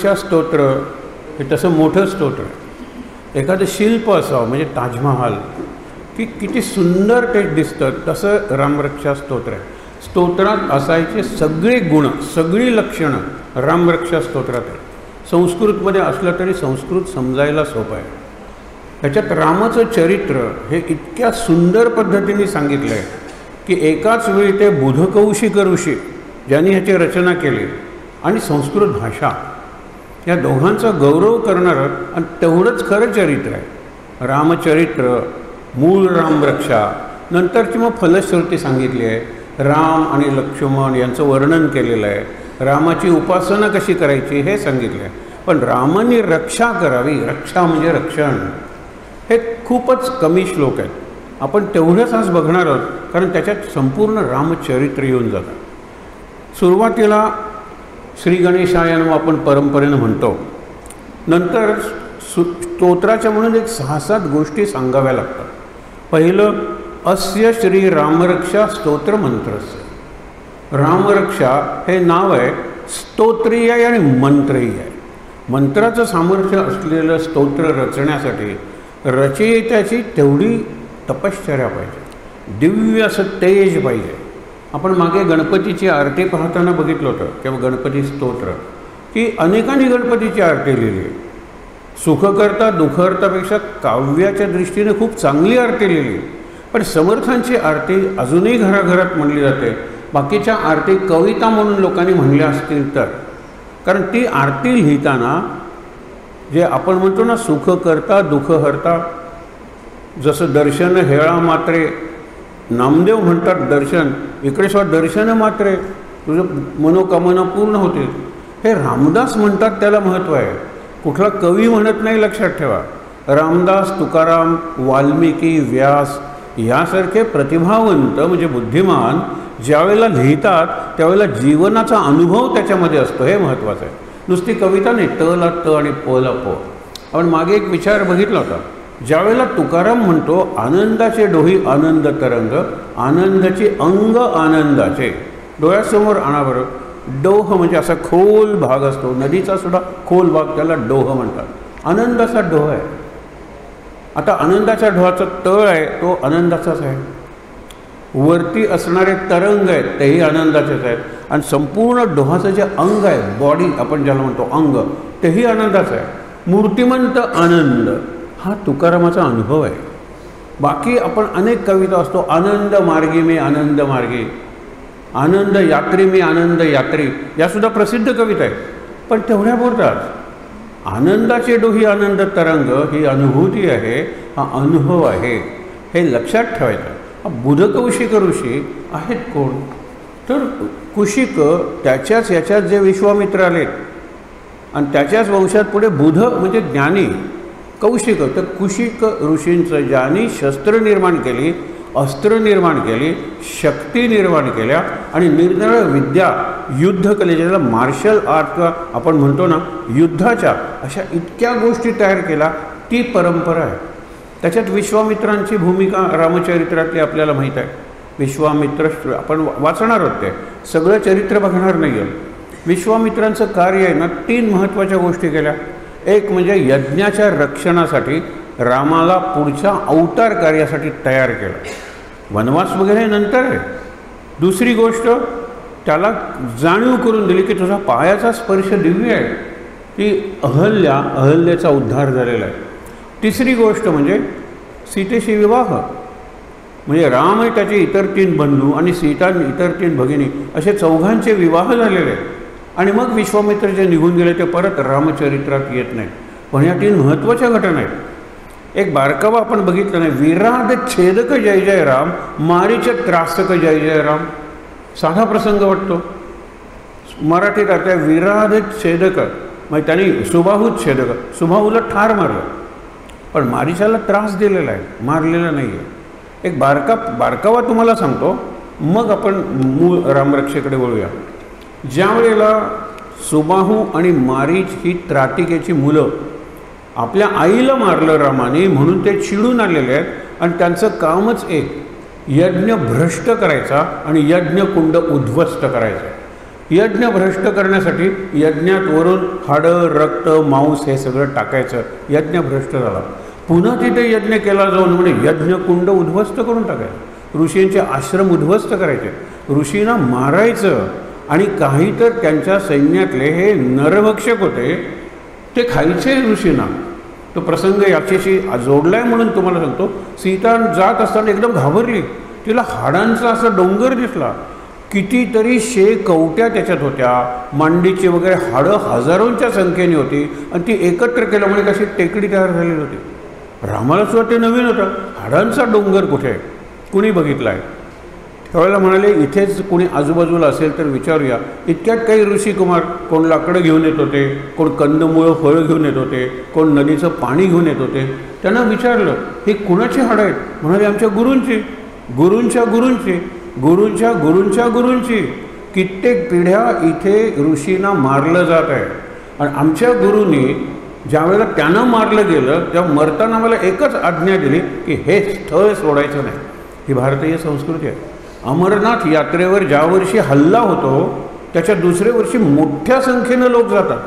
रामरक्षा स्तोत्र हे तसं मोठं स्तोत्र आहे. एखादं शिल्प असावं म्हणजे ताजमहाल की किती सुंदर ते दिसतं, तसं रामरक्षा स्तोत्र आहे. स्तोत्रात असायचे सगळे गुण, सगळी लक्षणं रामरक्षा स्तोत्रात आहे. संस्कृतमध्ये असलं तरी संस्कृत समजायला सोपं आहे. त्याच्यात रामाचं चरित्र हे इतक्या सुंदर पद्धतीने सांगितलं आहे की एकाच वेळी ते बुधकौशिक ऋषी ज्यांनी ह्याची रचना केली आणि संस्कृत भाषा या दोघांचा गौरव करणारं आणि तेवढंच खरं चरित्र आहे. रामचरित्र, मूळ रामरक्षा, नंतरची मग फलश्रुती सांगितली आहे. राम आणि लक्ष्मण यांचं वर्णन केलेलं आहे. रामाची उपासना कशी करायची हे सांगितलं आहे. पण रामाने रक्षा करावी, रक्षा म्हणजे रक्षण, हे खूपच कमी श्लोक आहेत. आपण तेवढंच आज बघणार आहोत कारण त्याच्यात संपूर्ण रामचरित्र येऊन जातं. सुरुवातीला श्री गणेशायन आपण परंपरेनं म्हणतो, नंतर स्तोत्राच्या म्हणून एक 6-7 गोष्टी सांगाव्या लागतात. पहिलं, अस्य श्री रामरक्षा स्तोत्र मंत्रस्य. रामरक्षा हे नाव आहे, स्तोत्रीय आहे आणि मंत्रही आहे. मंत्राचं सामर्थ्य असलेलं स्तोत्र रचण्यासाठी रचयित्याची तेवढी तपश्चर्या पाहिजे, दिव्य असं तेज पाहिजे. आपण मागे गणपतीची आरती पाहताना बघितलं होतं किंवा गणपती स्तोत्र की अनेकांनी गणपतीची आरती लिहिली. सुखकर्ता दुःखहर्तापेक्षा काव्याच्या दृष्टीने खूप चांगली आरती लिहिली. पण समर्थांची आरती अजूनही घराघरात म्हणली जाते. बाकीच्या आरती कविता म्हणून लोकांनी म्हणल्या असतील तर, कारण ती आरती लिहिताना जे आपण म्हणतो ना, सुखकर्ता दुःखहर्ता, जसं दर्शन हेळा मात्रे, नामदेव म्हणतात दर्शन, इकडे सुद्धा दर्शन मात्रे तुझं मनोकामना पूर्ण होते. हे रामदास म्हणतात, त्याला महत्त्व आहे. कुठला कवी म्हणत नाही, लक्षात ठेवा. रामदास, तुकाराम, वाल्मिकी, व्यास यासारखे प्रतिभावंत म्हणजे बुद्धिमान ज्यावेळेला लिहितात त्यावेळेला जीवनाचा अनुभव त्याच्यामध्ये असतो, हे महत्त्वाचं आहे. नुसती कविता नाही, त ला त आणि प ला प. आपण मागे एक विचार बघितला होता, ज्यावेळेला तुकाराम म्हणतो आनंदाचे डोही आनंद तरंग, आनंदाचे अंग आनंदाचे, डोळ्यासमोर आणा बरं. डोह म्हणजे असा खोल भाग असतो, नदीचा सुद्धा खोल भाग, त्याला डोह म्हणतात. आनंदाचा डोह आहे. आता आनंदाच्या डोहाचा तळ आहे तो आनंदाचाच आहे. वरती असणारे तरंग आहेत तेही आनंदाचेच आहेत. आणि संपूर्ण डोहाचं जे अंग आहे, बॉडी आपण ज्याला म्हणतो अंग, तेही आनंदाचं आहे. मूर्तिमंत आनंद हा तुकारामाचा अनुभव आहे. बाकी आपण अनेक कविता असतो, आनंद मार्गी मी आनंद मार्गी, आनंद यात्री मी आनंद यात्री, यासुद्धा प्रसिद्ध कविता आहे. पण तेवढ्या पुरताच आनंदाचे डोही आनंद तरंग ही अनुभूती आहे, हा अनुभव आहे, हे लक्षात ठेवायचं. बुधकौशिक ऋषी आहेत कोण? तर कुशिक त्याच्याच याच्यात जे विश्वामित्र आलेत आणि त्याच्याच वंशात पुढे बुध म्हणजे ज्ञानी, कौशिक. तर कुशिक ऋषींचं ज्यांनी शस्त्र निर्माण केली, अस्त्र निर्माण केली, शक्ती निर्माण केल्या आणि निरनिराळ्या विद्या, युद्धकले ज्याला मार्शल आर्ट आपण म्हणतो ना, युद्धाच्या अशा इतक्या गोष्टी तयार केल्या, ती परंपरा आहे. त्याच्यात विश्वामित्रांची भूमिका रामचरित्रातली आपल्याला माहीत आहे. विश्वामित्र आपण वाचणार आहोत, ते सगळं चरित्र बघणार नाही आहे. विश्वामित्रांचं कार्य आहे ना, 3 महत्त्वाच्या गोष्टी केल्या. एक म्हणजे यज्ञाच्या रक्षणासाठी रामाला पुढच्या अवतार कार्यासाठी तयार केलं. वनवास वगैरे नंतर आहे. दुसरी गोष्ट, त्याला जाणीव करून दिली की तुझा पायाचा स्पर्श दिव्य आहे, ती अहल्याचा उद्धार झालेला आहे. तिसरी गोष्ट म्हणजे सीतेशी विवाह, म्हणजे राम आणि त्याचे इतर 3 बंधू आणि सीता इतर 3 भगिनी असे 4घांचे विवाह झालेले आहेत. आणि मग विश्वामित्र जे निघून गेले ते परत रामचरित्रात येत नाहीत. पण या 3 महत्त्वाच्या घटना आहेत. एक बारकावा आपण बघितलं नाही, विराध छेदक जय जय राम, मारीच त्रासक जय जय राम. साधा प्रसंग वाटतो, मराठीत अर्थ आहे विराध छेदक, म्हणजे त्यांनी सुबाहूच छेदक, सुबाहूला ठार मारलं, पण मारीचाला त्रास दिलेला आहे, मारलेला नाही आहे. एक बारकावा तुम्हाला सांगतो, मग आपण मूळ रामरक्षेकडे वळूया. ज्या वेळेला सुबाहू आणि मारीच ही त्रातिकेची मुलं आपल्या आईला मारलं रामाने म्हणून ते चिडून आलेले आहेत आणि त्यांचं कामच एक, यज्ञ भ्रष्ट करायचा आणि यज्ञकुंड उद्ध्वस्त करायचा. यज्ञ भ्रष्ट करण्यासाठी यज्ञात वरून हाडं रक्त मांस हे सगळं टाकायचं, यज्ञ भ्रष्ट झाला. पुन्हा तिथे यज्ञ केला जाऊन म्हणजे यज्ञकुंड उद्ध्वस्त करून टाकायचं, ऋषींचे आश्रम उद्ध्वस्त करायचे, ऋषींना मारायचं. आणि काही तर त्यांच्या सैन्यातले हे नरभक्षक होते, ते खायचे ऋषींना. तो प्रसंग याच्याशी जोडला आहे म्हणून तुम्हाला सांगतो. सीता जात असताना एकदम घाबरली, तिला हाडांचा असा डोंगर दिसला, कितीतरी कवट्या त्याच्यात होत्या, मांडीची वगैरे हाडं हजारोंच्या संख्येने होती आणि ती एकत्र केल्यामुळे कशी टेकडी तयार झालेली होती. रामाला सुद्धा ते नवीन होतं, हाडांचा डोंगर कुठे, कुणी बघितला आहे. त्यावेळेला म्हणाले इथेच कुणी आजूबाजूला असेल तर विचारूया. इतक्यात काही ऋषिकुमार, कोण लाकडं घेऊन येत होते, कोण कंदमुळं फळं घेऊन येत होते, कोण नदीचं पाणी घेऊन येत होते. त्यांना विचारलं हे कुणाची हाडं आहेत? म्हणाले आमच्या गुरूंची, गुरूंच्या गुरूंची, गुरूंच्या गुरूंच्या गुरूंची. कित्येक पिढ्या इथे ऋषींना मारलं जात आहे आणि आमच्या गुरूंनी ज्यावेळेला त्यांना मारलं गेलं तेव्हा मरताना मला एकच आज्ञा दिली की हे स्थळ सोडायचं नाही. ही भारतीय संस्कृती आहे. अमरनाथ यात्रेवर ज्या वर्षी हल्ला होतो त्याच्या दुसऱ्या वर्षी मोठ्या संख्येनं लोक जातात.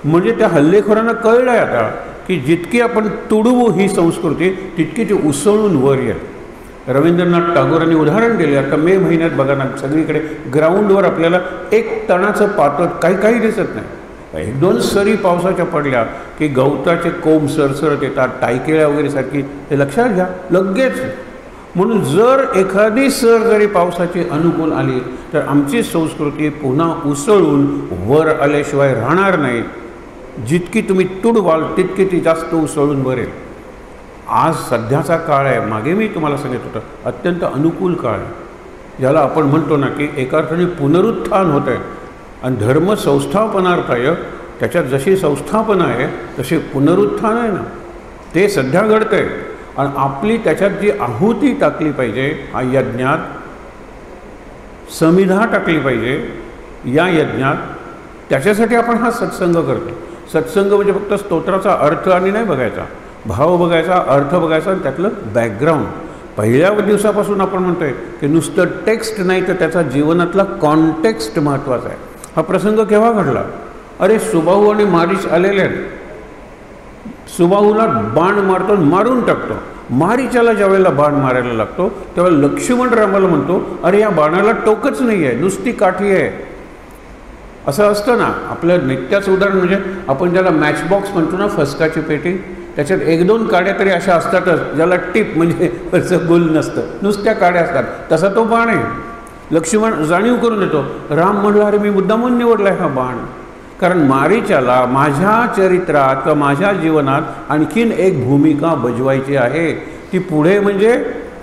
म्हणजे त्या हल्लेखोरांना कळलं आहे आता की जितकी आपण तुडवू ही संस्कृती तितकी ती उसळून वर येईल. रवींद्रनाथ टागोरांनी उदाहरण दिले. आता मे महिन्यात बघा ना, सगळीकडे ग्राउंडवर आपल्याला एक तणाचं पातळ काही दिसत नाही. एक दोन सरी पावसाच्या पडल्या की गवताचे कोंब सरसरत येतात, टायकेळ्या वगैरे सारखी, हे लक्षात घ्या लगेच. म्हणून जर एखादी सर जरी पावसाची अनुकूल आली तर आमची संस्कृती पुन्हा उसळून वर आल्याशिवाय राहणार नाही. जितकी तुम्ही तुडवाल तितकी ती जास्त उसळून वर येईल. आज सध्याचा काळ आहे, मागे मी तुम्हाला सांगितलं होतं, अत्यंत अनुकूल काळ आहे, ज्याला आपण म्हणतो ना की एका अर्थाने पुनरुत्थान होत आहे. आणि धर्म संस्थापनार्थाय, त्याच्यात जशी संस्थापना आहे तसे पुनरुत्थान आहे ना, ते सध्या घडतं आहे. आणि आपली त्याच्यात जी आहुती टाकली पाहिजे, हा यज्ञात समिधा टाकली पाहिजे या यज्ञात, त्याच्यासाठी आपण हा सत्संग करतो. सत्संग म्हणजे फक्त स्तोत्राचा अर्थ आणि नाही बघायचा, भाव बघायचा, अर्थ बघायचा आणि त्यातलं बॅकग्राऊंड. पहिल्या दिवसापासून आपण म्हणतो आहे की नुसतं टेक्स्ट नाही तर त्याचा जीवनातला कॉन्टेक्स्ट महत्त्वाचा आहे. हा प्रसंग केव्हा घडला? अरे सुबाहू आणि मारीच आलेले आहेत. सुबाहूला बाण मारतो, मारून टाकतो. मारीच्याला ज्या वेळेला बाण मारायला लागतो त्यावेळेला लक्ष्मण रामाला म्हणतो अरे या बाणाला टोकच नाही आहे, नुसती काठी आहे. असं असतं ना. आपलं नित्याचं उदाहरण म्हणजे आपण ज्याला मॅचबॉक्स म्हणतो ना, फसकाची पेटी, त्याच्यात एक दोन काड्या तरी अशा असतातच ज्याला टिप म्हणजे असं गोल नसतं, नुसत्या काड्या असतात. तसा तो बाण आहे. लक्ष्मण जाणीव करून येतो. राम म्हणला अरे मी मुद्दामून निवडला आहे हा बाण, कारण मारीच्याला माझ्या चरित्रात किंवा माझ्या जीवनात आणखीन एक भूमिका बजवायची आहे. ती पुढे म्हणजे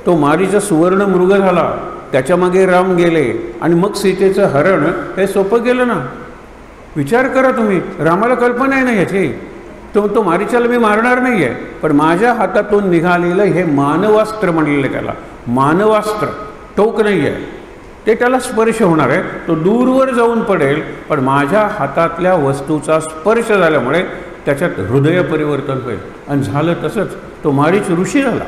तो मारीचा सुवर्ण मृग झाला, त्याच्यामागे राम गेले आणि मग सीतेचं हरण, हे सोपं गेलं ना. विचार करा तुम्ही, रामाला कल्पना आहे ना ह्याची. तो मारीच्याला मी मारणार नाही आहे, पण माझ्या हातातून निघालेलं हे मानवास्त्र म्हणलेलं, त्याला मानवास्त्र, टोक नाही आहे, ते त्याला स्पर्श होणार आहे. तो दूरवर जाऊन पडेल, पण माझ्या हातातल्या वस्तूचा स्पर्श झाल्यामुळे त्याच्यात हृदय परिवर्तन होईल. आणि झालं तसंच. तो मारीच ऋषी झाला.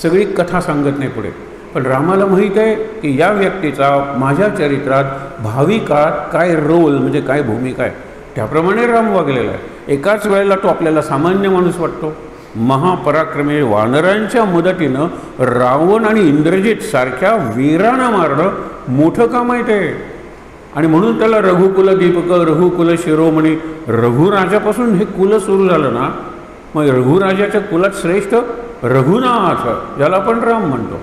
सगळी कथा सांगत नाही पुढे, पण रामाला माहीत आहे की या व्यक्तीचा माझ्या चरित्रात भावी काळात काय रोल म्हणजे काय भूमिका आहे. त्याप्रमाणे राम वागलेला आहे. एकाच वेळेला तो आपल्याला सामान्य माणूस वाटतो. महापराक्रमी वानरांच्या मदतीनं रावण आणि इंद्रजित सारख्या वीरांना मारणं मोठं काम आहे ते. आणि म्हणून त्याला रघुकुल दीपक, रघुकुल शिरोमणी, रघुराजापासून हे कुल सुरू झालं ना. मग रघुराजाच्या कुलात श्रेष्ठ रघुनाथ, ज्याला आपण राम म्हणतो,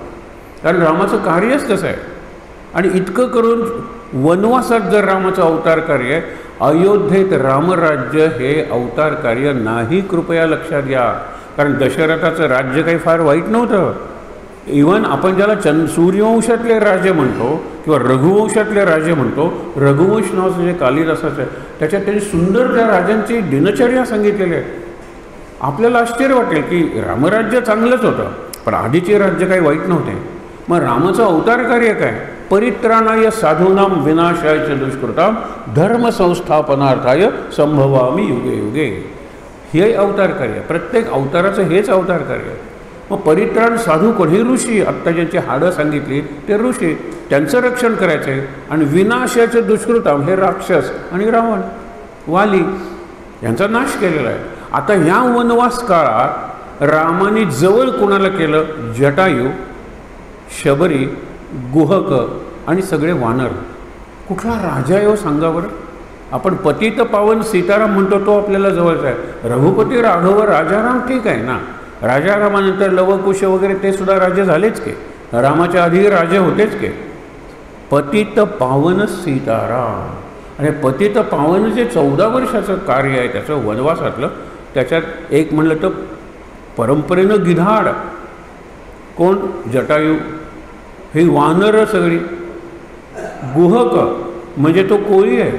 कारण रामाचं कार्यच तसं आहे. आणि इतकं करून वनवासात जर रामाचं अवतार कार्य आहे, अयोध्येत रामराज्य हे अवतार कार्य नाही, कृपया लक्षात घ्या. कारण दशरथाचं राज्य काही फार वाईट नव्हतं. इवन आपण ज्याला सूर्यवंशातले राजे म्हणतो किंवा रघुवंशातले राजे म्हणतो, रघुवंश नावाचं जे कालिदासाचं आहे त्याच्यात त्यांनी सुंदर त्या राजांची दिनचर्या सांगितलेली आहे. आपल्याला आश्चर्य वाटेल की रामराज्य चांगलंच होतं, पण आधीचे राज्य काही वाईट नव्हते. मग रामाचं अवतार कार्य काय? परित्राणाय साधूनां विनाशाय च दुष्कृतां धर्मसंस्थापनार्थाय संभवामी युगे युगे. हे अवतार कार्य, प्रत्येक अवताराचं हेच अवतार कार्य. मग परित्राण साधू कोण? हे ऋषी. आत्ता ज्यांची हाडं सांगितली ते ऋषी, त्यांचं रक्षण करायचं आहे. आणि विनाशाचे दुष्कृतम हे राक्षस आणि रावण वाली यांचा नाश केलेला आहे. आता ह्या वनवास काळात रामाने जवळ कोणाला केलं? जटायू, शबरी, गुहक आणि सगळे वानर. कुठला राजा आहे हो सांगा बरं? आपण पतित पावन सीताराम म्हणतो तो आपल्याला जवळचा आहे. रघुपती राघव राजाराम ठीक आहे ना, राजारामानंतर लवकुश वगैरे ते सुद्धा राजे झालेच के, रामाच्या आधी राजे होतेच के. पतित पावन सीताराम. आणि पतित पावन जे 14 वर्षाचं कार्य आहे त्याचं वनवासातलं, त्याच्यात एक म्हणलं तर परंपरेनं गिधाड कोण? जटायू. ही वानरं सगळी. गुहक म्हणजे तो कोळी आहे,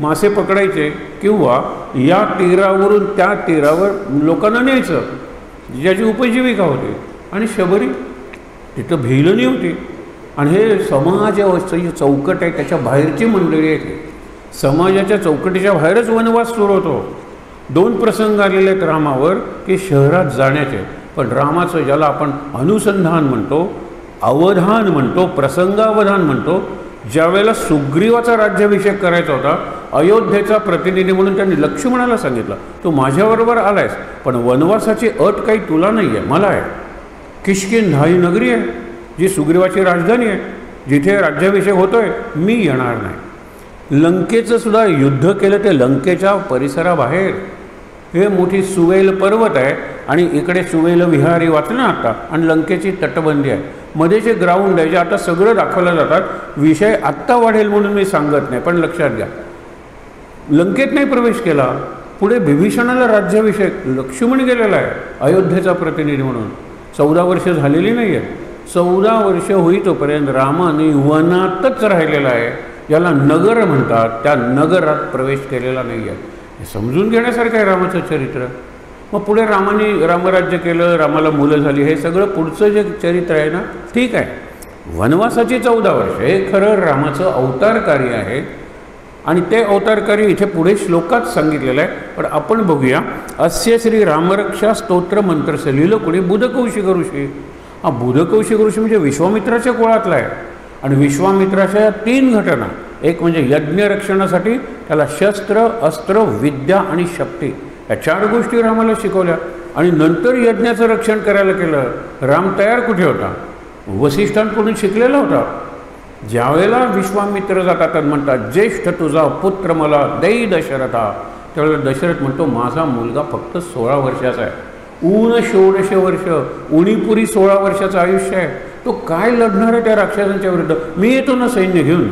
मासे पकडायचे किंवा या तीरावरून त्या तीरावर लोकांना न्यायचं, ज्याची उपजीविका होती. आणि शबरी तिथं भिलणी होती. आणि हे समाजाची चौकट आहे, त्याच्या बाहेरची मंडळी आहे. समाजाच्या चौकटीच्या बाहेरच वनवास सुरू होतो. 2 प्रसंग आलेले आहेत रामावर की शहरात जाण्याचे. पण रामाचं ज्याला आपण अनुसंधान म्हणतो, अवधान म्हणतो, प्रसंगावधान म्हणतो, ज्यावेळेला सुग्रीवाचा राज्याभिषेक करायचा होता, अयोध्येचा प्रतिनिधी म्हणून त्यांनी लक्ष्मणाला सांगितलं तू माझ्याबरोबर आलायस, पण वनवासाची अट काही तुला नाही आहे, मला आहे. किष्किंधा ही नगरी आहे जी सुग्रीवाची राजधानी आहे, जिथे राज्याभिषेक होतोय, मी येणार नाही. लंकेचं सुद्धा युद्ध केलं ते लंकेच्या परिसराबाहेर. हे मोठी सुवेल पर्वत आहे आणि इकडे सुवेल विहारी वाचलं आता, आणि लंकेची तटबंदी आहे. मध्ये जे ग्राउंड आहे जे आता सगळं दाखवलं जातात. विषय आत्ता वाढेल म्हणून मी सांगत नाही, पण लक्षात घ्या, लंकेत नाही प्रवेश केला. पुढे विभीषणाला राज्याभिषेक लक्ष्मण गेलेला आहे अयोध्येचा प्रतिनिधी म्हणून. 14 वर्ष झालेली नाही आहे. 14 वर्ष होईतोपर्यंत रामाने वनातच राहिलेला आहे, ज्याला नगर म्हणतात. त्या नगरात प्रवेश केलेला नाही आहे. हे समजून घेण्यासारखं आहे रामाचं चरित्र. मग पुढे रामाने रामराज्य केलं, रामाला मुलं झाली, हे सगळं पुढचं जे चरित्र आहे ना, ठीक आहे. वनवासाची 14 वर्ष हे खरं रामाचं अवतार कार्य आहे. आणि ते अवतार कार्य इथे पुढे श्लोकात सांगितलेलं आहे. पण आपण बघूया. अस्य श्री रामरक्षा स्तोत्र मंत्रचं लिहिलं कोणी? बुधकौशिक ऋषी. हा बुधकौशिक ऋषी म्हणजे विश्वामित्राच्या कुळातला आहे. आणि विश्वामित्राच्या 3 घटना, एक म्हणजे यज्ञ रक्षणासाठी त्याला शस्त्र, अस्त्र, विद्या आणि शक्ती, या 4 गोष्टी रामाला शिकवल्या. आणि नंतर यज्ञाचं रक्षण करायला केलं. राम तयार कुठे होता? वसिष्ठांकडून शिकलेला होता. ज्यावेळेला विश्वामित्र जातात आणि म्हणतात ज्येष्ठ तुझा पुत्र मला दै दशरथा, त्यावेळेला दशरथ म्हणतो माझा मुलगा फक्त 16 वर्षाचा आहे. ऊन 16 वर्ष, उणीपुरी 16 वर्षाचं आयुष्य आहे. तो काय लढणार आहे त्या राक्षसांच्या विरुद्ध? मी येतो ना सैन्य घेऊन.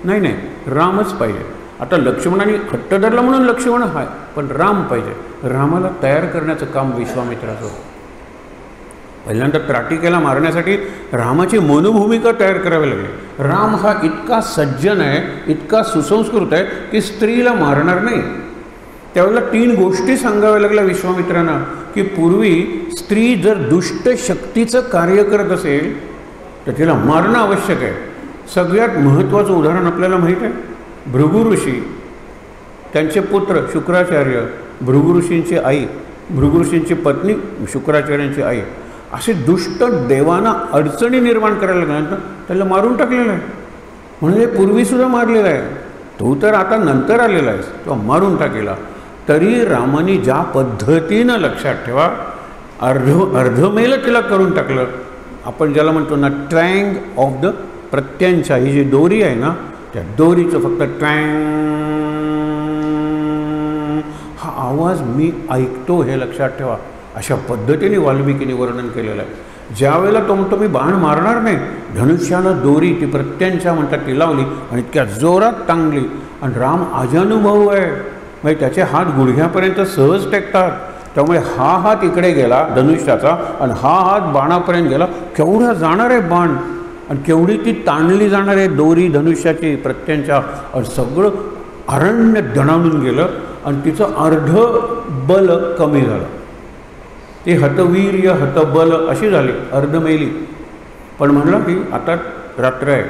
नाही नाही, रामच पाहिजे. आता लक्ष्मणाने हट्ट धरला म्हणून लक्ष्मण आहे, पण राम पाहिजे. रामाला तयार करण्याचं काम विश्वामित्राचं. पहिल्यांदा त्राटिकेला मारण्यासाठी रामाची मनोभूमिका तयार करावी लागली. राम हा इतका सज्जन आहे, इतका सुसंस्कृत आहे की स्त्रीला मारणार नाही. त्यावेळेला 3 गोष्टी सांगाव्या लागल्या विश्वामित्रांना की पूर्वी स्त्री जर दुष्ट शक्तीचं कार्य करत असेल तर तिला मारणं आवश्यक आहे. सगळ्यात महत्त्वाचं उदाहरण आपल्याला माहीत आहे, भृगु ऋषी, त्यांचे पुत्र शुक्राचार्य, भृगु ऋषींची आई, भृगु ऋषींची पत्नी शुक्राचार्यांची आई, असे दुष्ट देवांना अडचणी निर्माण करायला लागल्यानंतर त्याला मारून टाकलेलं आहे. म्हणजे पूर्वीसुद्धा मारलेला आहे. तो तर आता नंतर आलेला आहेस, तो मारून टाकेला. तरी रामाने ज्या पद्धतीनं, लक्षात ठेवा, अर्धमेल तिला करून टाकलं. आपण ज्याला म्हणतो ना ट्रँग ऑफ द प्रत्यांचा, ही जी दोरी आहे ना, त्या दोरीचं फक्त ट्रँग हा आवाज मी ऐकतो, हे लक्षात ठेवा. अशा पद्धतीने वाल्मिकीने वर्णन केलेलं आहे. ज्यावेळेला तो म्हणतो मी बाण मारणार नाही, धनुष्याला दोरी ती प्रत्यांचा म्हणतात ती लावली आणि इतक्या जोरात टांगली. आणि राम अजानुभव आहे, म्हणजे त्याचे हात गुडघ्यापर्यंत सहज टेकतात. त्यामुळे हा हात इकडे गेला धनुष्याचा आणि हा हात बाणापर्यंत गेला. केवढा जाणार आहे बाण आणि केवढी ती ताणली जाणार आहे दोरी धनुष्याची प्रत्यांच्या. आणि सगळं अरण्य दणाणून गेलं आणि तिचं अर्ध बल कमी झालं. ती हतवीर्य हतबल अशी झाली, अर्धमेली. पण म्हणलं की आता रात्र आहे,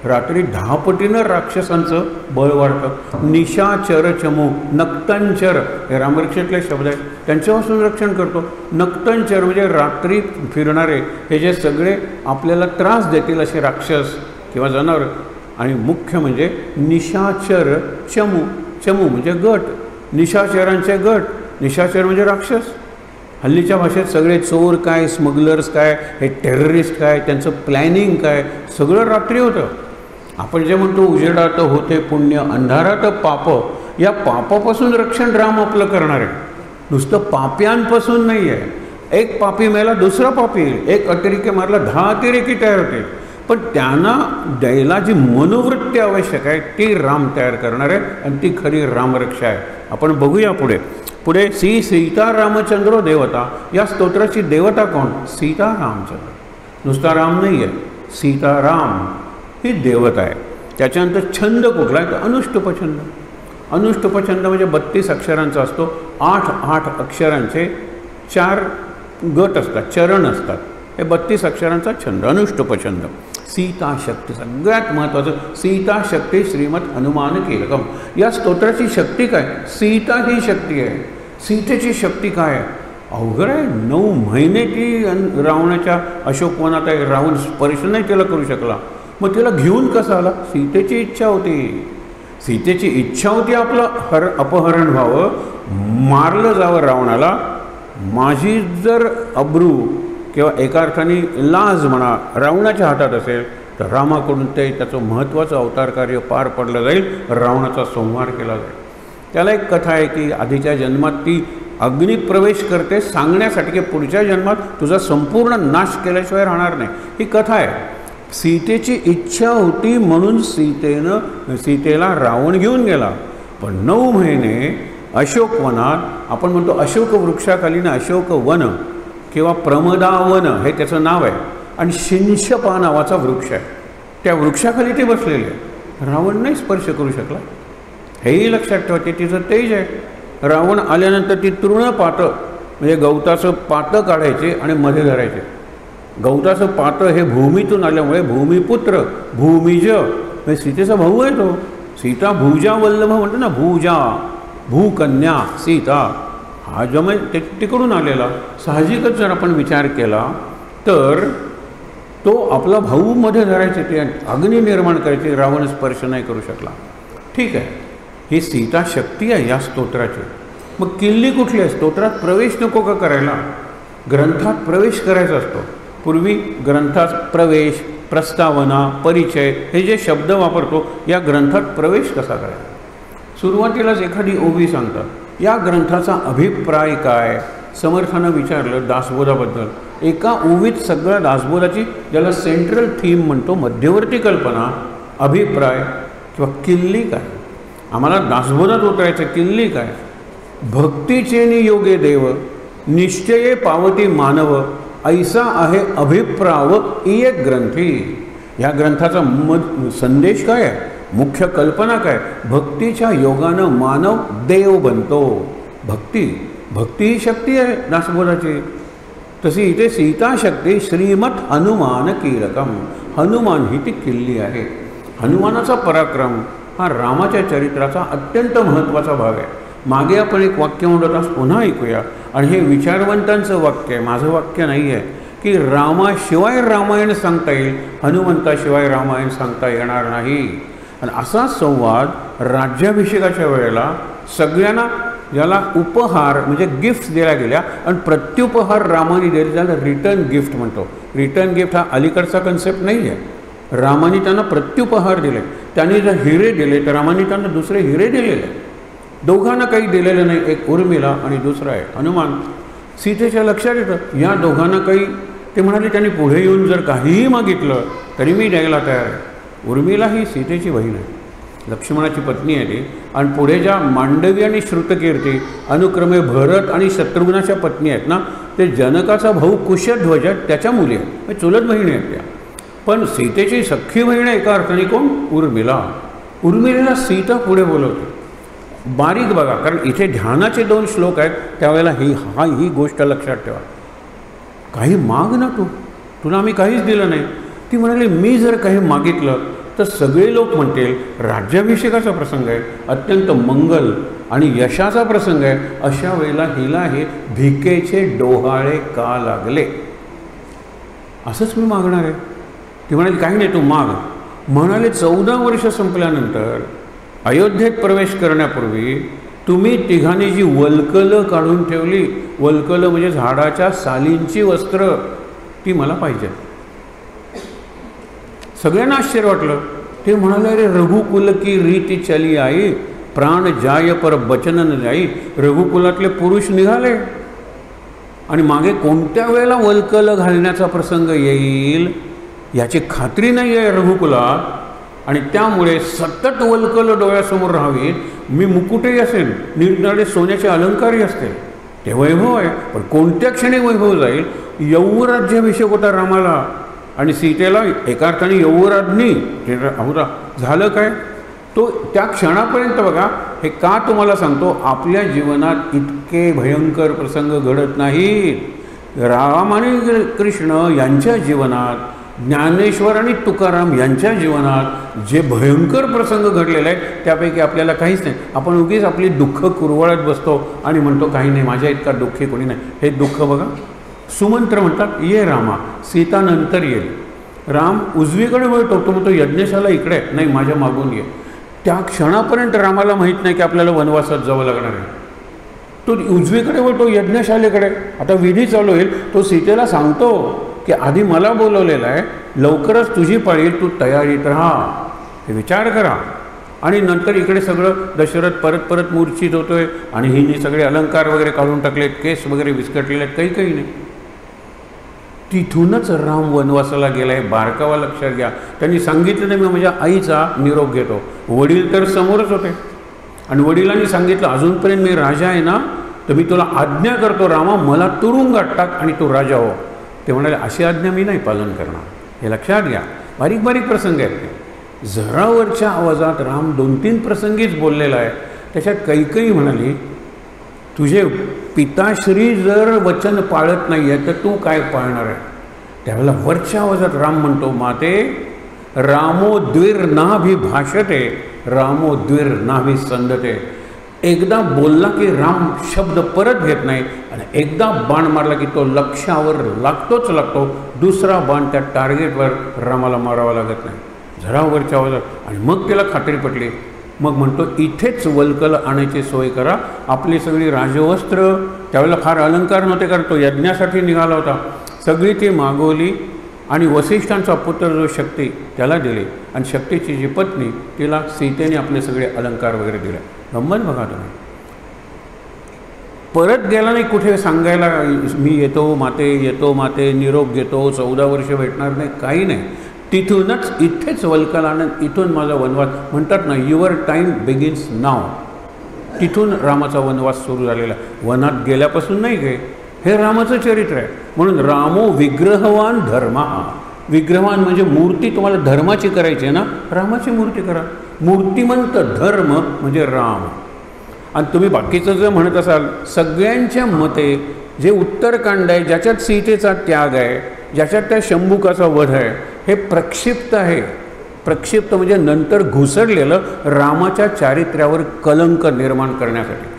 रात्री 10 पटीनं राक्षसांचं बळ वाढतं. निशाचर चमू, नक्तंचर हे रामरक्षेतले शब्द आहेत, त्यांच्यापासून रक्षण करतो. नक्तंचर म्हणजे रात्री फिरणारे हे जे सगळे आपल्याला त्रास देतील असे राक्षस किंवा जनावर. आणि मुख्य म्हणजे निशाचर चमू, चमू म्हणजे गट, निशाचरांचे गट. निशाचर म्हणजे राक्षस. हल्लीच्या भाषेत सगळे चोर काय, स्मगलर्स काय, हे टेररिस्ट काय, त्यांचं प्लॅनिंग काय, सगळं रात्री होतं. आपण जे म्हणतो उजेडात होते पुण्य, अंधारात पाप, या पापापासून रक्षण राम आपलं करणार आहे. नुसतं पाप्यांपासून नाही आहे. एक पापी मेला दुसरा पापी येईल, एक अतिरेकी मारला 10 अतिरेकी तयार होतील. पण त्यांना द्यायला जी मनोवृत्ती आवश्यक आहे ती राम तयार करणार आहे आणि ती खरी रामरक्षा आहे. आपण बघूया पुढे. पुढे सीता रामचंद्र देवता. या स्तोत्राची देवता कोण? सीता रामचंद्र. नुसता राम नाही आहे, सीताराम ही देवता आहे. त्याच्यानंतर छंद कुठला आहे तर अनुष्टुपछंद. अनुष्टुपछंद म्हणजे 32 अक्षरांचा असतो. 8 अक्षरांचे 4 गट असतात, चरण असतात. हे 32 अक्षरांचा छंद अनुष्टुपछंद. सीता शक्ती सगळ्यात महत्त्वाचं. सीता शक्ती श्रीमद हनुमान कीलकम. या स्तोत्राची शक्ती काय? सीता ही शक्ती आहे. सीतेची शक्ती काय आहे? अवघड आहे. 9 महिने ती रावणाच्या अशोकवनात आहे. रावण स्पर्श नाही त्याला करू शकला. मग तिला घेऊन कसं आला? सीतेची इच्छा होती. सीतेची इच्छा होती आपलं अपहरण व्हावं, मारलं जावं रावणाला. माझी जर अब्रू किंवा एका अर्थाने लाज म्हणा रावणाच्या हातात असेल तर रामाकडून त्याचं महत्त्वाचं अवतार कार्य पार पडलं जाईल, रावणाचा संहार केला जाईल. त्याला एक कथा आहे की आधीच्या जन्मात ती अग्निप्रवेश करते सांगण्यासाठी की पुढच्या जन्मात तुझा संपूर्ण नाश केल्याशिवाय राहणार नाही. ही कथा आहे. सीतेची इच्छा होती म्हणून सीतेला रावण घेऊन गेला. पण 9 महिने अशोकवनात, आपण म्हणतो अशोक वृक्षाखाली ना अशोक वन किंवा प्रमदावन हे त्याचं नाव आहे. आणि शिंशपा नावाचा वृक्ष आहे. त्या वृक्षाखाली ते बसलेले. रावण नाही स्पर्श करू शकला. हेही लक्षात ठेवायचे. तिचं तेज आहे. रावण आल्यानंतर ती तृण पातं म्हणजे गवताचं पातं काढायचे आणि मध्ये धरायचे. गवताचं पातं हे भूमीतून आल्यामुळे भूमिपुत्र, भूमिज म्हणजे सीतेचा भाऊ आहे तो. सीता भूजा वल्लभ म्हणतो ना, भूजा भूकन्या सीता. हा जो ते तिकडून आलेला. साहजिकच जर आपण विचार केला तर तो आपला भाऊ मध्ये धरायचे, ते अग्नी निर्माण करायचे. रावण स्पर्श नाही करू शकला. ठीक आहे, ही सीता शक्ती आहे या स्तोत्राची. मग किल्ली कुठली आहे? स्तोत्रात प्रवेश नको का करायला? ग्रंथात प्रवेश करायचा असतो. पूर्वी ग्रंथात प्रवेश, प्रस्तावना, परिचय हे जे शब्द वापरतो या ग्रंथात प्रवेश कसा करायचा? सुरुवातीलाच एखादी ओवी सांगतात. या ग्रंथाचा अभिप्राय काय? समर्थानं विचारलं दासबोधाबद्दल. एका ओवीत सगळ्या दासबोधाची, ज्याला सेंट्रल थीम म्हणतो, मध्यवर्ती कल्पना, अभिप्राय किंवा किल्ली काय? आम्हाला दासबोधात उतरायचं. किल्ली काय? भक्तीचे नियोगे देव, निश्चये पावती मानव, ऐसा आहे अभिप्राव इये ग्रंथी. या ग्रंथाचा संदेश काय आहे? मुख्य कल्पना काय? भक्तीच्या योगानं मानव देव बनतो. भक्ती ही शक्ती आहे दासबोधाची. तशी इथे सीता शक्ती श्रीमत हनुमान कीलकम. हनुमान ही ती किल्ली आहे. हनुमानाचा पराक्रम हा रामाच्या चरित्राचा अत्यंत महत्त्वाचा भाग आहे. मागे आपण एक वाक्य म्हणत आज पुन्हा ऐकूया. आणि हे विचारवंतांचं वाक्य आहे, माझं वाक्य नाही आहे, की रामाशिवाय रामायण सांगता येईल, हनुमंताशिवाय रामायण सांगता येणार नाही. आणि असा संवाद राज्याभिषेकाच्या वेळेला सगळ्यांना, ज्याला उपहार म्हणजे गिफ्ट दिल्या गेल्या आणि प्रत्युपहार रामाने दिले, ज्याला रिटर्न गिफ्ट म्हणतो. रिटर्न गिफ्ट हा अलीकडचा कन्सेप्ट नाही आहे. रामाने त्यांना प्रत्युपहार दिले. त्यांनी जर हिरे दिले तर रामाने त्यांना दुसरे हिरे दिलेले. दोघांना काही दिलेलं नाही. एक उर्मिला आणि दुसरा आहे हनुमान. सीतेच्या लक्षात येतं या दोघांना काही, ते म्हणाले त्यांनी पुढे येऊन जर काहीही मागितलं तरी मी द्यायला तयार आहे. उर्मिला ही सीतेची बहीण आहे, लक्ष्मणाची पत्नी आहे ती. आणि पुढे ज्या मांडवी आणि श्रुतकीर्ती अनुक्रमे भरत आणि शत्रुघ्नाच्या पत्नी आहेत ना, ते जनकाचा भाऊ कुशध्वज त्याच्या मुली आहेत, चुलत बहिणी आहेत त्या. पण सीतेची सख्खी बहीण एका अर्थाने कोण? उर्मिला. उर्मिलेला सीता पुढे बोलवते. बारीक बघा, कारण इथे ध्यानाचे 2 श्लोक आहेत, त्यावेळेला ही गोष्ट लक्षात ठेवा. काही माग ना, तुला आम्ही काहीच दिलं नाही. ती म्हणाली मी जर काही मागितलं तर सगळे लोक म्हणतील राज्याभिषेकाचा प्रसंग आहे, अत्यंत मंगल आणि यशाचा प्रसंग आहे, अशा वेळेला हिला हे भिकेचे डोहाळे का लागले, असंच मी मागणार आहे. ती म्हणाली काही नाही, तू माग. म्हणाले 14 वर्ष संपल्यानंतर अयोध्येत प्रवेश करण्यापूर्वी तुम्ही तिघांनी जी वल्कलं काढून ठेवली, वल्कलं म्हणजे झाडाच्या सालींची वस्त्र, ती मला पाहिजे. सगळ्यांना आश्चर्य वाटलं. ते म्हणाले अरे रघुकुल की रीती चली आई, प्राण जाय पर बचन न जाई. रघुकुलातले पुरुष निघाले आणि मागे कोणत्या वेळेला वल्कलं घालण्याचा प्रसंग येईल याची खात्री नाही आहे रघुकुलात, आणि त्यामुळे सतत वल्कलं डोळ्यासमोर राहावी. मी मुकुटही असेल, निरनिराळे सोन्याचे अलंकारही असतील, ते वैभव आहे, पण कोणत्या क्षणी वैभव जाईल. यौवराज्याभिषेक होता रामाला आणि सीतेला एका अर्थाने यौवराज्ञी होता. झालं काय, तो त्या क्षणापर्यंत बघा. हे का तुम्हाला सांगतो, आपल्या जीवनात इतके भयंकर प्रसंग घडत नाहीत. राम आणि कृष्ण यांच्या जीवनात, ज्ञानेश्वर आणि तुकाराम यांच्या जीवनात जे भयंकर प्रसंग घडलेले आहेत त्यापैकी आपल्याला काहीच नाही. आपण उगीच आपली दुःख कुरवळत बसतो आणि म्हणतो काही नाही, माझ्या इतका दुःखी कोणी नाही. हे दुःख बघा, सुमंत्र म्हणतात ये रामा, सीता नंतर येईल. राम उजवीकडे वळतो, तो म्हणतो यज्ञशाला इकडे, नाही माझ्या मागून ये. त्या क्षणापर्यंत रामाला माहीत नाही की आपल्याला वनवासात जावं लागणार आहे. तो उजवीकडे वळतो यज्ञशालेकडे. आता विधी चालू होईल, तो सीतेला सांगतो की आधी मला बोलवलेलं आहे, लवकरच तुझी पाळी, तू तयारीत राहा, हे विचार करा. आणि नंतर इकडे सगळं दशरथ परत परत मूर्छित होतोय आणि हिने सगळे अलंकार वगैरे काढून टाकलेत, केस वगैरे विस्कटलेले आहेत, काही नाही. तिथूनच राम वनवासाला गेला आहे, बारकावा लक्षात घ्या. त्यांनी सांगितलं नाही मी माझ्या आईचा निरोप घेतो. वडील तर समोरच होते आणि वडिलांनी सांगितलं अजूनपर्यंत मी राजा आहे ना, तर मी तुला आज्ञा करतो रामा, मला तुरुंगात टाक आणि तू राजा हो. ते म्हणाले अशी आज्ञा मी नाही पालन करणार. हे लक्षात घ्या, बारीक बारीक प्रसंग आहेत ते. जरावरच्या आवाजात राम 2-3 प्रसंगीच बोललेला आहे. त्याच्यात कैकेयी म्हणाली तुझे पिताश्री जर वचन पाळत नाही आहे तर तू काय पाळणार आहे. त्यावेळेला वरच्या आवाजात राम म्हणतो माते रामो द्विर नाभिभाषते, रामो द्विर नाभिसंधते. एकदा बोलला की राम शब्द परत घेत नाही आणि एकदा बाण मारला की तो लक्ष्यावर लागतोच लागतो. दुसरा बाण त्या टार्गेटवर रामाला मारावा लागत नाही. झरावरच्या आवाजात. आणि मग त्याला खात्री पटली. मग म्हणतो इथेच वल्कल आणायची सोय करा. आपली सगळी राजवस्त्र, त्यावेळेला फार अलंकार नव्हते कारण तो यज्ञासाठी निघाला होता, सगळी ती मागवली आणि वसिष्ठांचा पुत्र जो शक्ती त्याला दिले आणि शक्तीची जी पत्नी तिला सीतेने आपले सगळे अलंकार वगैरे दिले. गंमत बघा तुम्ही. परत गेला नाही कुठे सांगायला मी येतो माते निरोप घेतो, 14 वर्ष भेटणार नाही, काही नाही. तिथूनच इथेच वल्कलानं, इथून माझा वनवास म्हणतात ना, युअर टाईम बिगिन्स नाव. तिथून रामाचा वनवास सुरू झालेला. वनात गेल्यापासून नाही काय, हे रामाचं चरित्र आहे. म्हणून रामो विग्रहवान धर्म. विग्रहवान म्हणजे मूर्ती तुम्हाला धर्माची करायची आहे ना, रामाची मूर्ती करा. मूर्तिमंत धर्म म्हणजे राम. आणि तुम्ही बाकीचं जर म्हणत असाल, सगळ्यांच्या मते जे उत्तरकांड आहे, ज्याच्यात सीतेचा त्याग आहे, ज्याच्यात त्या शंभुकाचा वध आहे, हे प्रक्षिप्त आहे. प्रक्षिप्त म्हणजे नंतर घुसडलेलं रामाच्या चारित्र्यावर कलंक निर्माण करण्यासाठी.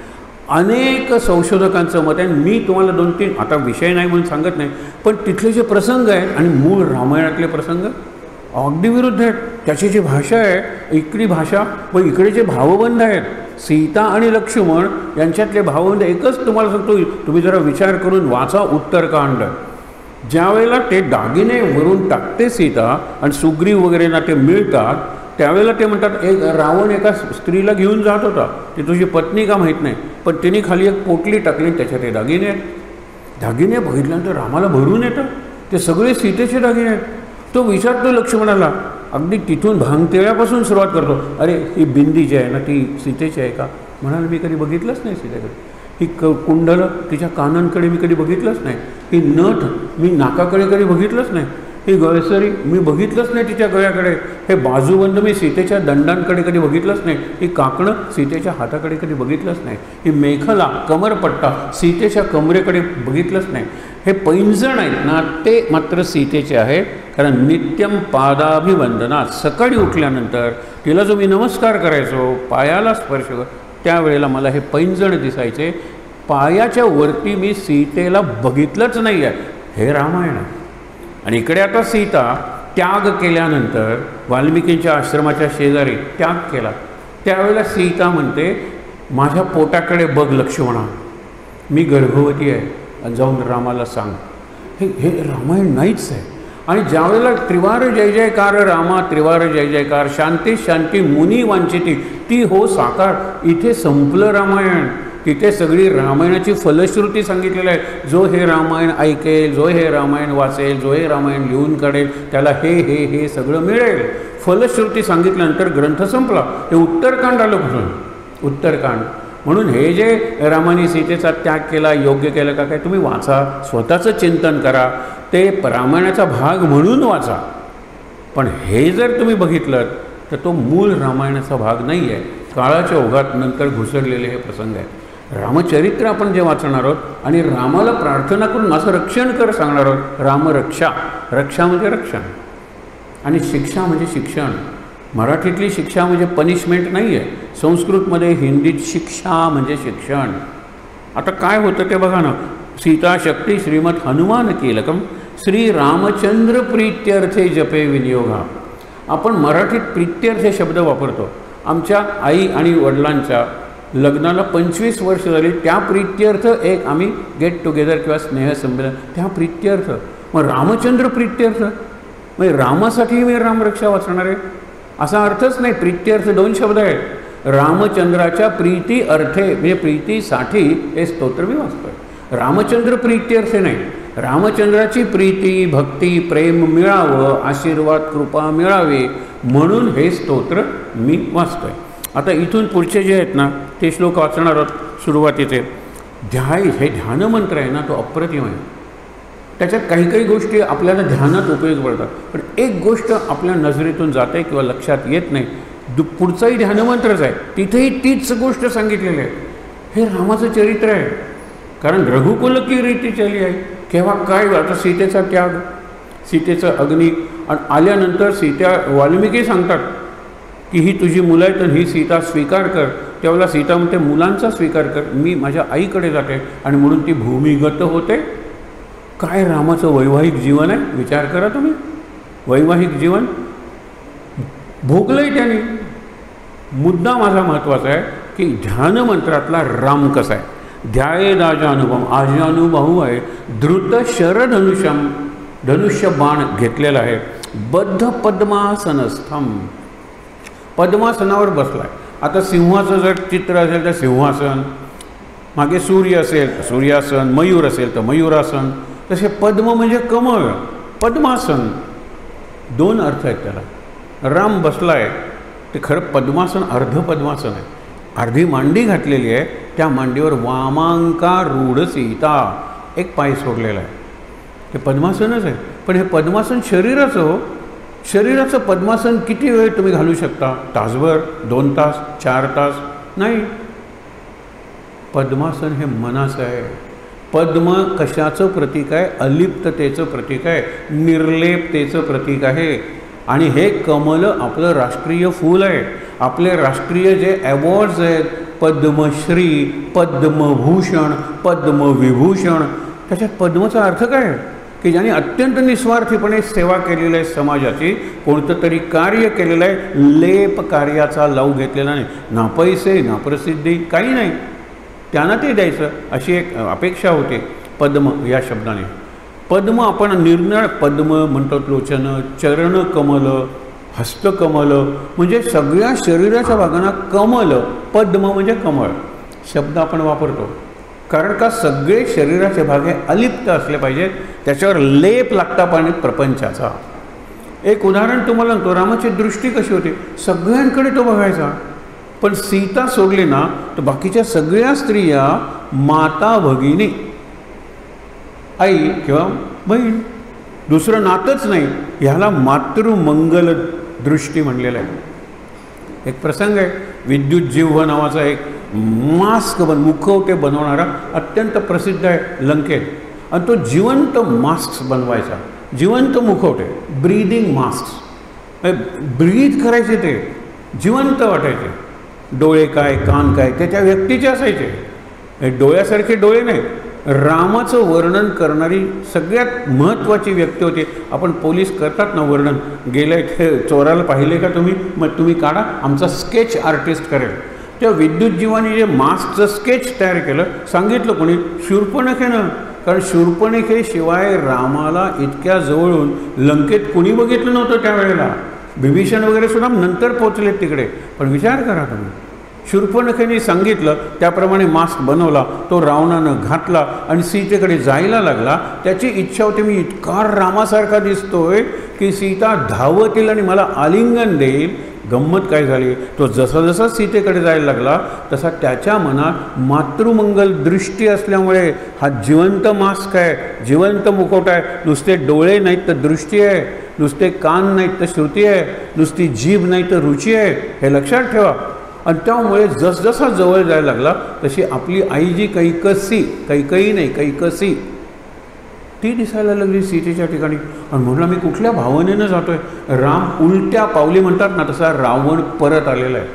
अनेक संशोधकांचं मत आहे. मी तुम्हाला 2-3 आता विषय नाही म्हणून सांगत नाही, पण तिथले जे प्रसंग आहेत आणि मूळ रामायणातले प्रसंग अगदी विरुद्ध आहेत. त्याची जी भाषा आहे, इकडे भाषा व इकडे जे भावबंध आहेत, सीता आणि लक्ष्मण यांच्यातले भावबंध एकच तुम्हाला सांगतो. तुम्ही जरा विचार करून वाचा उत्तरकांड. ज्या वेळेला ते दागिने वरून टाकते सीता आणि सुग्रीव वगैरेंना ते मिळतात, त्यावेळेला ते म्हणतात एक रावण एका स्त्रीला घेऊन जात होता, ती तुझी पत्नी का माहीत नाही, पण तिने खाली एक पोटली टाकली, त्याच्यात ते दागिने आहेत. दागिने बघितल्यानंतर रामाला भरून येतं, ते सगळे सीतेचे दागिने आहेत. तो विचारतो लक्ष्मणाला, अगदी तिथून भांगतेळ्यापासून सुरुवात करतो, अरे ही बिंदी जी आहे ना ती सीतेची आहे का. म्हणाला मी कधी बघितलंच नाही सीतेकडे. ही कुंडलं तिच्या कानांकडे मी कधी बघितलंच नाही. ही नथ मी नाकाकडे कधी बघितलंच नाही. ही गळसरी मी बघितलंच नाही तिच्या गळ्याकडे. हे बाजूबंद मी सीतेच्या दंडांकडे कधी बघितलंच नाही. ही काकणं सीतेच्या हाताकडे कधी बघितलंच नाही. ही मेखला कमरपट्टा सीतेच्या कमरेकडे बघितलंच नाही. हे पैंजण आहेत ना ते मात्र सीतेचे आहे, कारण नित्यम पादाभिवंदना, सकाळी उठल्यानंतर तिला जो मी नमस्कार करायचो, पायाला स्पर्श कर, त्यावेळेला मला हे पैंजण दिसायचे. पायाच्या वरती मी सीतेला बघितलंच नाही आहे. हे रामायण आहे. आणि इकडे आता सीता त्याग केल्यानंतर वाल्मिकींच्या आश्रमाच्या शेजारी त्याग केला, त्यावेळेला सीता म्हणते, माझ्या पोटाकडे बघ लक्ष्मणा, मी गर्भवती आहे, आणि जाऊन रामाला सांग. हे रामायण नाहीच आहे. आणि ज्यावेळेला त्रिवार जय जयकार रामा, त्रिवार जय जयकार, शांती शांती मुनी वांछिती, ती हो साकार, इथे संपलं रामायण. तिथे सगळी रामायणाची फलश्रुती सांगितलेली आहे. जो हे रामायण ऐकेल, जो हे रामायण वाचेल, जो हे रामायण लिहून काढेल, त्याला हे सगळं मिळेल. फलश्रुती सांगितल्यानंतर ग्रंथ संपला. हे उत्तरकांड आलं कुठून? उत्तरकांड. म्हणून हे जे रामाने सीतेचा त्याग केला, योग्य केलं का काय, तुम्ही वाचा, स्वतःचं चिंतन करा, ते रामायणाचा भाग म्हणून वाचा. पण हे जर तुम्ही बघितलं तर तो मूळ रामायणाचा भाग नाही आहे. काळाच्या ओघात नंतर घुसरलेले हे प्रसंग आहेत. रामचरित्र आपण जे वाचणार आहोत आणि रामाला प्रार्थना करून माझं रक्षण कर सांगणार आहोत. रामरक्षा, रक्षा म्हणजे रक्षण, आणि शिक्षा म्हणजे शिक्षण. मराठीतली शिक्षा म्हणजे पनिशमेंट नाही आहे. संस्कृतमध्ये, हिंदीत शिक्षा म्हणजे शिक्षण. आता काय होतं ते बघा ना. सीता शक्ती श्रीमद हनुमान कीलकम श्री रामचंद्र प्रीत्यर्थे जपे विनियोगा. आपण मराठीत प्रीत्यर्थ हे शब्द वापरतो. आमच्या आई आणि वडिलांच्या लग्नाला 25 वर्ष झाली, त्या प्रीत्यर्थ एक आम्ही गेट टुगेदर किंवा स्नेहसंमेलन, त्या प्रीत्यर्थ. मग रामचंद्र प्रीत्यर्थ, मग रामासाठी मी रामरक्षा वाचणार आहे असा अर्थच नाही. प्रीत्यर्थ 2 शब्द आहेत. रामचंद्राच्या प्रीती अर्थे म्हणजे प्रीतीसाठी हे स्तोत्र मी वाचतोय. रामचंद्र प्रीत्यर्थे नाही. रामचंद्राची प्रीती, भक्ती, प्रेम मिळावं, आशीर्वाद, कृपा मिळावी म्हणून हे स्तोत्र मी वाचतोय. आता इथून पुढचे जे आहेत ना ते श्लोक वाचणार आहोत. सुरुवातीचे हे ध्यानमंत्र आहे ना, तो अप्रतिम आहे. त्याच्यात काही काही गोष्टी आपल्याला ध्यानात उपयोग पडतात, पण एक गोष्ट आपल्या नजरेतून जाते किंवा लक्षात येत नाही. पुढचाही ध्यानमंत्रच आहे, तिथेही तीच गोष्ट सांगितलेली आहे. हे रामाचं चरित्र आहे. कारण रघुकुल की रीती चली आहे. केव्हा काय, आता सीतेचा त्याग, सीतेचं अग्नी, आणि आल्यानंतर सीता वाल्मिकी सांगतात की ही तुझी मुलं आहेत आणि ही सीता स्वीकार कर. त्यावेळेला सीता म्हणते मुलांचा स्वीकार कर, मी माझ्या आईकडे जाते, आणि म्हणून ती भूमिगत होते. काय रामाचं वैवाहिक जीवन आहे, विचार करा तुम्ही. वैवाहिक जीवन भोगलंय त्याने. मुद्दा माझा महत्त्वाचा आहे की ध्यानमंत्रातला राम कसा आहे. ध्यायेदाजानुभव, आजानुभव आहे. द्रुत शरधनुष्यम, धनुष्य बाण घेतलेला आहे. बद्ध पद्मासनस्थम, पद्मासनावर बसलाय. आता सिंहाचं जर चित्र असेल तर सिंहासन, मागे सूर्य असेल तर सूर्यासन, मयूर असेल तर मयूरासन. तसे पद्म म्हणजे कमळ, पद्मासन. 2 अर्थ आहेत त्याला. राम बसलाय ते खरं पद्मासन, अर्ध पद्मासन आहे. अर्धी मांडी घातलेली आहे, त्या मांडीवर वामांका रूढ सीता, एक पाय सोडलेला आहे. ते पद्मासनच आहे. पण हे पद्मासन शरीराचं हो. शरीराचं पद्मासन किती वेळ तुम्ही घालू शकता? तासभर, 2 तास, 4 तास नाही. पद्मासन हे मनाचं आहे. पद्म कशाचं प्रतीक आहे? अलिप्ततेचं प्रतीक आहे, निर्लेपतेचं प्रतीक आहे. आणि हे कमल आपलं राष्ट्रीय फूल आहे. आपले राष्ट्रीय जे अवॉर्ड्स आहेत, पद्मश्री, पद्मभूषण, पद्मविभूषण, त्याच्यात पद्मचा अर्थ काय? की ज्याने अत्यंत निस्वार्थीपणे सेवा केलेली आहे समाजाची, कोणतं तरी कार्य केलेलं आहे, लेप कार्याचा लाव घेतलेला नाही. ना पैसे, ना प्रसिद्धी, काही नाही, त्यांना ते द्यायचं अशी एक अपेक्षा होते पद्म या शब्दाने. पद्म आपण निर्णय पद्म म्हणतो, लोचन, चरणकमल, हस्तकमल, म्हणजे सगळ्या शरीराच्या भागांना कमल, पद्म म्हणजे कमळ शब्द आपण वापरतो. कारण का सगळे शरीराचे भाग हे अलिप्त असले पाहिजेत, त्याच्यावर लेप लागता पाणी प्रपंचाचा. एक उदाहरण तुम्हाला म्हणतो, रामाची दृष्टी कशी होती, सगळ्यांकडे तो बघायचा. पण सीता सोडली ना तर बाकीच्या सगळ्या स्त्रिया माता, भगिनी, आई किंवा बहीण, दुसरं नातंच नाही. ह्याला मातृमंगल दृष्टी म्हणलेलं आहे. एक प्रसंग आहे, विद्युत जिव्ह नावाचा एक मास्क मुखवटे बनवणारा अत्यंत प्रसिद्ध आहे लंकेत, आणि तो जिवंत मास्क बनवायचा. जिवंत मुखवटे, ब्रीदिंग मास्क, ब्रीथ करायचे, ते जिवंत वाटायचे. डोळे काय, कान काय, ते त्या व्यक्तीचे असायचे. डोळ्यासारखे डोळे नाही. रामाचं वर्णन करणारी सगळ्यात महत्त्वाची व्यक्ती होती. आपण पोलीस करतात ना वर्णन, गेले ते चोराला पाहिले का तुम्ही, मग तुम्ही काढा, आमचा स्केच आर्टिस्ट करेल. त्या विद्युतजीवानी जे मास्कचं स्केच तयार केलं, सांगितलं कोणी? शूर्पणखेनं. कारण शूर्पणखेशिवाय रामाला इतक्या जवळून लंकेत कुणी बघितलं नव्हतं त्यावेळेला. विभीषण वगैरे सुद्धा नंतर पोचलेत तिकडे. पण विचार करा तुम्ही, शूर्पणखेने सांगितलं त्याप्रमाणे मास्क बनवला, तो रावणानं घातला आणि सीतेकडे जायला लागला. त्याची इच्छा होती, मी इतका रामासारखा दिसतोय की सीता धावत येईल आणि मला आलिंगन देईल. गंमत काय झाली, तो जसा जसा सीतेकडे जायला लागला तसा त्याच्या मनात मातृमंगल दृष्टी असल्यामुळे हा जिवंत मास्क आहे, जिवंत मुखवटा आहे. नुसते डोळे नाहीत तर दृष्टी आहे, नुसते कान नाहीत तर श्रुती आहे, नुसती जीभ नाही तर रुची आहे, हे लक्षात ठेवा. आणि त्यामुळे जसजसा जवळ जायला लागला तशी आपली आई जी कैकसी, कैकई नाही कैकसी, ती दिसायला लागली सीतेच्या ठिकाणी. आणि म्हटलं मी कुठल्या भावनेनं जातोय. राम उलट्या पावली म्हणतात ना, तसा रावण परत आलेला आहे.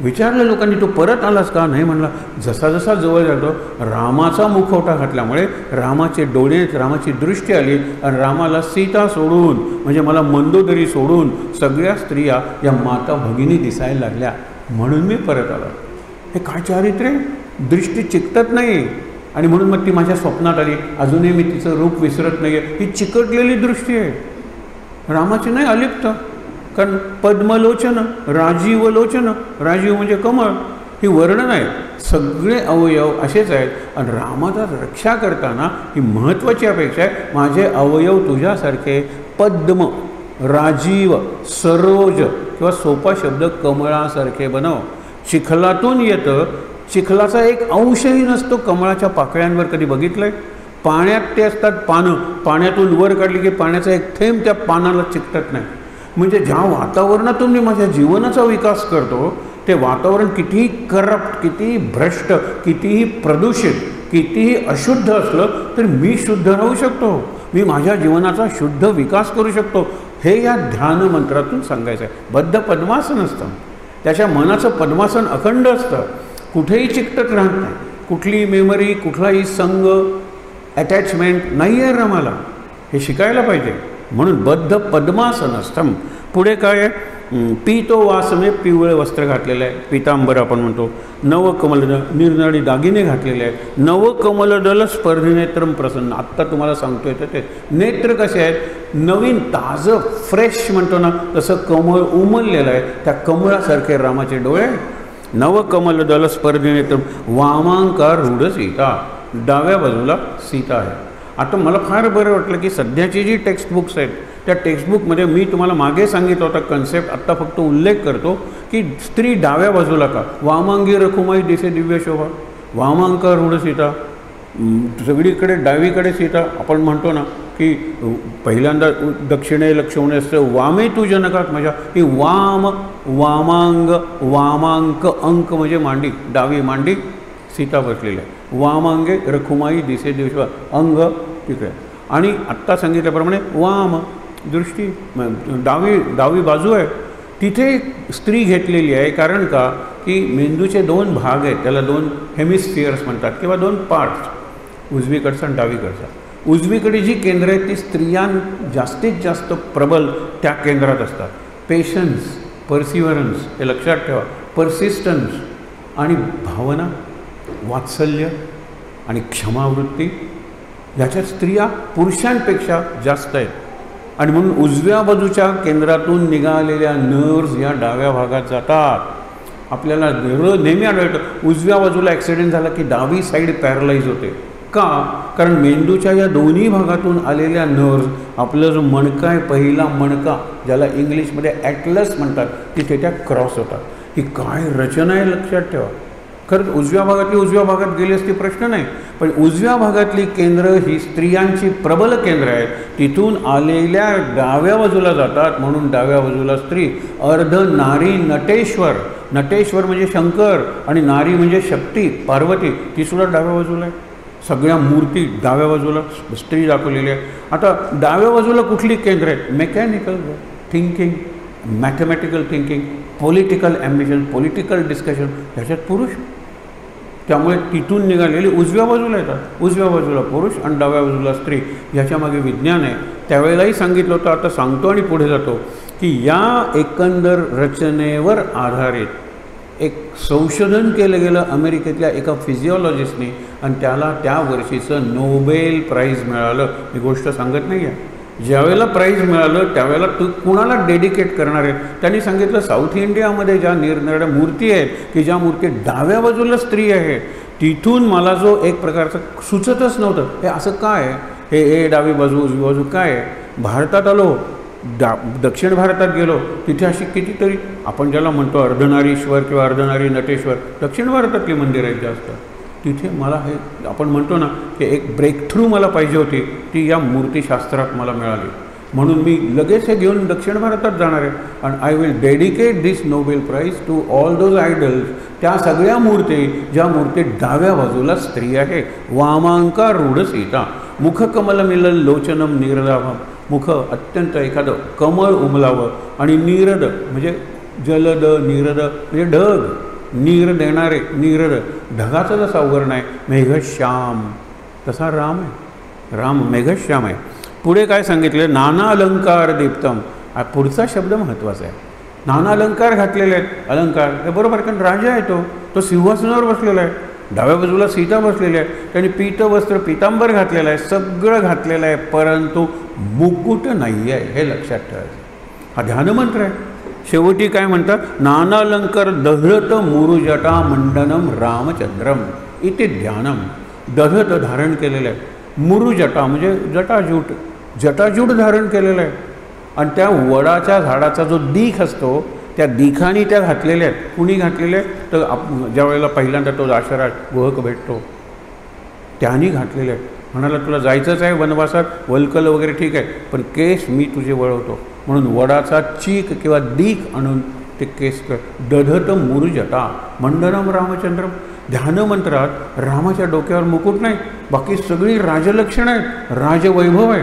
विचारलं लोकांनी, तो परत आलास का? नाही म्हणला. जसा जसा जवळ जातो, रामाचा मुखवटा घातल्यामुळे रामाचे डोळे, रामाची दृष्टी आली आणि रामाला सीता सोडून, म्हणजे मला मंदोदरी सोडून सगळ्या स्त्रिया या माता भगिनी दिसायला लागल्या, म्हणून मी परत आलो. हे काय चारित्र्य, दृष्टी चिकटत नाही. आणि म्हणून मग ती माझ्या स्वप्नात आली. अजूनही मी तिचं रूप विसरत नाही आहे. ही चिकटलेली दृष्टी आहे, रामाची नाही अलिप्त. कारण पद्मलोचन, राजीवलोचन, राजीव म्हणजे कमळ, ही वर्णन आहे. सगळे अवयव असेच आहेत. आणि रामाचा रक्षा करताना ही महत्त्वाची अपेक्षा आहे, माझे अवयव तुझ्यासारखे पद्म, राजीव, सरोज किंवा सोपा शब्द कमळासारखे बनव. चिखलातून येतं, चिखलाचा एक अंशही नसतो कमळाच्या पाकळ्यांवर. कधी बघितलं आहे? पाण्यात ते असतात पानं, पाण्यातून वर काढली की पाण्याचा एक थेंब त्या पानाला चिकटत नाही. म्हणजे ज्या वातावरणातून मी माझ्या जीवनाचा विकास करतो, ते वातावरण कितीही करप्ट, कितीही भ्रष्ट, कितीही प्रदूषित, कितीही अशुद्ध असलं तर मी शुद्ध राहू शकतो. मी माझ्या जीवनाचा शुद्ध विकास करू शकतो. हे या ध्यान मंत्रातून सांगायचं आहे. बद्ध पद्मासन असतं, त्याच्या मनाचं पद्मासन अखंड असतं, कुठेही चिकटत राहत नाही. कुठली मेमरी, कुठलाही संघ, अटॅचमेंट नाही आहे रामाला. हे शिकायला पाहिजे. म्हणून बद्ध पद्मासन असतं. पुढे काय आहे? पीतो वासमे, पिवळे वस्त्र घातलेलं आहे, पितांबर आपण म्हणतो. नवकमलदल, निरनिराळी दागिने घातलेले आहेत. नवकमलदल स्पर्धिनेत्रम प्रसन्न. आत्ता तुम्हाला सांगतोय तर ते नेत्र कसे आहेत? नवीन ताजं फ्रेश म्हणतो ना, तसं कमळ उमललेलं आहे. त्या कमळासारखे रामाचे डोळे. नवकमलदल स्पर्धिनेत्रम, वामांकार रूढ सीता, डाव्या बाजूला सीता आहे. आता मला फार बरं वाटलं की सध्याची जी टेक्स्टबुक्स आहेत त्या टेक्स्टबुकमध्ये मी तुम्हाला मागे सांगितलं होता कन्सेप्ट, आत्ता फक्त उल्लेख करतो की स्त्री डाव्या बाजूला का? वामांगी रखुमाई दिसे दिव्य शोभा, वामांकार रूढ सीता, सगळीकडे डावीकडे सीता. आपण म्हणतो ना की पहिल्यांदा दक्षिणे लक्षणे असतं, वामे तू जनकात माझ्या. ही वाम, वामांग, वामांक, अंक म्हणजे मांडी, डावी मांडी सीता बसलेली आहे. वामांगे रखुमाई दिसे दिवश, अंग तिकडे. आणि आत्ता सांगितल्याप्रमाणे वाम दृष्टी, डावी बाजू आहे, तिथे स्त्री घेतलेली आहे. कारण का? की मेंदूचे दोन भाग आहेत, त्याला दोन हेमिस्फिअर्स म्हणतात किंवा दोन पार्ट्स, उजवीकडचा आणि डावीकडचा. उजवीकडे जी केंद्र आहेत ती स्त्रियां जास्तीत जास्त प्रबल त्या केंद्रात असतात. पेशन्स, परसिव्हरन्स, हे लक्षात ठेवा, परसिस्टन्स आणि भावना, वात्सल्य आणि क्षमावृत्ती, ह्याच्यात स्त्रिया पुरुषांपेक्षा जास्त आहेत. आणि म्हणून उजव्या बाजूच्या केंद्रातून निघालेल्या नर्व्स या डाव्या भागात जातात. आपल्याला नेहमी आढळतं उजव्या बाजूला ॲक्सिडेंट झाला की डावी साईड पॅरलाइज होते. का? कारण मेंदूच्या या दोन्ही भागातून आलेल्या नर्व्स, आपला जो मणका आहे, पहिला मणका ज्याला इंग्लिशमध्ये ॲटलस म्हणतात, तिथे त्या क्रॉस होतात. ही काय रचना आहे लक्षात ठेवा. खरंच उजव्या भागात गेली असती प्रश्न नाही, पण उजव्या भागातली केंद्र ही स्त्रियांची प्रबल केंद्र आहेत. तिथून आलेल्या डाव्या बाजूला जातात, म्हणून डाव्या बाजूला स्त्री. अर्ध नारी नटेश्वर, नटेश्वर म्हणजे शंकर आणि नारी म्हणजे शक्ती पार्वती, ती सुद्धा डाव्या बाजूला आहे. सगळ्या मूर्ती डाव्या बाजूला स्त्री दाखवलेली आहे. आता डाव्या बाजूला कुठली केंद्र आहेत? Mechanical thinking, mathematical thinking, political ambition, political discussion, ह्याच्यात पुरुष. त्यामुळे तिथून निघालेली उजव्या बाजूला येतात, उजव्या बाजूला पुरुष आणि डाव्या बाजूला स्त्री. ह्याच्यामागे विज्ञान आहे. त्यावेळेलाही सांगितलं होतं, आता सांगतो आणि पुढे जातो की या एकंदर रचनेवर आधारित एक संशोधन केलं गेलं अमेरिकेतल्या एका फिजिओलॉजिस्टने आणि त्याला त्या वर्षीचं नोबेल प्राईज मिळालं. ही गोष्ट सांगत नाही आहे. ज्यावेळेला प्राईज मिळालं त्यावेळेला तू कुणाला डेडिकेट करणार आहे? त्यांनी सांगितलं साऊथ इंडियामध्ये ज्या निरनिराळ्या मूर्ती आहेत की ज्या मूर्ती डाव्या बाजूला स्त्री आहे, तिथून मला जो एक प्रकारचं सुचतच नव्हतं, हे असं काय आहे, हे डावी बाजू उजवी बाजू काय आहे. भारतात आलो, दक्षिण भारतात गेलो, तिथे अशी कितीतरी आपण ज्याला म्हणतो अर्धनारीश्वर किंवा अर्धनारी नटेश्वर, दक्षिण भारतातली मंदिर आहेत जास्त. तिथे मला हे आपण म्हणतो ना की एक ब्रेक थ्रू मला पाहिजे होती, ती या मूर्तीशास्त्रात मला मिळाली. म्हणून मी लगेच हे घेऊन दक्षिण भारतात जाणार आहे आणि I will dedicate this Nobel prize to all those idols, त्या सगळ्या मूर्ती ज्या मूर्ती डाव्या बाजूला स्त्री आहे. वामांका रूढ सीता, मुखकमल मिलल लोचनम नीरदाभम, मुख अत्यंत एखादं कमळ उमलावं आणि नीरद म्हणजे जलद, नीरद म्हणजे ढग, नीर देणारे नीरद, ढगाचा जसा वर्ण आहे मेघश्याम तसा राम आहे. राम मेघश्याम आहे. पुढे काय सांगितलं? नाना अलंकार दीप्तम. हा पुढचा शब्द महत्त्वाचा आहे. नाना अलंकार घातलेले आहेत. अलंकार हे बरोबर, कारण राजा आहे, तो सिंहासनावर बसलेला आहे. डाव्या बाजूला सीता बसलेली आहे. त्यांनी पीतवस्त्र पितांबर घातलेलं आहे, सगळं घातलेलं आहे, परंतु मुकुट नाही आहे. हे लक्षात ठेवायचं. हा ध्यानमंत्र आहे. शेवटी काय म्हणतात? नाना अलंकार दहरत मुरुजटा मंडनम रामचंद्रम इथे ध्यानम. दहरत धारण केलेलं आहे, मुरुजटा म्हणजे जटाजूट, जटाजूट धारण केलेलं आहे. आणि त्या वडाच्या झाडाचा जो दीख असतो त्या दिखानी त्या घातलेल्या आहेत. कुणी घातलेल्या आहेत? तर ज्या वेळेला पहिल्यांदा तो दाशराज गुहक भेटतो त्यांनी घातलेले आहेत. म्हणाला तुला जायचंच आहे वनवासात, वल्कल वगैरे ठीक आहे, पण केस मी तुझे वळवतो. म्हणून वडाचा चीक किंवा दीख आणून ते केस कर. दधत मुरुजटा मंडनम रामचंद्रम. ध्यानमंत्रात रामाच्या डोक्यावर मुकुट नाही, बाकी सगळी राजलक्षणं आहेत, राजवैभव आहे.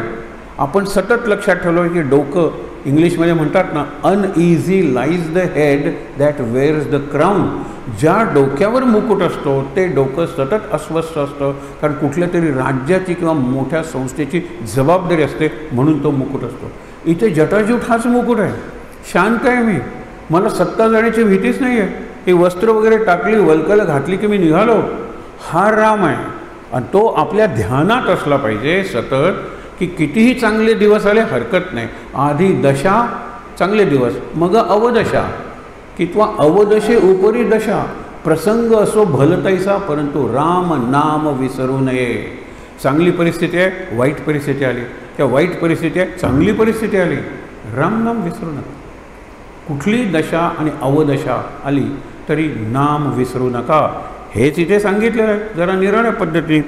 आपण सतत लक्षात ठेवलं की डोकं, इंग्लिशमध्ये म्हणतात ना, uneasy lies the head that wears the crown. ज्या डोक्यावर मुकुट असतो ते डोकं सतत अस्वस्थ असतं, कारण कुठल्या तरी राज्याची किंवा मोठ्या संस्थेची जबाबदारी असते, म्हणून तो मुकुट असतो. इथे जटाजूट हाच मुकुट आहे. शांत आहे मी, मला सत्ता जाण्याची भीतीच नाही आहे. ही वस्त्र वगैरे टाकली, वल्कल घातली की मी निघालो. हा राम आहे. आणि तो आपल्या ध्यानात असला पाहिजे सतत, की कितीही चांगले दिवस आले हरकत नाही. आधी दशा चांगले दिवस, मग अवदशा किंवा अवदशे उपरी दशा. प्रसंग असो भलतैसा, परंतु राम नाम विसरू नये. चांगली परिस्थिती आहे, वाईट परिस्थिती आली, त्या वाईट परिस्थिती आहे, चांगली परिस्थिती आली, राम नाम विसरू नका. कुठली दशा आणि अवदशा आली तरी नाम विसरू नका. हेच इथे सांगितलेलं आहे जरा निराळ्या पद्धती.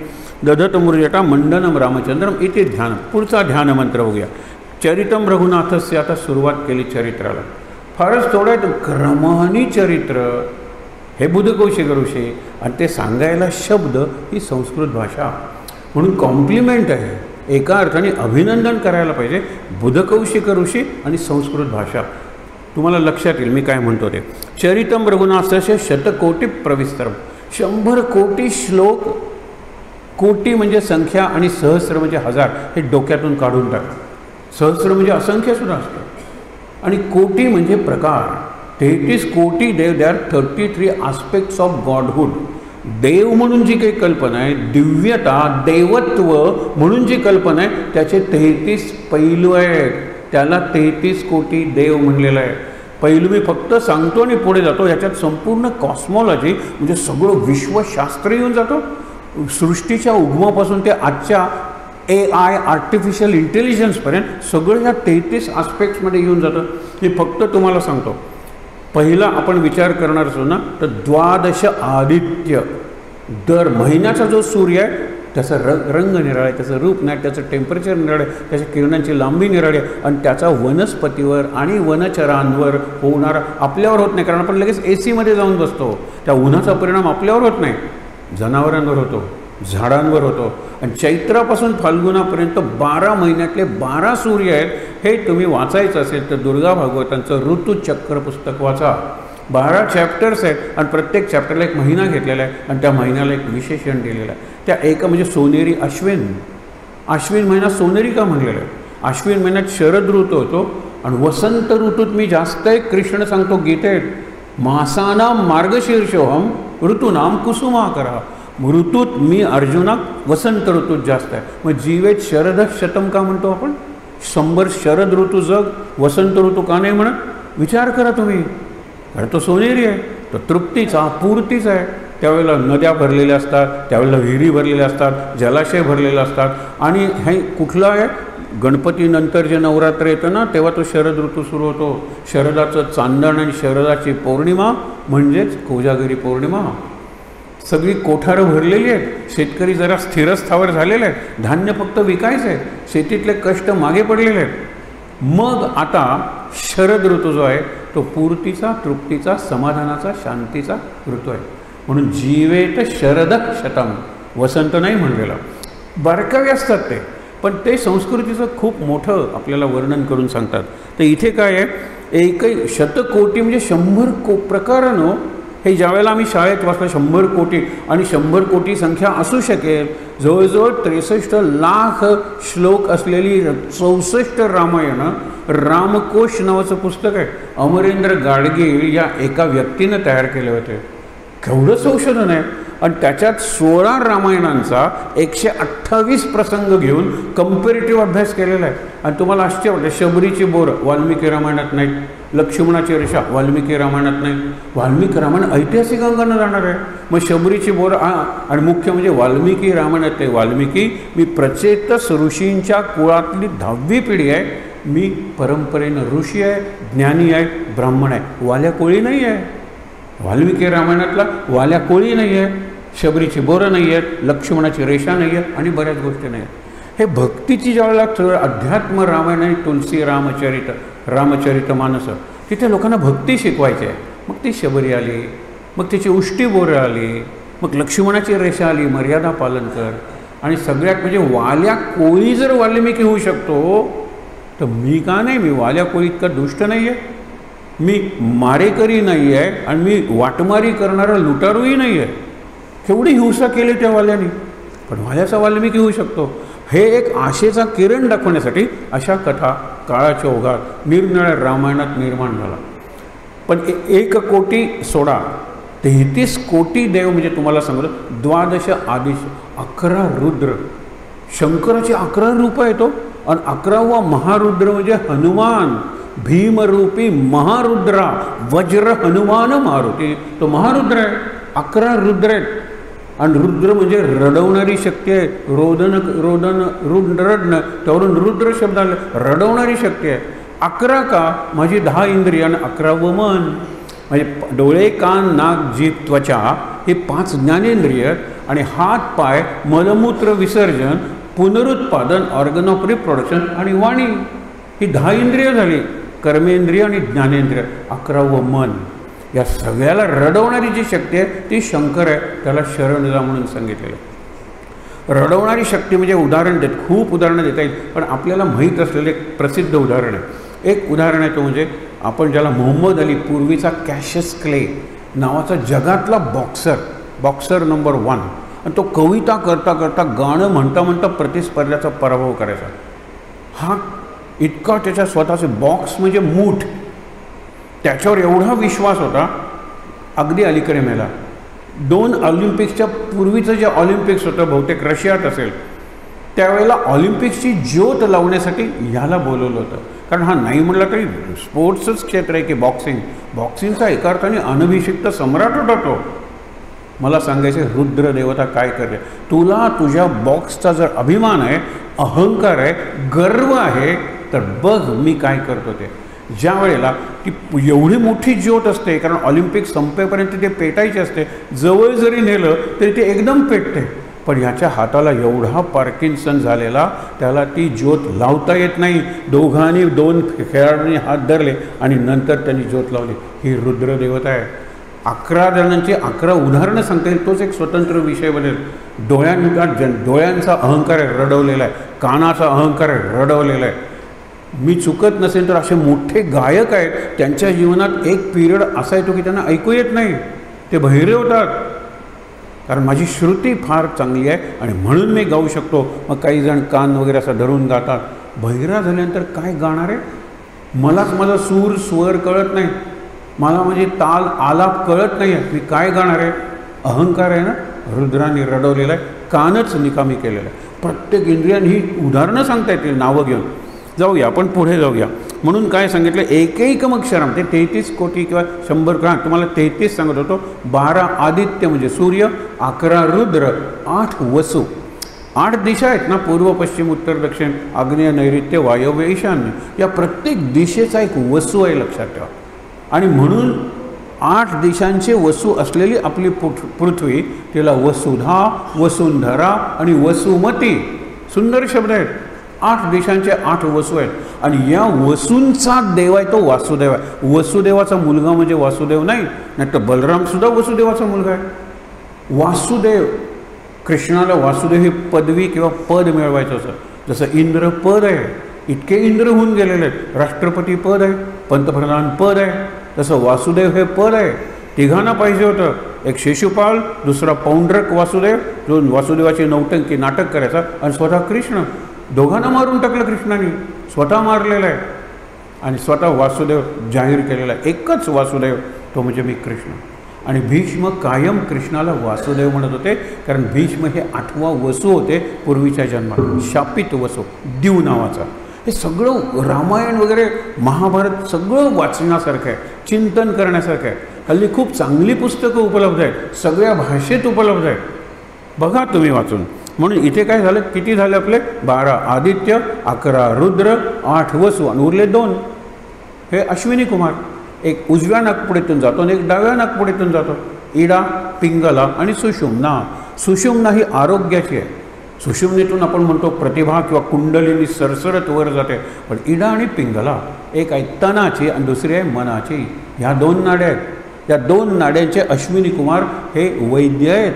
दधत मुरुजटा मंडनम रामचंद्रम इथे ध्यान. पुढचा ध्यानमंत्र बघूया. चरितम रघुनाथस्य. आता सुरुवात केली चरित्राला. फारच थोडं आहे, क्रमाने चरित्र हे बुधकौशिक ऋषी, आणि ते सांगायला शब्द ही संस्कृत भाषा, म्हणून कॉम्प्लिमेंट आहे. एका अर्थाने अभिनंदन करायला पाहिजे बुधकौशिक ऋषी आणि संस्कृत भाषा. तुम्हाला लक्षात येईल मी काय म्हणतो ते. चरितम रघुनाथस्य शतकोटी प्रविस्तरम. 100 कोटी श्लोक. कोटी म्हणजे संख्या आणि सहस्र म्हणजे हजार, हे डोक्यातून काढून टाका. सहस्र म्हणजे असंख्यसुद्धा असतं आणि कोटी म्हणजे प्रकार. 33 कोटी देव. They are 33 aspects of godhood. देव म्हणून जी काही कल्पना आहे, दिव्यता, देवत्व म्हणून जी कल्पना आहे, त्याचे 33 पैलू आहेत. त्याला 33 कोटी देव म्हणलेलं आहे. पैलू मी फक्त सांगतो आणि पुढे जातो. याच्यात संपूर्ण कॉस्मॉलॉजी म्हणजे सगळं विश्वशास्त्र येऊन जातो. सृष्टीच्या उगमापासून ते आजच्या AI आर्टिफिशियल इंटेलिजन्सपर्यंत सगळं ह्या 33 आस्पेक्ट्समध्ये येऊन जातं. मी फक्त तुम्हाला सांगतो. पहिला आपण विचार करणार असो ना, तर 12 आदित्य. दर महिन्याचा जो सूर्य आहे त्याचा रंग निराळा आहे, त्याचं रूप नाही, त्याचं टेम्परेचर निराळं आहे, त्याच्या किरणांची लांबी निराळी आहे, आणि त्याचा वनस्पतीवर आणि वनचरांवर होणारा आपल्यावर होत नाही, कारण आपण लगेच AC मध्ये जाऊन बसतो. त्या उन्हाचा परिणाम आपल्यावर होत नाही, जनावरांवर होतो. झाडांवर होतो. आणि चैत्रापासून फाल्गुनापर्यंत 12 महिन्यातले 12 सूर्य आहेत. हे तुम्ही वाचायचं असेल तर दुर्गा भागवतांचं ऋतुचक्र पुस्तक वाचा. 12 चॅप्टर्स आहेत आणि प्रत्येक चॅप्टरला एक महिना घेतलेला आहे आणि त्या महिन्याला एक विशेषण दिलेलं आहे. त्या एका म्हणजे सोनेरी अश्विन. अश्विन महिना सोनेरी का म्हणलेला आहे? अश्विन महिन्यात शरद ऋतू होतो आणि वसंत ऋतूत मी जास्त आहे. कृष्ण सांगतो गीतेत, मासानाम मार्गशीर्षोहम ऋतूनाम कुसुमाकरा. ऋतूत मी अर्जुना वसंत ऋतूत जास्त आहे. मग जीवेत शरद शतम का म्हणतो आपण? 100 शरद ऋतू जग, वसंत ऋतू का नाही म्हणत? विचार करा तुम्ही. कारण तो सोनेरी आहे, तो तृप्तीचा पूर्तीचा आहे. त्यावेळेला नद्या भरलेल्या असतात, त्यावेळेला विहिरी भरलेल्या असतात, जलाशय भरलेले असतात. आणि हे कुठलं आहे? गणपतीनंतर जे नवरात्र येतं ना, तेव्हा तो शरद ऋतू सुरू होतो. शरदाचं चांदण आणि शरदाची पौर्णिमा म्हणजेच कोजागिरी पौर्णिमा. सगळी कोठारं भरलेली आहेत. शेतकरी जरा स्थिरस्थावर झालेले आहेत. धान्य फक्त विकायचं आहे. शेतीतले कष्ट मागे पडलेले आहेत. मग आता शरद ऋतू जो आहे तो पूर्तीचा, तृप्तीचा, समाधानाचा, शांतीचा ऋतू आहे. म्हणून जीवेत शरद शतम, वसंत नाही म्हणलेला. बारकावे असतात ते, पण ते संस्कृतीचं खूप मोठं आपल्याला वर्णन करून सांगतात. तर इथे काय आहे? एकही शतकोटी म्हणजे 100 प्रकारानं. हे ज्यावेळेला आम्ही शाळेत वाचलं 100 कोटी आणि 100 कोटी संख्या असू शकेल. जवळजवळ 63 लाख श्लोक असलेली 64 रामायणं, रामकोश नावाचं पुस्तक आहे. अमरेंद्र गाडगीळ या एका व्यक्तीनं तयार केले होते. केवढं संशोधन आहे. आणि त्याच्यात 16 रामायणांचा 128 प्रसंग घेऊन कंपेरेटिव्ह अभ्यास केलेला आहे. आणि तुम्हाला आश्चर्य वाटतं, शबरीची बोरं वाल्मिकी रामायणात नाहीत, लक्ष्मणाची रेषा वाल्मिकी रामायणात नाही. वाल्मिकी रामायण ऐतिहासिक अंगानं जाणार आहे. मग शबरीची बोरं आणि मुख्य म्हणजे वाल्मिकी रामायणात ते वाल्मिकी, मी प्रचेतस ऋषींच्या कुळातली 10वी पिढी आहे. मी परंपरेनं ऋषी आहे, ज्ञानी आहे, ब्राह्मण आहे. वाल्या कोळी नाही आहे. वाल्मिकी रामायणातला वाल्या कोळी नाही आहे, शबरीची बोरं नाही आहेत, लक्ष्मणाची रेषा नाही आहे आणि बऱ्याच गोष्टी नाही आहेत. हे भक्तीची ज्यावेळेला अध्यात्म रामायण आणि तुलसी रामचरित मानस, तिथे लोकांना भक्ती शिकवायची आहे. मग ती शबरी आली, मग तिची उष्टी बोरं आली, मग लक्ष्मणाची रेषा आली, मर्यादा पालन कर. आणि सगळ्यात म्हणजे वाल्या कोळी जर वाल्मिकी होऊ शकतो तर मी का नाही? मी वाल्या कोळी इतका दुष्ट नाही आहे, मी मारेकरी नाही आहे आणि मी वाटमारी करणारा लुटारूही नाही आहे. केवढी हिंसा केली त्या वाल्याने, पण वाल्याचा वाल्मिकी होऊ शकतो. हे एक आशेचा किरण दाखवण्यासाठी अशा कथा काळाच्या ओघात निरनिराळ्या रामायणात निर्माण झाला. पण 1 कोटी सोडा 33 कोटी देव म्हणजे तुम्हाला सांगतो 12 आदिश 11 रुद्र. शंकराचे 11 रूप आहे तो. आणि 11वा महारुद्र म्हणजे हनुमान, भीमरूपी महारुद्रा, वज्र हनुमान मारुती. तो महारुद्र आहे. 11 रुद्र आहेत. आणि रुद्र म्हणजे रडवणारी शक्ती आहे. रडणं त्यावरून रुद्र शब्द आला, रडवणारी शक्ती आहे. 11 का? माझी 10 इंद्रिय आणि 11वं मन. म्हणजे डोळे, कान, नाक, जीभ, त्वचा हे 5 ज्ञानेंद्रिय आणि हात, पाय, मलमूत्र विसर्जन, पुनरुत्पादन, ऑर्गन ऑफ रिप्रोडक्शन आणि वाणी ही 10 इंद्रिय झाली. कर्मेंद्रिय आणि ज्ञानेंद्रिय, 11वं मन. या सगळ्याला रडवणारी जी शक्ती आहे ती शंकर आहे. त्याला शरण जा म्हणून सांगितलेलं. रडवणारी शक्ती म्हणजे उदाहरण देत, खूप उदाहरणं देता येईल, पण आपल्याला माहीत असलेलं एक प्रसिद्ध उदाहरण आहे. एक उदाहरण आहे तो म्हणजे आपण ज्याला मोहम्मद अली, पूर्वीचा कॅशियस क्ले नावाचा जगातला बॉक्सर नंबर 1. आणि तो कविता करता करता, गाणं म्हणता म्हणता प्रतिस्पर्ध्याचा पराभव करायचा. हा इतका त्याच्या स्वतःचे बॉक्स म्हणजे मूठ, त्याच्यावर एवढा विश्वास होता. अगदी अलीकडे मेला. 2 ऑलिम्पिक्सच्या पूर्वीचं जे ऑलिम्पिक्स होतं, बहुतेक रशियात असेल, त्यावेळेला ऑलिम्पिक्सची ज्योत लावण्यासाठी ह्याला बोलवलं होतं. कारण हा नाही म्हटलं तरी स्पोर्ट्सच क्षेत्र आहे की बॉक्सिंगचा एका अर्थाने अनभिषिक्त सम्राट होता तो. मला सांगायचे रुद्र देवता काय करते, तुला तुझ्या बॉक्सचा जर अभिमान आहे, अहंकार आहे, गर्व आहे, तर बघ मी काय करतो ते. ज्या वेळेला ती एवढी मोठी ज्योत असते, कारण ऑलिम्पिक संपेपर्यंत ते पेटायचे असते, जवळ जरी नेलं तरी ते एकदम पेटते. पण ह्याच्या हाताला एवढा पार्किन्सन झालेला, त्याला ती ज्योत लावता येत नाही. दोघांनी 2 खेळाडूंनी हात धरले आणि नंतर त्यांनी ज्योत लावली. ही रुद्र देवता आहे. 11 जणांची 11 उदाहरणं सांगता येईल, तोच एक स्वतंत्र विषय बनेल. डोळ्यांचा अहंकार रडवलेला आहे, कानाचा अहंकार रडवलेला आहे. मी चुकत नसेल तर असे मोठे गायक आहेत, त्यांच्या जीवनात एक पिरियड असा येतो की त्यांना ऐकू येत नाही, ते बहिरे होतात. कारण माझी श्रुती फार चांगली आहे आणि म्हणून मी गाऊ शकतो. मग काही जण कान वगैरे असं धरून गातात. बहिरा झाल्यानंतर काय गाणार आहे? मलाच माझा सूर स्वर कळत नाही, मला म्हणजे ताल आलाप कळत नाही आहे, मी काय गाणार आहे? अहंकार आहे ना, रुद्राने रडवलेला आहे, कानच निकामी केलेला आहे. प्रत्येक इंद्रियाने ही उदाहरणं सांगता येतील नावं घेऊन. जाऊया आपण पुढे जाऊया. म्हणून काय सांगितलं, एकैकम अक्षरम, ते 33 कोटी किंवा 100 ग्रह, तुम्हाला 33 सांगत होतो. 12 आदित्य म्हणजे सूर्य, 11 रुद्र, 8 वसु. 8 दिशा आहेत ना, पूर्व पश्चिम उत्तर दक्षिण आग्नेय नैऋत्य वायव्य ईशान्य. या प्रत्येक दिशेचा एक वसू आहे, लक्षात ठेवा. आणि म्हणून 8 दिशांचे वसू असलेली आपली पृथ्वी, तिला वसुधा, वसुंधरा आणि वसुमती, सुंदर शब्द आहेत. 8 दिशांचे 8 वसू आहेत. आणि या वसूंचा देव आहे तो वासुदेव आहे. वसुदेवाचा मुलगा म्हणजे वासुदेव नाही, नाहीतर बलरामसुद्धा वसुदेवाचा मुलगा आहे. वासुदेव, कृष्णाला वासुदेव ही पदवी किंवा पद मिळवायचं असं. जसं इंद्र पद आहे, इतके इंद्र होऊन गेलेले आहेत. राष्ट्रपती पद आहे, पंतप्रधान पद आहे, तसं वासुदेव हे पद आहे. तिघांना पाहिजे होतं, एक शिशुपाल, दुसरा पौंड्रक वासुदेव, जो वासुदेवाची नौटंकी नाटक करायचा, आणि स्वतः कृष्ण. दोघांना मारून टाकलं कृष्णाने, स्वतः मारलेला आहे आणि स्वतः वासुदेव जाहीर केलेला आहे. एकच वासुदेव, तो म्हणजे मी कृष्ण. आणि भीष्म कायम कृष्णाला वासुदेव म्हणत होते, कारण भीष्म हे 8वा वसू होते पूर्वीच्या जन्मात, शापित वसू, द्यू नावाचा. हे सगळं रामायण वगैरे महाभारत सगळं वाचण्यासारखं आहे, चिंतन करण्यासारखं आहे. हल्ली खूप चांगली पुस्तकं उपलब्ध आहेत, सगळ्या भाषेत उपलब्ध आहेत, बघा तुम्ही वाचून. म्हणून इथे काय झालं, किती झाले आपले? 12 आदित्य, 11 रुद्र, 8 वसू आणि उरले 2. हे अश्विनी कुमार, एक उजव्या नागपुडीतून जातो आणि एक डाव्या नागपुडीतून जातो. इडा, पिंगला आणि सुषुम्ना. सुषुम्ना ही आरोग्याची आहे. सुषुम्नेतून आपण म्हणतो प्रतिभा किंवा कुंडलिनी सरसरत वर जाते. पण इडा आणि पिंगला, एक आहे तनाची आणि दुसरी आहे मनाची. ह्या 2 नाड्या आहेत. या 2 नाड्यांचे अश्विनी कुमार हे वैद्य आहेत.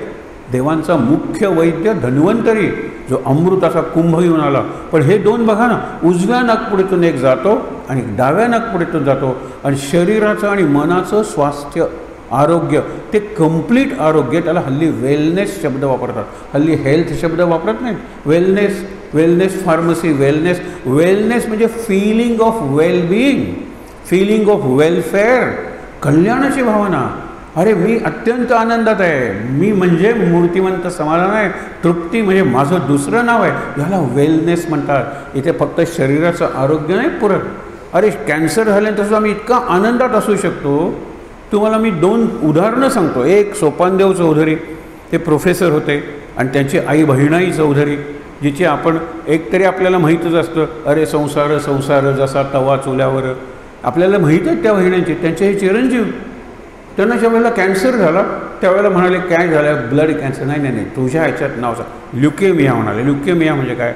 देवांचा मुख्य वैद्य धन्वंतरी, जो अमृताचा कुंभ घेऊन आला. पण हे 2 बघा ना, उजव्या नागपुडीतून एक जातो आणि डाव्या नागपुडीतून जातो. आणि शरीराचं आणि मनाचं स्वास्थ्य, आरोग्य, ते कंप्लीट आरोग्य, त्याला हल्ली वेलनेस शब्द वापरतात. हल्ली हेल्थ शब्द वापरत नाहीत. Wellness, wellness pharmacy, wellness. Wellness म्हणजे feeling of wellbeing, feeling of welfare, कल्याणाची भावना. अरे मी अत्यंत आनंदात आहे, मी म्हणजे मूर्तिमंत समाधान आहे. तृप्ती म्हणजे माझं दुसरं नाव आहे, याला वेलनेस म्हणतात. इथे फक्त शरीराचं आरोग्य नाही पुरत. अरे कॅन्सर झाल्यानंतर सुद्धा मी इतका आनंदात असू शकतो. तुम्हाला मी 2 उदाहरणं सांगतो. एक सोपानदेव चौधरी, ते प्रोफेसर होते आणि त्यांची आई बहिणाई चौधरी, जिची आपण एकतरी आपल्याला माहीतच असतं. अरे संसार संसार जसा तवा चुल्यावर, आपल्याला माहीत आहे त्या बहिणांची. त्यांचे हे चिरंजीव, त्यांना ज्या वेळेला कॅन्सर झाला त्यावेळेला म्हणाले काय झालं, ब्लड कॅन्सर. नाही नाही नाही, तुझ्या ह्याच्यात नाव सांग, ल्युकेमिया म्हणाले. ल्युकेमिया म्हणजे काय?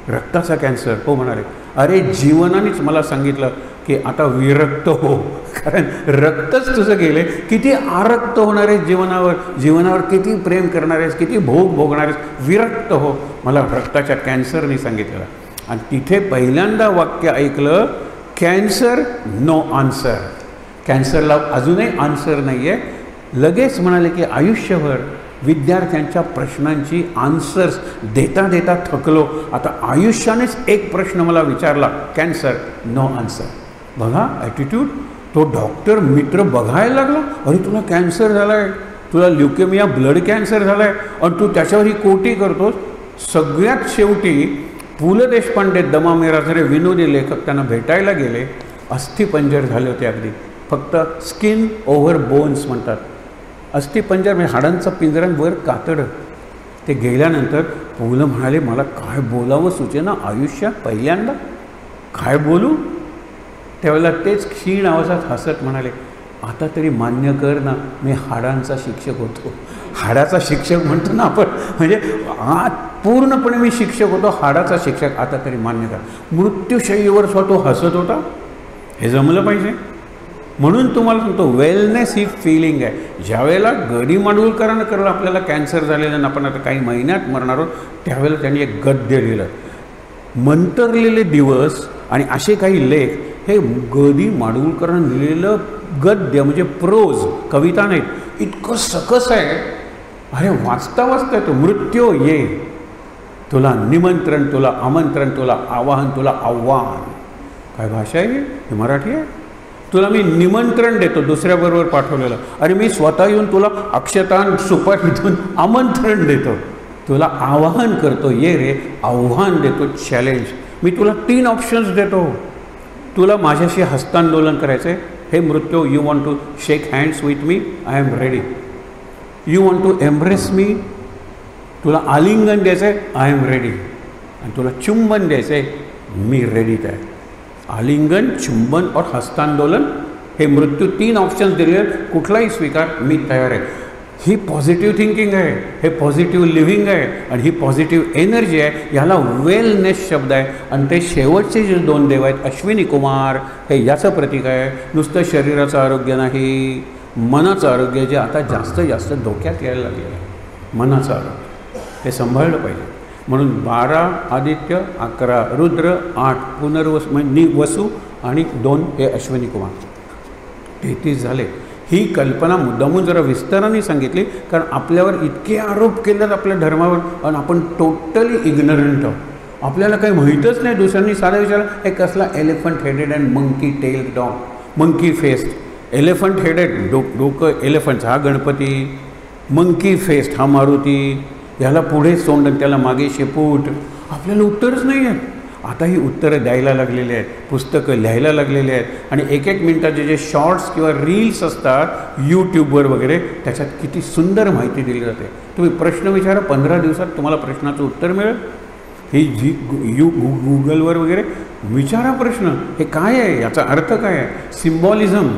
रक्ताचा कॅन्सर. हो म्हणाले. अरे जीवनानेच मला सांगितलं की आता विरक्त हो, कारण रक्तच तुझं गेले. किती आरक्त होणार आहेस जीवनावर, जीवनावर किती प्रेम करणार आहेस, किती भोग भोगणार आहेस, विरक्त हो, मला रक्ताच्या कॅन्सरने सांगितलं. आणि तिथे पहिल्यांदा वाक्य ऐकलं, कॅन्सर नो आन्सर. कॅन्सरला अजूनही आन्सर नाही आहे. लगेच म्हणाले की आयुष्यभर विद्यार्थ्यांच्या प्रश्नांची आन्सर्स देता देता थकलो, आता आयुष्यानेच एक प्रश्न मला विचारला, कॅन्सर नो आन्सर. बघा ॲटिट्यूड. तो डॉक्टर मित्र बघायला लागला, अरे तुला कॅन्सर झाला आहे, तुला ल्युकेमिया ब्लड कॅन्सर झाला आहे आणि तू त्याच्यावर ही कोटी करतोस. सगळ्यात शेवटी पु ल देशपांडे, दमा मेरा झरे, विनोदी लेखक त्यांना भेटायला गेले. अस्थिपंजर झाले होते अगदी, फक्त स्किन ओव्हर बोन्स म्हणतात. अस्थिपंजर म्हणजे हाडांचा पिंजऱ्यांवर कातडं. ते गेल्यानंतर पु ल म्हणाले, मला काय बोलावं सुचेना आयुष्यात, पहिल्यांदा काय बोलू. त्यावेळेला तेच क्षीण आवाजात हसत म्हणाले, आता तरी मान्य कर ना, मी हाडांचा शिक्षक होतो. हाडाचा शिक्षक म्हणतो ना आपण, म्हणजे पूर्णपणे मी शिक्षक होतो, हाडाचा शिक्षक, आता तरी मान्य कर. मृत्यूशय्येवर स्वतः हसत होता. हे जमलं पाहिजे. म्हणून तुम्हाला सांगतो वेलनेस ही फिलिंग आहे. ज्यावेळेला गडी माडगुळकरांना कळलं आपल्याला कॅन्सर झालेलं आणि आपण आता काही महिन्यात मरणार आहोत, त्यावेळेला त्यांनी एक गद्य लिहिलं, मंतरलेले दिवस आणि असे काही लेख. हे गदी माडगुळकरांनी लिहिलेलं गद्य म्हणजे प्रोज, कविता नाही, इतकं सकस आहे. अरे वाचता वाचता येतो. मृत्यू ये, तुला निमंत्रण, तुला आमंत्रण, तुला आवाहन, तुला आव्हान. काय भाषा आहे ही? मराठी आहे. तुला मी निमंत्रण देतो दुसऱ्याबरोबर पाठवलेलं, आणि मी स्वतः येऊन तुला अक्षतान सुपारीतून आमंत्रण देतो, तुला आवाहन करतो, ये रे, आव्हान देतो, चॅलेंज. मी तुला 3 ऑप्शन्स देतो. तुला माझ्याशी हस्तांदोलन करायचं आहे, हे मृत्यू, you want to shake hands with me, I am ready. You want to embrace me, तुला आलिंगन द्यायचं आहे, आय एम रेडी. आणि तुला चुंबन द्यायचं आहे, मी रेडीत आहे. आलिंगन, चुंबन और हस्तांदोलन, हे मृत्यू 3 ऑप्शन्स दिले, कुठलाही स्वीकार, मी तयार आहे. ही पॉझिटिव्ह थिंकिंग आहे, हे पॉझिटिव्ह लिव्हिंग आहे, आणि ही पॉझिटिव्ह एनर्जी आहे. याला वेलनेस शब्द आहे. आणि ते शेवटचे जे 2 देव आहेत, अश्विनी कुमार, हे याचं प्रतीक आहे. नुसतं शरीराचं आरोग्य नाही, मनाचं आरोग्य, जे आता जास्त जास्त धोक्यात यायला लागलेलं आहे. मनाचं आरोग्य हे सांभाळलं पाहिजे. म्हणून 12 आदित्य, 11 रुद्र, 8 पुनर्वसू म्हणजे वसू, आणि 2 हे अश्विनी कुमार, 33 झाले. ही कल्पना मुद्दामून जरा विस्ताराने सांगितली, कारण आपल्यावर इतके आरोप केलेत आपल्या धर्मावर, आणि आपण टोटली इग्नरंट आहोत. आपल्याला काही माहीतच नाही. दुसऱ्यांनी साधा विचारला, हे कसला elephant headed and monkey tail dog, monkey faced. Elephant headed, डोकं एलिफंटचा हा गणपती, मंकी फेस्ड हा मारुती, ह्याला पुढे सोंड, त्याला मागे शेपूट. आपल्याला उत्तरच नाही आहे. आता ही उत्तरं द्यायला लागलेली आहेत, पुस्तकं लिहायला लागलेली आहेत, आणि 1-1 मिनिटाचे जे शॉर्ट्स किंवा रील्स असतात यूट्यूबवर वगैरे, त्याच्यात किती सुंदर माहिती दिली जाते. तुम्ही प्रश्न विचारा, 15 दिवसात तुम्हाला प्रश्नाचं उत्तर मिळेल. ही गुगलवर वगैरे विचारा प्रश्न, हे काय आहे, याचा अर्थ काय आहे. सिम्बॉलिझम,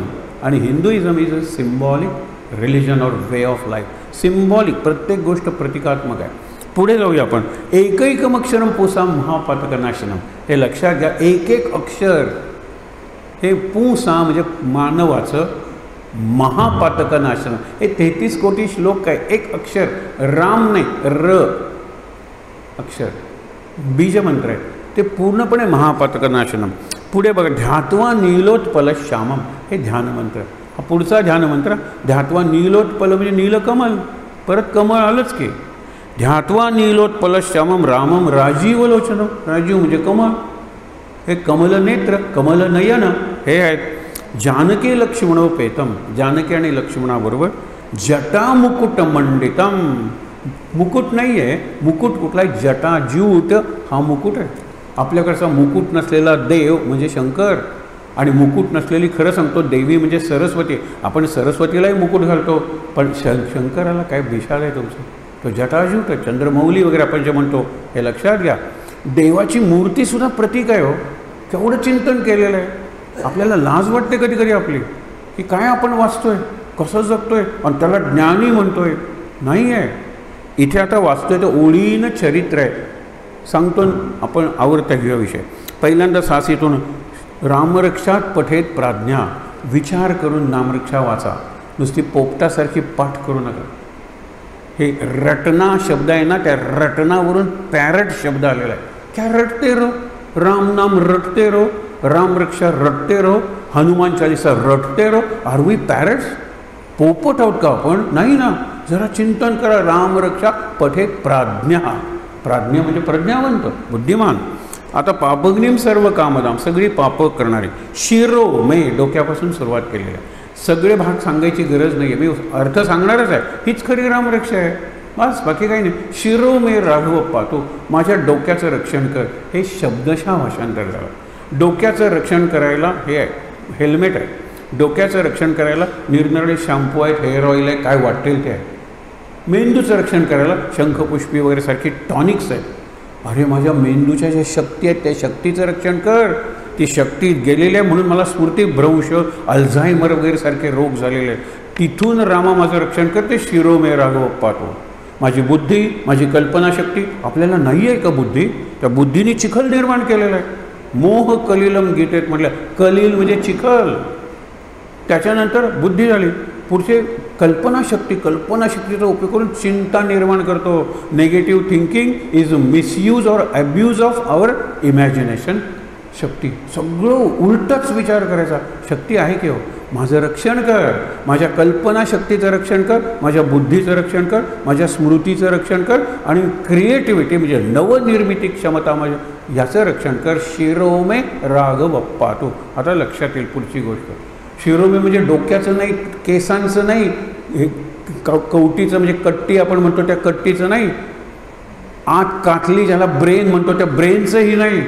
आणि Hinduism is a symbolic religion और वे ऑफ लाईफ. सिम्बॉलिक, प्रत्येक गोष्ट प्रतिकात्मक आहे. पुढे जाऊया आपण. एकैकम अक्षरम पुसा महापातकनाशनम, हे लक्षात घ्या. एक अक्षर, हे पुसा म्हणजे मानवाचं, महापातकनाशनम, हे 33 कोटी श्लोक काय, एक अक्षर, राम नाही, र अक्षर, बीजमंत्र आहे, ते पूर्णपणे महापातकनाशनम. पुढे बघा, ध्यात्वा नीलोत्पल श्यामम, हे ध्यानमंत्र. हा पुढचा ध्यानमंत्र, ध्यात्वा नीलोत्पल म्हणजे नीलकमल, परत कमळ आलंच की. ध्यात्वा नीलोत्पल श्यामम रामम राजीवलोचनम, राजीव म्हणजे कमळ, हे कमल नेत्र, कमल नयन हे आहेत. जानकी लक्ष्मणोपेतम, जानकी आणि लक्ष्मणाबरोबर जटा मुकुट मंडितम, मुकुट नाही आहे, मुकुट कुठला आहे, जटा, ज्यूट हा मुकुट आहे. आपल्याकडचा मुकुट नसलेला देव म्हणजे शंकर, आणि मुकुट नसलेली, खरं सांगतो, देवी म्हणजे सरस्वती. आपण सरस्वतीलाही मुकुट घालतो, पण शंकराला काय विशाल आहे तुमचं, तो जटाजूट आहे, चंद्रमौली वगैरे आपण जे म्हणतो, हे लक्षात घ्या. देवाची मूर्तीसुद्धा प्रतीक आहे. हो, केवढं चिंतन केलेलं आहे. आपल्याला लाज वाटते कधी कधी आपली, की काय आपण वाचतोय, कसं जगतोय, आणि त्याला ज्ञानी म्हणतोय. नाही आहे. इथे आता वाचतोय तर ओळीनं चरित्र आहे. सांगतो आपण आवडता घेऊया विषय. पहिल्यांदा सासीतून, रामरक्षात पठेत प्राज्ञा, विचार करून नामरक्षा वाचा, नुसती पोपटासारखी पाठ करू नका. हे रटना शब्द आहे ना, त्या रटनावरून पॅरट शब्द आलेला आहे. क्या रटते रहो, राम नाम रटते रहो, रामरक्षा रटते रहो, हनुमान चालीसा रटते रहो. Are we parrots? पोपट आहोत का आपण? नाही ना. जरा चिंतन करा. रामरक्षा पठेत प्राज्ञा, प्राज्ञा म्हणजे प्रज्ञावंत, बुद्धिमान. आता पापग्निम सर्व कामदाम, सगळी पापं करणारी. शिरो मे, डोक्यापासून सुरुवात केलेली आहे. सगळे भाग सांगायची गरज नाही आहे, मी अर्थ सांगणारच आहे. हीच खरी रामरक्षा आहे, बस, बाकी काही नाही. शिरो मे राघव पातो, माझ्या डोक्याचं रक्षण कर. हे शब्दशः भाषांतर झालं. डोक्याचं रक्षण करायला हे आहे, हेल्मेट आहे. डोक्याचं रक्षण करायला निरनिराळे शॅम्पू आहेत, हेअर ऑइल आहे, काय वाटेल ते आहे. मेंदूचं रक्षण करायला शंखपुष्पी वगैरे सारखी टॉनिक्स आहेत. अरे माझ्या मेंदूच्या ज्या शक्ती आहेत त्या शक्तीचं रक्षण कर. ती शक्ती गेलेली आहे म्हणून मला स्मृतिभ्रंश, अल्झायमर वगैरे सारखे रोग झालेले आहेत. तिथून रामा माझं रक्षण करते. शिरो मे राघव पाठव. माझी बुद्धी, माझी कल्पनाशक्ती, आपल्याला नाही आहे का बुद्धी? त्या बुद्धीने चिखल निर्माण केलेला आहे. मोह कलिलम गीतेत म्हटलं, कलिल म्हणजे चिखल. त्याच्यानंतर बुद्धी झाली, पुढचे कल्पनाशक्तीचा उपयोग करून चिंता निर्माण करतो. Negative thinking is misuse or abuse of our imagination. शक्ती सगळं उलटच विचार करायचा. शक्ती आहे की हो, माझं रक्षण कर, माझ्या कल्पनाशक्तीचं रक्षण कर, माझ्या बुद्धीचं रक्षण कर, माझ्या स्मृतीचं रक्षण कर आणि क्रिएटिव्हिटी म्हणजे नवनिर्मिती क्षमता माझ्या याचं रक्षण कर. शिरोमे राघव पातू. आता लक्षात येईल पुढची गोष्ट. शिरोमे म्हणजे डोक्याचं नाही, केसांचं नाही, हे कवटीचं म्हणजे कट्टी आपण म्हणतो त्या कट्टीचं नाही, आत कातली ज्याला ब्रेन म्हणतो त्या ब्रेनचंही नाही.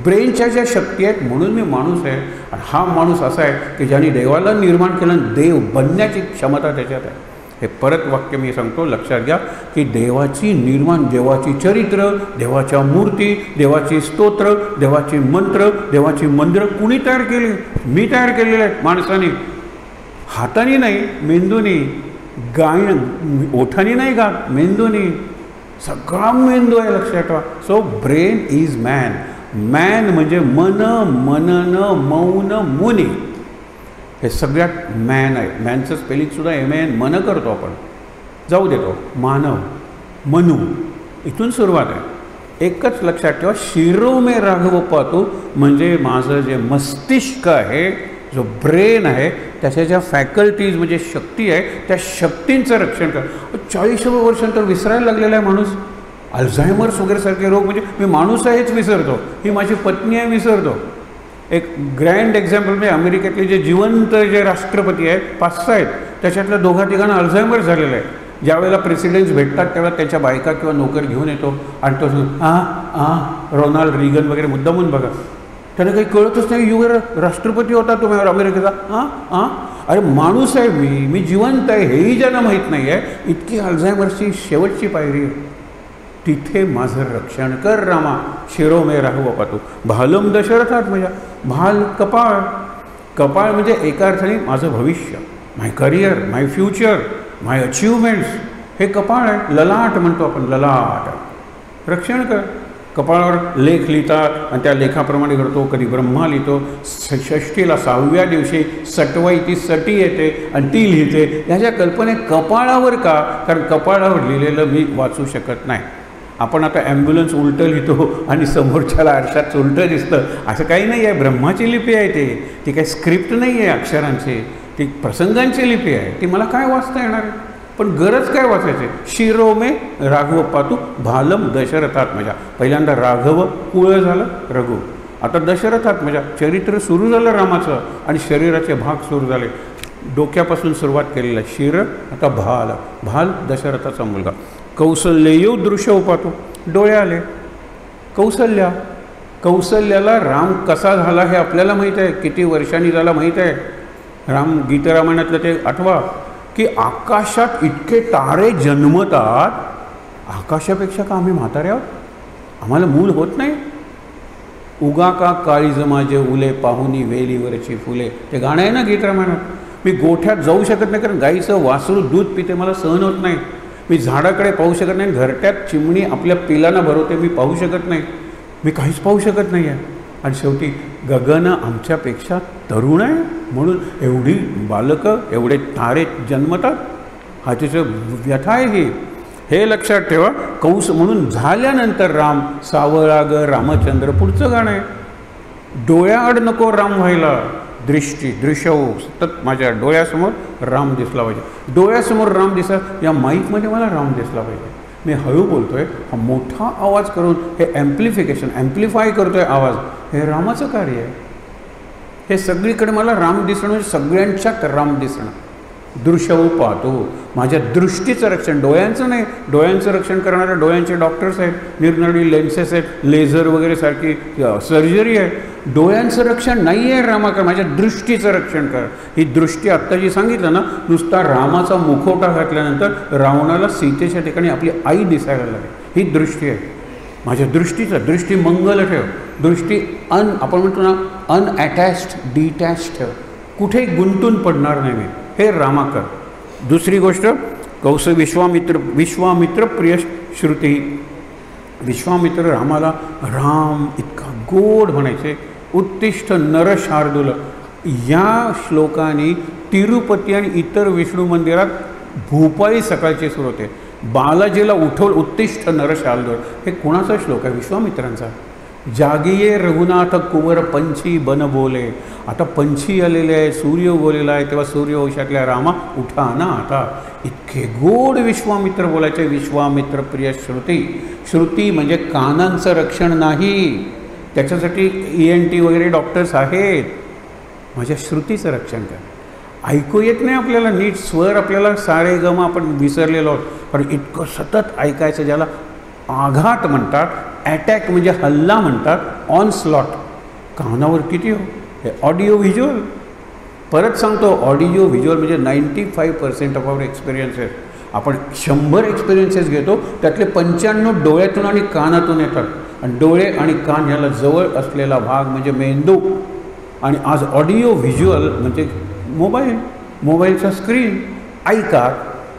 ब्रेनच्या ज्या शक्ती आहेत म्हणून मी माणूस आहे. आणि हा माणूस असा आहे की ज्याने देवाला निर्माण केलं, देव बनण्याची क्षमता त्याच्यात आहे. हे परत वाक्य मी सांगतो, लक्षात घ्या की देवाची निर्माण, देवाची चरित्र, देवाच्या मूर्ती, देवाची स्तोत्र, देवाची मंत्र, देवाची मंदिरं कुणी तयार केली? मी तयार केलेले आहेत माणसाने. हाताने नाही, मेंदूनी. ओठाने नाही का, मेंदूनी. सगळा मेंदू आहे, लक्षात ठेवा. So brain is man. Man म्हणजे मन, मनन, मौन, मुनी. हे सगळ्यात मॅन आहे. मॅनचं स्पेलिंगसुद्धा MAN मन करतो आपण, जाऊ देतो. मानव, मनू, इथून सुरुवात आहे. एकच लक्षात ठेवा, शिरोमे राघव पातू म्हणजे माझं जे मस्तिष्क आहे, जो ब्रेन आहे, त्याच्या ज्या फॅकल्टीज म्हणजे शक्ती आहे, त्या शक्तींचं रक्षण कर. 40व्या वर्षानंतर विसरायला लागलेला आहे माणूस. अल्झायमर्स वगैरे सारखे रोग म्हणजे मी माणूस आहेच विसरतो, ही माझी पत्नी आहे विसरतो. एक ग्रँड एक्झाम्पल म्हणजे अमेरिकेतले जे जिवंत जे राष्ट्रपती आहेत 5-6 आहेत, त्याच्यातल्या 2-3 अल्झायमर्स झालेलं आहे. ज्यावेळेला प्रेसिडेंट्स भेटतात त्यावेळेला त्यांच्या बायका किंवा नोकर घेऊन येतो आणि तो रोनाल्ड रिगन वगैरे मुद्दामून बघा, त्याला काही कळतच नाही. युवर राष्ट्रपती होता तुम्ही अमेरिकेचा. अरे माणूस आहे मी जिवंत आहे हेही ज्यांना माहीत नाही आहे, इतकी अल्झायमर्सची शेवटची पायरी आहे. तिथे माझं रक्षण कर रामा. शिरोमे राघव पातू. भालम दशरथात म्हणजे भाल कपाळ. कपाळ म्हणजे एका अर्थाने माझं भविष्य, माय करिअर, माय फ्युचर, माय अचिव्हमेंट्स. हे कपाळ आहे. ललाट म्हणतो आपण, ललाट. रक्षण कर. कपाळावर लेख लिहितात आणि त्या लेखाप्रमाणे करतो. कधी ब्रह्मा लिहितो. षष्टीला 6व्या दिवशी सटवाई ती सटी येते आणि ती लिहिते. ह्याच्या कल्पने कपाळावर का? कारण कपाळावर लिहिलेलं मी वाचू शकत नाही. आपण आता ॲम्ब्युलन्स उलटं लिहितो आणि समोरच्याला आरशात उलटं दिसतं, असं काही नाही आहे. ब्रह्माची लिपी आहे ती काही स्क्रिप्ट नाही आहे अक्षरांची, ती प्रसंगांची लिपी आहे. ती मला काय वाचता येणार आहे? पण गरज काय वाचायचे? शिरोमे राघव पातू भालम दशरथात माझ्या. पहिल्यांदा राघव कुळ झालं, रघु. आता दशरथात माझ्या. चरित्र सुरू झालं रामाचं आणि शरीराचे भाग सुरू झाले. डोक्यापासून सुरुवात केलेलं शिर, आता भाल दशरथाचा मुलगा. कौसल्ययू दृश्य पाहतो. डोळे आले. कौसल्याला राम कसा झाला हे आपल्याला माहीत आहे. किती वर्षांनी झाला माहीत आहे. गीतरामायणातलं ते आठवा की आकाशात इतके तारे जन्मतात. आकाशापेक्षा का आम्ही म्हातारे आहोत? आम्हाला मूल होत नाही. उगा का काळीज माझे उले पाहुनी वेलीवरची फुले. ते गाणं आहे ना गीतरामायणात. मी गोठ्यात जाऊ शकत नाही कारण गाईचं वासरू दूध पिते, मला सहन होत नाही. मी झाडाकडे पाहू शकत नाही. घरट्यात चिमणी आपल्या पिलांना भरवते, मी पाहू शकत नाही. मी काहीच पाहू शकत नाही आहे. आणि शेवटी गगन आमच्यापेक्षा तरुण आहे म्हणून एवढी बालकं, एवढे तारे जन्मतात. हा तिचं व्यथा आहे. हे लक्षात ठेवा. कंस म्हणून झाल्यानंतर राम सावळा ग रामचंद्र. पुढचं गाणं आहे. डोळ्याआड नको राम व्हायला. दृश्य सतत माझ्या डोळ्यासमोर राम दिसला पाहिजे. डोळ्यासमोर राम दिसा, या माईकमध्ये मला राम दिसला पाहिजे. मी हळू बोलतो आहे, हा मोठा आवाज करून हे ॲम्प्लिफाय करतो आहे आवाज. हे रामाचं कार्य आहे. हे सगळीकडे मला राम दिसणं म्हणजे सगळ्यांच्यात राम दिसणं. दृश्य पाहतो. माझ्या दृष्टीचं रक्षण, डोळ्यांचं नाही. डोळ्यांचं रक्षण करणारे डोळ्यांचे डॉक्टर्स आहेत, निरनिराळी लेन्सेस आहेत, लेझर वगैरे सारखी सर्जरी आहे. डोळ्यांचं रक्षण नाही आहे रामाकर. माझ्या दृष्टीचं रक्षण कर. ही दृष्टी आत्ता जी सांगितलं ना, नुसता रामाचा मुखवटा घातल्यानंतर रावणाला सीतेच्या ठिकाणी आपली आई दिसायला लागली. ही दृष्टी आहे. माझ्या दृष्टीचं, दृष्टी मंगल ठेव. दृष्टी आपण म्हणतो ना अनअटॅच्ड, डिटॅच ठेव. कुठेही गुंतून पडणार नाही मी. हे रामाकर. दुसरी गोष्ट विश्वामित्र प्रिय श्रुती. विश्वामित्र रामाला राम इतका गोड म्हणायचे. उत्तिष्ठ नर शार्दूल. या श्लोकाने तिरुपती आणि इतर विष्णू मंदिरात भूपाळी सकाळची सुरू होते. बालाजीला उठवल उत्तिष्ठ नरशार्दूल, हे कोणाचा श्लोक आहे? विश्वामित्रांचा. जागिये रघुनाथ कुंवर पंछी बन बोले. आता पंछी आलेले आहे, सूर्य उगवलेला आहे, तेव्हा सूर्यवंशातल्या रामा उठा ना आता. इतके गोड विश्वामित्र बोलायचे. विश्वामित्र प्रिय श्रुती. श्रुती म्हणजे कानांचं रक्षण नाही, त्याच्यासाठी ENT वगैरे डॉक्टर्स आहेत. माझ्या श्रुतीचं रक्षण कर. ऐकू येत नाही आपल्याला नीट स्वर, आपल्याला सारे गम आपण विसरलेलो आहोत, पण इतकं सतत ऐकायचं, ज्याला आघात म्हणतात, अटॅक म्हणजे हल्ला म्हणतात, ऑनस्लॉट. कानावर किती हो हे ऑडिओ व्हिज्युअल. परत सांगतो, ऑडिओ व्हिज्युअल म्हणजे 95% ऑफ आवर एक्सपिरियन्सेस. आपण 100 एक्सपिरियन्सेस घेतो, त्यातले 95 डोळ्यातून आणि कानातून येतात. आणि डोळे आणि कान याला जवळ असलेला भाग म्हणजे मेंदू. आणि आज ऑडिओ व्हिज्युअल म्हणजे मोबाईल, मोबाईलचा स्क्रीन. ऐका,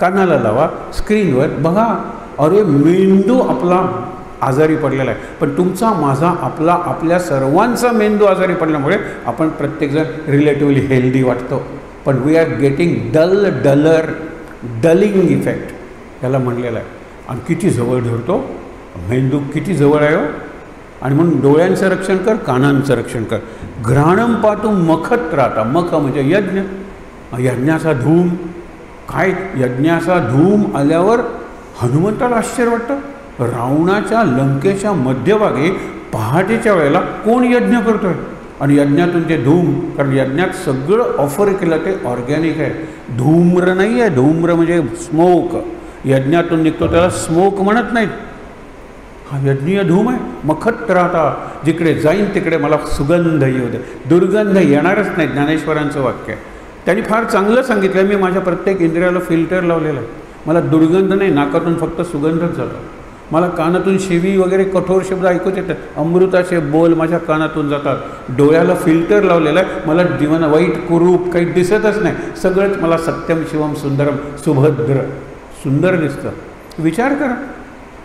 कानाला लावा, स्क्रीनवर बघा. अरे मेंदू आपला आजारी पडलेला आहे. पण तुमचा, माझा, आपला, आपल्या सर्वांचा मेंदू आजारी पडल्यामुळे आपण प्रत्येकजण रिलेटिव्हली हेल्दी वाटतो, पण वी आर गेटिंग डलिंग इफेक्ट याला म्हणलेलं आहे. आणि किती जवळ धरतो मेंदू, किती जवळ आहे हो. आणि म्हणून डोळ्यांचं रक्षण कर, कानांचं रक्षण कर. घ्राणम पातून मखत राहता. मख म्हणजे यज्ञ, यज्ञाचा धूम. काय यज्ञाचा धूम आल्यावर हनुमंताला आश्चर्य वाटतं. रावणाच्या लंकेच्या मध्यभागी पहाटेच्या वेळेला कोण यज्ञ करतो आहे? आणि यज्ञातून ते धूम, कारण यज्ञात सगळं ऑफर केलं ते ऑर्गॅनिक आहे, धूम्र नाही आहे. धूम्र म्हणजे स्मोक, यज्ञातून निघतो त्याला स्मोक म्हणत नाहीत. हा यज्ञीय धूम आहे. मखत राहता. जिकडे जाईन तिकडे मला सुगंध येऊ दे. दुर्गंध येणारच नाही, ज्ञानेश्वरांचं वाक्य आहे. त्यांनी फार चांगलं सांगितलं. मी माझ्या प्रत्येक इंद्रियाला फिल्टर लावलेलं आहे. मला दुर्गंध नाही, नाकातून फक्त सुगंधच जातो. मला कानातून शिवी वगैरे कठोर शब्द ऐकूच येतात, अमृताचे बोल माझ्या कानातून जातात. डोळ्याला फिल्टर लावलेलं आहे. मला जीवन वाईट कुरूप काही दिसतच नाही. सगळंच मला सत्यम शिवम सुंदरम सुभद्र सुंदर दिसतं. विचार करा.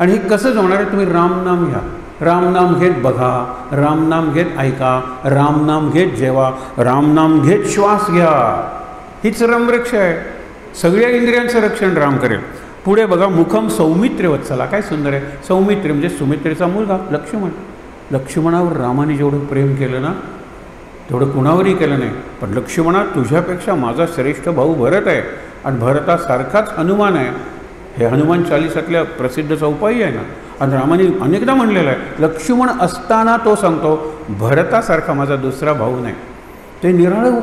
आणि हे कसं जमणार आहे? तुम्ही रामनाम घ्या. रामनाम घेत बघा, रामनाम घेत ऐका, रामनाम घेत जेवा, रामनाम घेत श्वास घ्या. हीच रामरक्षा आहे. सगळ्या इंद्रियांचं रक्षण राम करेल. पुढे बघा, मुखम सौमित्र्य वत्सला. काय सुंदर आहे. सौमित्र्य म्हणजे सुमित्रेचा मुलगा लक्ष्मण. लक्ष्मणावर रामाने जेवढं प्रेम केलं ना, तेवढं कुणावरही केलं नाही. पण लक्ष्मणा, तुझ्यापेक्षा माझा श्रेष्ठ भाऊ भरत आहे, आणि भरतासारखाच हनुमान आहे. हे हनुमान चालीसातल्या प्रसिद्ध चौपाई आहे ना. आणि रामाने अनेकदा म्हणलेलं आहे, लक्ष्मण असताना तो सांगतो भरतासारखा माझा दुसरा भाऊ नाही. ते निराळं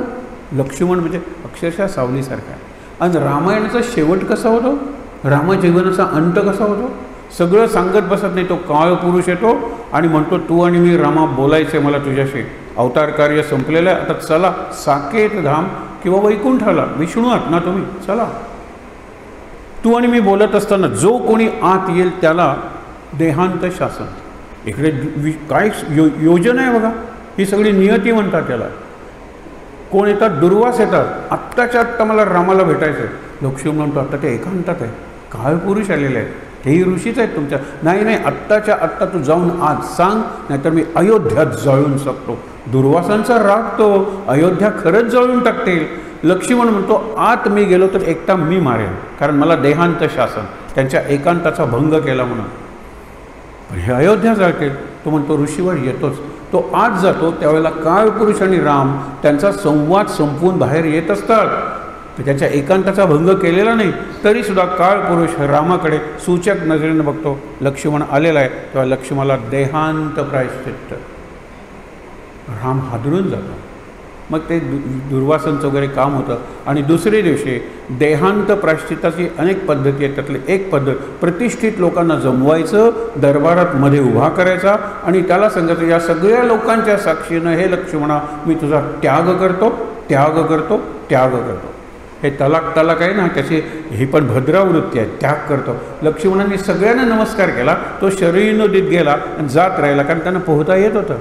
लक्ष्मण म्हणजे अक्षरशः सावलीसारखा आहे. आणि रामायणाचा शेवट कसा होतो, रामजीवनाचा अंत कसा होतो, सगळं सांगत बसत नाही. तो काळ पुरुष येतो आणि म्हणतो, तू आणि मी रामा बोलायचं आहे मला तुझ्याशी. अवतार कार्य संपलेलं आहे, आता चला साकेत धाम किंवा वैकुंठाला. विष्णू आहात ना तुम्ही, चला. तू आणि मी बोलत असताना जो कोणी आत येईल त्याला देहांत शासन. इकडे काय योजना आहे बघा. ही सगळी नियती म्हणतात त्याला. कोण येतात? दुर्वास येतात. आत्ताच्या आत्ता मला रामाला भेटायचं आहे. लक्ष्मण म्हणतो, आत्ता ते एकांतात आहे, काळ पुरुष आलेले आहेत, तेही ऋषीच आहेत तुमच्या. नाही नाही, आत्ताच्या आत्ता तू जाऊन आज सांग, नाहीतर मी अयोध्यात जळून शकतो. दुर्वासांचा राग तो अयोध्या खरंच जळून टाकतील. लक्ष्मण म्हणतो, आत मी गेलो तर एकटा मी मारेन, कारण मला देहांत शासन, त्यांच्या एकांताचा भंग केला म्हणून. पण हे अयोध्या जाळतील. तो म्हणतो ऋषीवर येतोच. तो आत जातो, त्यावेळेला काळपुरुष आणि राम त्यांचा संवाद संपवून बाहेर येत असतात. तर त्याच्या एकांताचा भंग केलेला नाही, तरीसुद्धा काळपुरुष रामाकडे सूचक नजरेनं बघतो. लक्ष्मण आलेला आहे, तेव्हा लक्ष्मणाला देहांत प्रायश्चित्त. राम हादरून जातो. मग ते दुर्वासांचं वगैरे काम होतं. आणि दुसरे दिवशी देहांत प्रायश्चित्ताची अनेक पद्धती आहेत. त्यातली एक पद्धत, प्रतिष्ठित लोकांना जमवायचं, दरबारात मध्ये उभा करायचा आणि त्याला सांगायचं, या सगळ्या लोकांच्या साक्षीनं हे लक्ष्मणा, मी तुझा त्याग करतो, त्याग करतो, त्याग करतो. हे तलाक आहे ना, त्याची ही पण भद्रावृत्ती आहे, त्याग करतो. लक्ष्मणांनी सगळ्यांना नमस्कार केला. तो शरीर नदीत गेला आणि जात राहिला, कारण त्यांना पोहता येत होतं.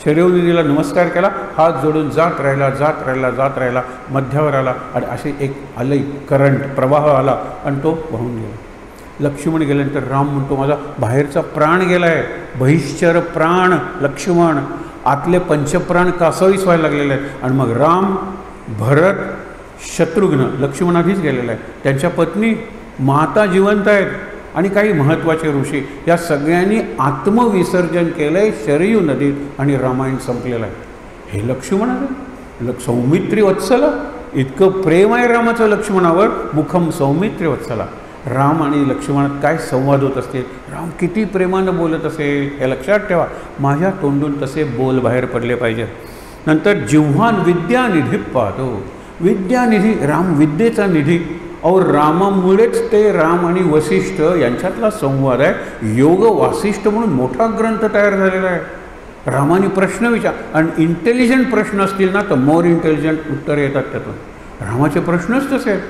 शरीरनदीला नमस्कार केला, हात जोडून जात राहिला, जात राहिला, जात राहिला, मध्यावर आला आणि असे एक आलई करंट प्रवाह आला आणि तो वाहून गेला. लक्ष्मण गेल्यानंतर राम म्हणतो, माझा बाहेरचा प्राण गेला आहे, बहिश्चर प्राण लक्ष्मण. आतले पंचप्राण कासवीस व्हायला लागलेले आहेत. आणि मग राम, भरत, शत्रुघ्न, लक्ष्मण आधीच गेलेला आहे, त्यांच्या पत्नी, माता जिवंत आहेत आणि काही महत्त्वाचे ऋषी, या सगळ्यांनी आत्मविसर्जन केलं आहे शरयू नदीत आणि रामायण संपलेलं आहे. हे लक्ष्मण आहे, सौमित्री वत्सला, इतकं प्रेम आहे रामाचं लक्ष्मणावर. मुखम सौमित्री वत्सला. राम आणि लक्ष्मणात काय संवाद होत असतील, राम किती प्रेमानं बोलत असेल, हे लक्षात ठेवा. माझ्या तोंडून तसे बोल बाहेर पडले पाहिजेत. नंतर जिव्हान विद्यानिधी पाहतो. विद्यानिधी, राम विद्येचा निधी. और रामामुळेच ते राम आणि वसिष्ठ यांच्यातला संवाद आहे. योग वासिष्ठ म्हणून मोठा ग्रंथ तयार झालेला आहे. रामाने प्रश्न विचार, आणि इंटेलिजंट प्रश्न असतील ना तर मोर इंटेलिजंट उत्तर येतात त्यातून. रामाचे प्रश्नच तसे आहेत.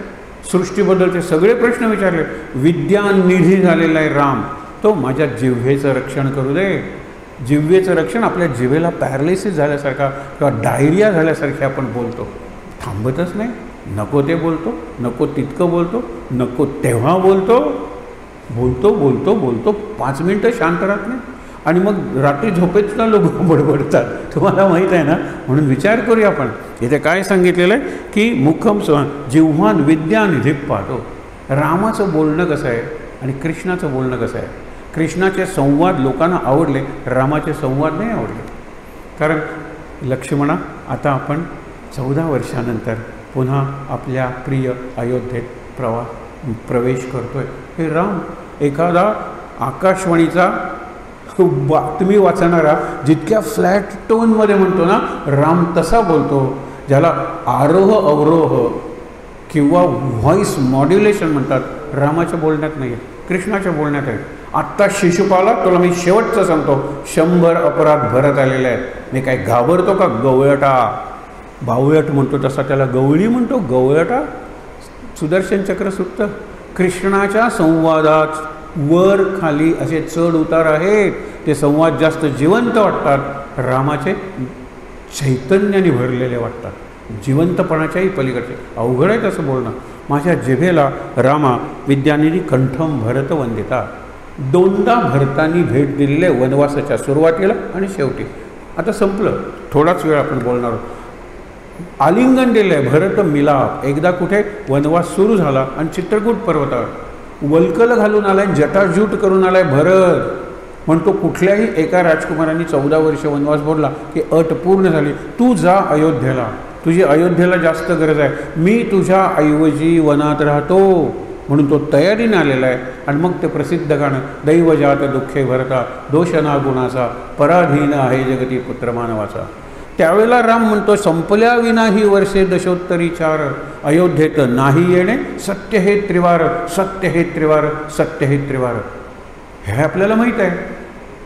सृष्टीबद्दलचे सगळे प्रश्न विचारले. विद्यानिधी झालेला आहे राम. तो माझ्या जिव्हेचं रक्षण करू दे. जिव्हेचं रक्षण, आपल्या जिव्हेला पॅरालिसिस झाल्यासारखा किंवा डायरिया झाल्यासारखे आपण बोलतो, थांबतच नाही. नको ते बोलतो, नको तितकं बोलतो, नको तेव्हा बोलतो, बोलतो बोलतो बोलतो 5 मिनटं शांत राहत नाही. आणि मग रात्री झोपेतला लोक बडबडतात, तुम्हाला माहीत आहे ना. म्हणून विचार करूया आपण. इथे काय सांगितलेलं आहे की मुखम जिव्हान विद्यानिधी पाहतो. रामाचं बोलणं कसं आहे आणि कृष्णाचं बोलणं कसं आहे. कृष्णाचे संवाद लोकांना आवडले, रामाचे संवाद नाही आवडले. कारण लक्ष्मणा, आता आपण 14 वर्षानंतर पुन्हा आपल्या प्रिय अयोध्येत प्रवेश करतोय. हे राम, एखादा आकाशवाणीचा बातमी वाचणारा जितक्या फ्लॅट टोनमध्ये म्हणतो ना, राम तसा बोलतो, ज्याला आरोह अवरोह किंवा व्हॉइस मॉड्युलेशन म्हणतात, रामाच्या बोलण्यात नाही आहे, कृष्णाच्या बोलण्यात आहे. आत्ता शिशुपाला, तुला मी शेवटचं सांगतो, 100 अपराध भरत आलेले आहेत. मी काय घाबरतो का? गवळटा, बावळट म्हणतो तसा त्याला गवळी म्हणतो. गवळटा, सुदर्शन चक्र सुटतं. कृष्णाच्या संवादात वर खाली असे चढ उतार आहेत. ते संवाद जास्त जिवंत वाटतात. रामाचे चैतन्याने भरलेले वाटतात, जिवंतपणाच्याही पलीकडचे. अवघड आहे तसं बोलणं. माझ्या जिभेला रामा विद्यानिधी कंठम भरत वंदिता. 2दा भरतांनी भेट दिलेले, वनवासाच्या सुरुवातीला आणि शेवटी. आता संपलं, थोडाच वेळ आपण बोलणार आहोत. आलिंगन दिलं आहे, भरत मिलाप. एकदा कुठे वनवास सुरू झाला आणि चित्रकूट पर्वतावर वल्कल घालून आलाय, जटाजूट करून आलाय भरत. म्हणतो कुठल्याही एका राजकुमारांनी 14 वर्ष वनवास बोलला की अट पूर्ण झाली. तू जा अयोध्येला, तुझी अयोध्येला जास्त गरज आहे, मी तुझ्या ऐवजी वनात राहतो. म्हणून तो तयारीने आलेला आहे. आणि मग ते प्रसिद्ध गाणं, दैवजात दुःखे भरता दोषना गुणाचा, पराधीन आहे जगती पुत्र मानवाचा. त्यावेळेला राम म्हणतो, संपल्या विना ही वर्षे दशोत्तरी 4, अयोध्येत नाही येणे, सत्य हे त्रिवार, सत्य हे त्रिवार, सत्य हे त्रिवार. हे आपल्याला माहीत आहे.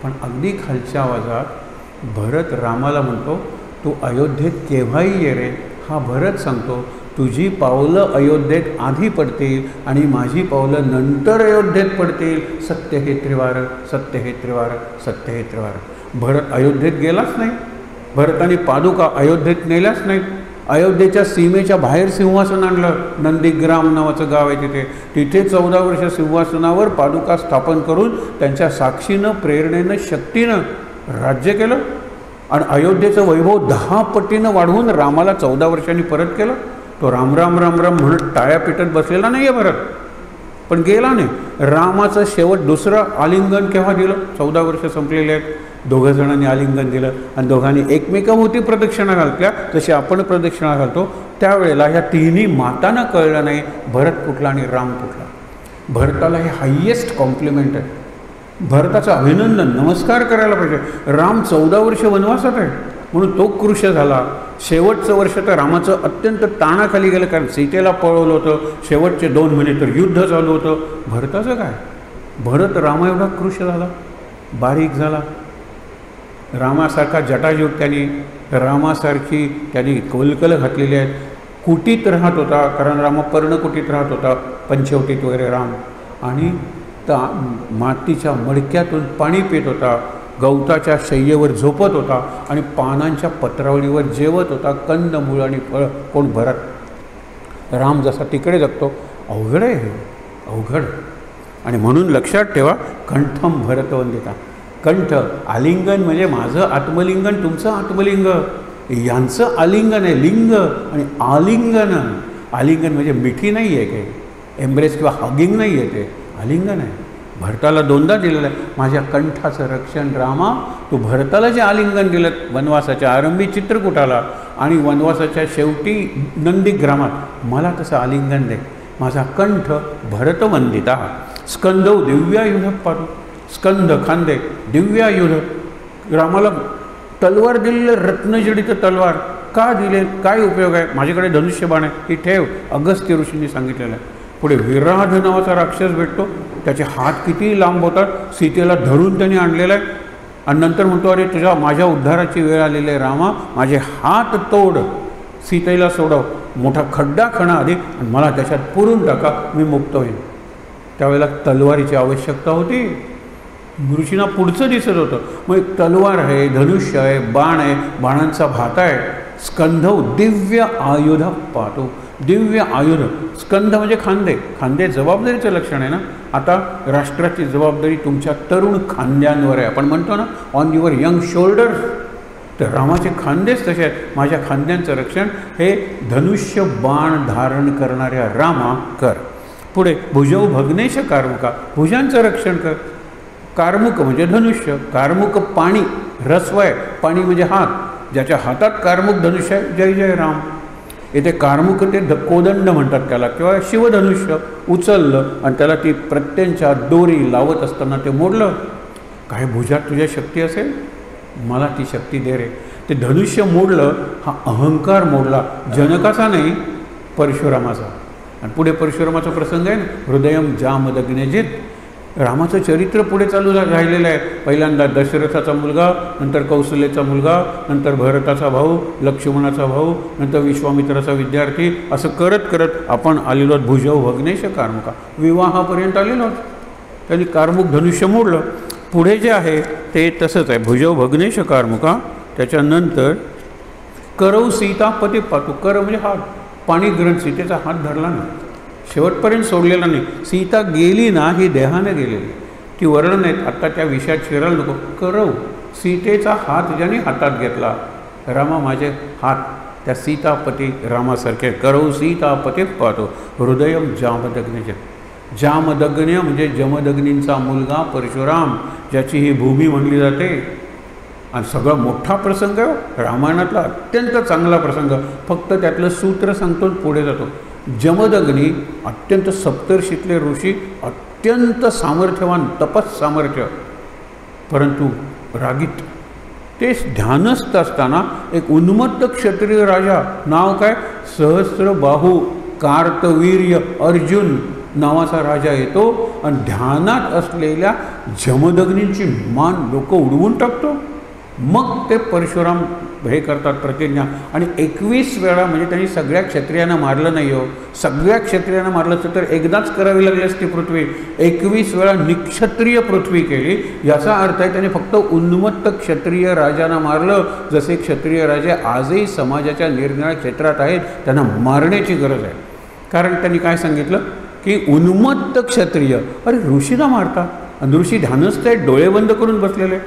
पण अगदी खालच्या आवाजात भरत रामाला म्हणतो, तू अयोध्येत केव्हाही ये रे. हा भरत सांगतो, तुझी पावलं अयोध्येत आधी पडतील आणि माझी पावलं नंतर अयोध्येत पडतील. सत्य हे त्रिवार, सत्य हे त्रिवार, सत्य हे त्रिवार. भरत अयोध्येत गेलाच नाही. भरताने पादुका अयोध्येत नेल्याच नाहीत. अयोध्येच्या सीमेच्या बाहेर सिंहासन आणलं. नंदीग्राम नावाचं गाव आहे तिथे. तिथे 14 वर्ष सिंहासनावर पादुका स्थापन करून त्यांच्या साक्षीनं, प्रेरणेनं, शक्तीनं राज्य केलं. आणि अयोध्येचं वैभव 10 पटीनं वाढवून रामाला 14 वर्षांनी परत केलं. तो राम राम राम राम म्हणत टाळ्या पिटत बसलेला नाही आहे भरत, पण गेला नाही. रामाचं शेवट दुसरं आलिंगन केव्हा दिलं? 14 वर्ष संपलेले आहेत. 2 जणांनी आलिंगन दिलं आणि दोघांनी एकमेकांभोवती प्रदक्षिणा घालतल्या, जशी आपण प्रदक्षिणा घालतो. त्यावेळेला ह्या तिन्ही मातांना कळलं नाही भरत कुठला आणि राम कुठला. भरताला हे हायेस्ट कॉम्प्लिमेंट आहे. भरताचं अभिनंदन, नमस्कार करायला पाहिजे. राम 14 वर्ष वनवासात आहे म्हणून तो कृश झाला. शेवटचं वर्ष तर रामाचं अत्यंत ताणाखाली गेलं, कारण सीतेला पळवलं होतं. शेवटचे 2 महिने तर युद्ध चालू होतं. भरताचं काय? भरत रामा एवढा कृश झाला, बारीक झाला. रामासारखा जटाजूट त्यांनी, रामासारखी त्यांनी कवलकल घातलेली आहेत. कुटीत राहत होता, कारण रामा पर्णकुटीत राहत होता, पंचवटीत वगैरे राम. आणि मातीच्या मडक्यातून पाणी पित होता, गवताच्या शय्येवर झोपत होता आणि पानांच्या पत्रावळीवर जेवत होता. कंदमूळ आणि फळ कोण? भरत. राम जसा तिकडे जगतो. अवघड आहे हे, अवघड. आणि म्हणून लक्षात ठेवा, कंठम भरतवंदिता. कंठ आलिंगन म्हणजे माझं आत्मलिंगन, तुमचं आत्मलिंग, यांचं आलिंगन आहे. लिंग आणि आलिंगन. आलिंगन म्हणजे मिठी नाही आहे काही, एम्ब्रेस किंवा हगिंग नाही आहे, ते आलिंगन आहे. भरताला 2दा दिलेलं आहे, माझ्या कंठाचं रक्षण रामा. तू भरताला जे आलिंगन दिलं वनवासाच्या आरंभी चित्रकूटाला आणि वनवासाच्या शेवटी नंदीग्रामात, मला तसं आलिंगन दे. माझा कंठ भरतवंदिता. स्कंदौ दिव्यायुध पारू. स्कंद खांदे दिव्यायुध. रामाला तलवार दिलेलं, रत्नजडित तलवार का दिले, काय उपयोग आहे? माझ्याकडे धनुष्यबाण आहे, ही ठेव. अगस्त्य ऋषींनी सांगितलेलं आहे. पुढे विराध नावाचा राक्षस भेटतो, त्याचे हात किती लांब होतात, सीतेला धरून त्यांनी आणलेला आहे. आणि नंतर म्हणतो, अरे माझ्या उद्धाराची वेळ आलेली आहे रामा, माझे हात तोड, सीतेला सोडव, मोठा खड्डा खणा आधी आणि मला त्याच्यात पुरून टाका, मी मुक्त होईल. त्यावेळेला तलवारीची आवश्यकता होती. ऋषींना पुढचं दिसत होतं. मग एक तलवार आहे, धनुष्य आहे, बाण आहे, बाणांचा भाता आहे. स्कंधव दिव्य आयुध पाहतो. दिव्य आयुध. स्कंध म्हणजे खांदे. खांदे जबाबदारीचं लक्षण आहे ना. आता राष्ट्राची जबाबदारी तुमच्या तरुण खांद्यांवर आहे. आपण म्हणतो ना, ऑन युअर यंग शोल्डर्स. तर रामाचे खांदेच तसे आहेत. माझ्या खांद्यांचं रक्षण हे धनुष्य बाण धारण करणाऱ्या रामा कर. पुढे भुजौ भग्नेश कार्मुका. भुजांचं रक्षण कर. कार्मुक म्हणजे धनुष्य. कार्मुक पाणी, रस्वय. पाणी म्हणजे हात. ज्याच्या हातात कार्मुक धनुष्य आहे, जय जय राम. इथे कार्मुक ते कोदंड म्हणतात त्याला, किंवा शिवधनुष्य उचललं आणि त्याला ती प्रत्यंच्या दोरी लावत असताना ते मोडलं. काय भुजात तुझ्या शक्ती असेल, मला ती शक्ती दे रे. ते धनुष्य मोडलं, हा अहंकार मोडला. जनकाचा नाही, परशुरामाचा. आणि पुढे परशुरामाचा प्रसंग आहे ना, हृदयम जामदग्नेजित. रामाचं चरित्र पुढे चालू राहिलेलं आहे. पहिल्यांदा दशरथाचा मुलगा, नंतर कौशल्याचा मुलगा, नंतर भरताचा भाऊ, लक्ष्मणाचा भाऊ, नंतर विश्वामित्राचा विद्यार्थी. असं करत करत आपण आलेलो आहोत भुजौ भग्नेश कार्मुका. विवाहापर्यंत आलेलो आहोत. त्यांनी कार्मुक धनुष्य मोडलं. पुढे जे आहे ते तसंच आहे, भुजौ भग्नेश कार्मुका. त्याच्यानंतर करौ सीतापती पातू. कर म्हणजे हात. पाणी ग्रंथ, सीतेचा हात धरला ना, शेवटपर्यंत सोडलेला नाही. सीता गेली ना, ही देहाने गेलेली. ती वर्णन आहेत, आत्ता त्या विषयात शिरायला नको. करौ, सीतेचा हात ज्याने हातात घेतला. रामा माझे हात त्या सीतापती रामासारखे. करौ सीतापती पाहतो. हृदयम जामदग्नेज. जामदग्न्य म्हणजे जमदग्नींचा मुलगा परशुराम, ज्याची ही भूमी म्हणली जाते. आणि सगळा मोठा प्रसंग आहे रामायणातला, अत्यंत चांगला प्रसंग. फक्त त्यातलं सूत्र सांगतो, पुढे जातो. जमदग्नी अत्यंत सप्तर्षीतले ऋषी, अत्यंत सामर्थ्यवान, तपस सामर्थ्य, परंतु रागीत. ते ध्यानस्थ असताना एक उन्मत्त क्षत्रिय राजा, नाव काय, सहस्रबाहू कार्तवीर्य अर्जुन नावाचा राजा येतो आणि ध्यानात असलेल्या जमदग्नींची मान लोक उडवून टाकतो. मग ते परशुराम हे करतात प्रतिज्ञा. आणि 21 वेळा, म्हणजे त्यांनी सगळ्या क्षत्रियांना मारलं नाही हो. सगळ्या क्षत्रियांना मारलं असतं तर एकदाच करावी लागली असती पृथ्वी. 21 वेळा निक्षत्रिय पृथ्वी केली. याचा अर्थ आहे त्यांनी फक्त उन्मत्त क्षत्रिय राजांना मारलं. जसे क्षत्रिय राजे आजही समाजाच्या निरनिराळ्या क्षेत्रात आहेत, त्यांना मारण्याची गरज आहे. कारण त्यांनी काय सांगितलं की उन्मत्त क्षत्रिय, अरे ऋषीला मारतात. आणि ऋषी ध्यानस्थ आहेत, डोळे बंद करून बसलेले.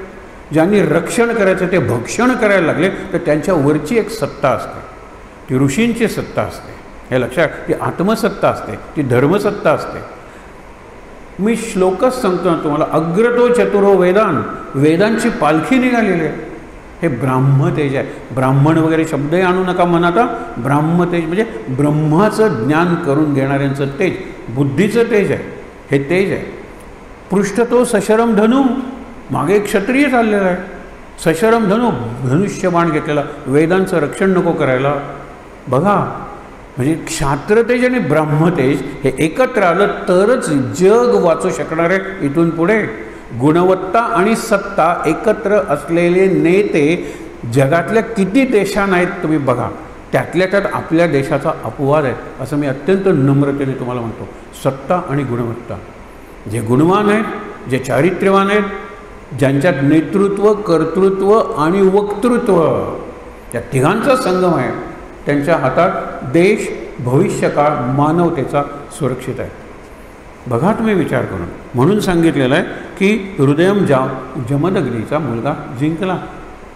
ज्यांनी रक्षण करायचं ते भक्षण करायला लागले, तर त्यांच्यावरची एक सत्ता असते, ती ऋषींची सत्ता असते. हे लक्षात, ती आत्मसत्ता असते, ती धर्मसत्ता असते. मी श्लोकच सांगतो ना तुम्हाला. अग्रतो चतुरो वेदान. वेदांची पालखी निघालेली आहे. हे ब्राह्मतेज आहे. ब्राह्मण वगैरे शब्दही आणू नका मनात. ब्राह्मतेज म्हणजे ब्रह्माचं ज्ञान करून घेणाऱ्यांचं तेज, बुद्धीचं तेज आहे. हे तेज आहे. पृष्ठतो सशरम धनु. मागे क्षत्रिय चाललेला आहे. सशरम धनु, धनुष्यबाण घेतलेला. वेदांचं रक्षण नको करायला. बघा, म्हणजे क्षात्रतेज आणि ब्राह्मतेज हे एकत्र आलं तरच जग वाचू शकणार आहे इथून पुढे. गुणवत्ता आणि सत्ता एकत्र असलेले नेते जगातल्या किती देशांना आहेत तुम्ही बघा. त्यातल्या त्यात आपल्या देशाचा अपवाद आहे, असं मी अत्यंत नम्रतेने तुम्हाला म्हणतो. सत्ता आणि गुणवत्ता. जे गुणवान आहेत, जे चारित्र्यवान आहेत, ज्यांच्यात नेतृत्व, कर्तृत्व आणि वक्तृत्व, त्या तिघांचा संगम आहे, त्यांच्या हातात देश, भविष्यकाळ, मानवतेचा सुरक्षित आहे. बघा तुम्ही विचार करून. म्हणून सांगितलेलं आहे की हृदयम जमदग्नीचा मुलगा जिंकला.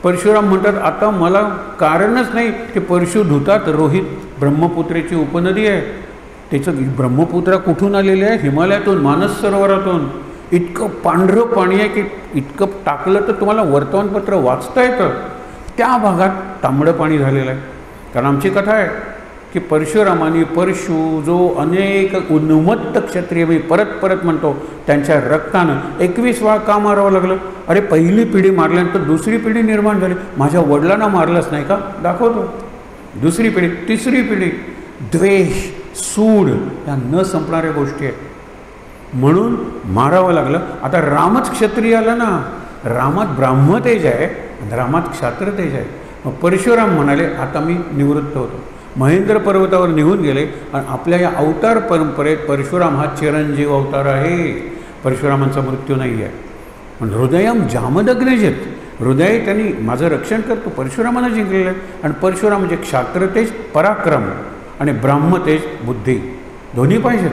परशुराम म्हणतात आता मला कारणच नाही की परशुधुतात रोहित ब्रह्मपुत्रेची उपनदी आहे. त्याचं ब्रह्मपुत्रा कुठून आलेले आहे? हिमालयातून, मानस सरोवरातून. इतकं पांढरं पाणी आहे की इतकं टाकलं तर तुम्हाला वर्तमानपत्र वाचता येतं. त्या भागात तांबडं पाणी झालेलं आहे. कारण आमची कथा आहे की परशुरामाने परशु जो अनेक उन्मत्त क्षत्रिय मी परत परत म्हणतो त्यांच्या रक्तानं 21 वेळा का मारावं लागलं? अरे पहिली पिढी मारल्यानंतर दुसरी पिढी निर्माण झाली. माझ्या वडिलांना मारलंच नाही का? दाखवतो. दुसरी पिढी, तिसरी पिढी. द्वेष, सूड या न संपणाऱ्या गोष्टी आहेत. म्हणून मारावं लागलं. आता रामच क्षत्रिय आला ना. रामात ब्राह्मतेज आहे, रामात क्षात्रतेज आहे. मग परशुराम म्हणाले आता मी निवृत्त होतो. महेंद्र पर्वतावर निघून गेले आणि आपल्या या अवतार परंपरेत परशुराम हा चिरंजीव अवतार आहे. परशुरामांचा मृत्यू नाही आहे. पण हृदयम जामदग्नेजेत, हृदय त्यांनी माझं रक्षण करतो. परशुरामानं जिंकलेलं आहे. आणि परशुराम म्हणजे क्षात्रतेज पराक्रम आणि ब्राह्मतेज बुद्धी दोन्ही पाहिजेत.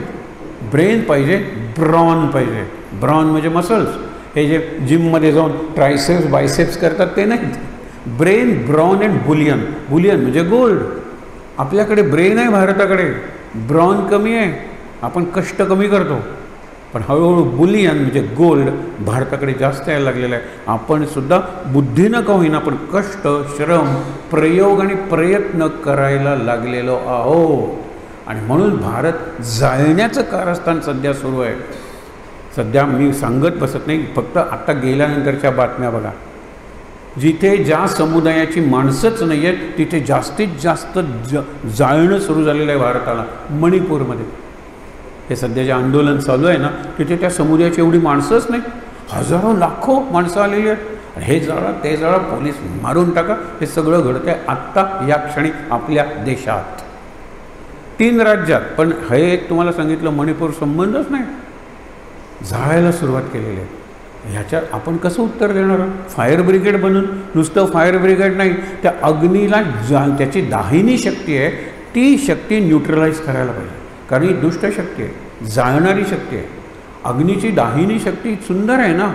ब्रेन पाहिजे, ब्रॉन पाहिजे. ब्रॉन म्हणजे मसल्स, हे जे जिममध्ये जाऊन ट्रायसेप्स बायसेप्स करतात ते नाहीत. ब्रेन, ब्रॉन अँड बुलियन. बुलियन म्हणजे गोल्ड. आपल्याकडे ब्रेन आहे, भारताकडे ब्रॉन कमी आहे. आपण कष्ट कमी करतो. पण हळूहळू बुलियन म्हणजे गोल्ड भारताकडे जास्त यायला लागलेलं आहे. आपण सुद्धा बुद्धीनं का होईना पण कष्ट, श्रम, प्रयोग आणि प्रयत्न करायला लागलेलो आहोत. आणि म्हणून भारत जाळण्याचं कारस्थान सध्या सुरू आहे. सध्या मी सांगत बसत नाही, फक्त आत्ता गेल्यानंतरच्या बातम्या बघा. जिथे ज्या समुदायाची माणसंच नाही आहेत तिथे जास्तीत जास्त जाळणं सुरू झालेलं आहे भारताला. मणिपूरमध्ये हे सध्या जे आंदोलन चालू आहे ना, तिथे त्या समुदायाची एवढी माणसंच नाही. हजारो लाखो माणसं आलेली आहेत. हे जाळा ते जाळा, पोलीस मारून टाका, हे सगळं घडतं आहे आत्ता या क्षणी आपल्या देशात. 3 राज्यात. पण हे तुम्हाला सांगितलं मणिपूर संबंधच नाही. जाळायला सुरुवात केलेली आहे. ह्याच्यात आपण कसं उत्तर देणार? फायर ब्रिगेड बनून नुसतं फायर ब्रिगेड नाही, त्या अग्नीला त्याची दाहिनी शक्ती आहे ती शक्ती न्यूट्रलाइज करायला पाहिजे. कारण ही दुष्ट शक्ती आहे, जाळणारी शक्ती आहे. अग्नीची दाहिनी शक्ती सुंदर आहे ना,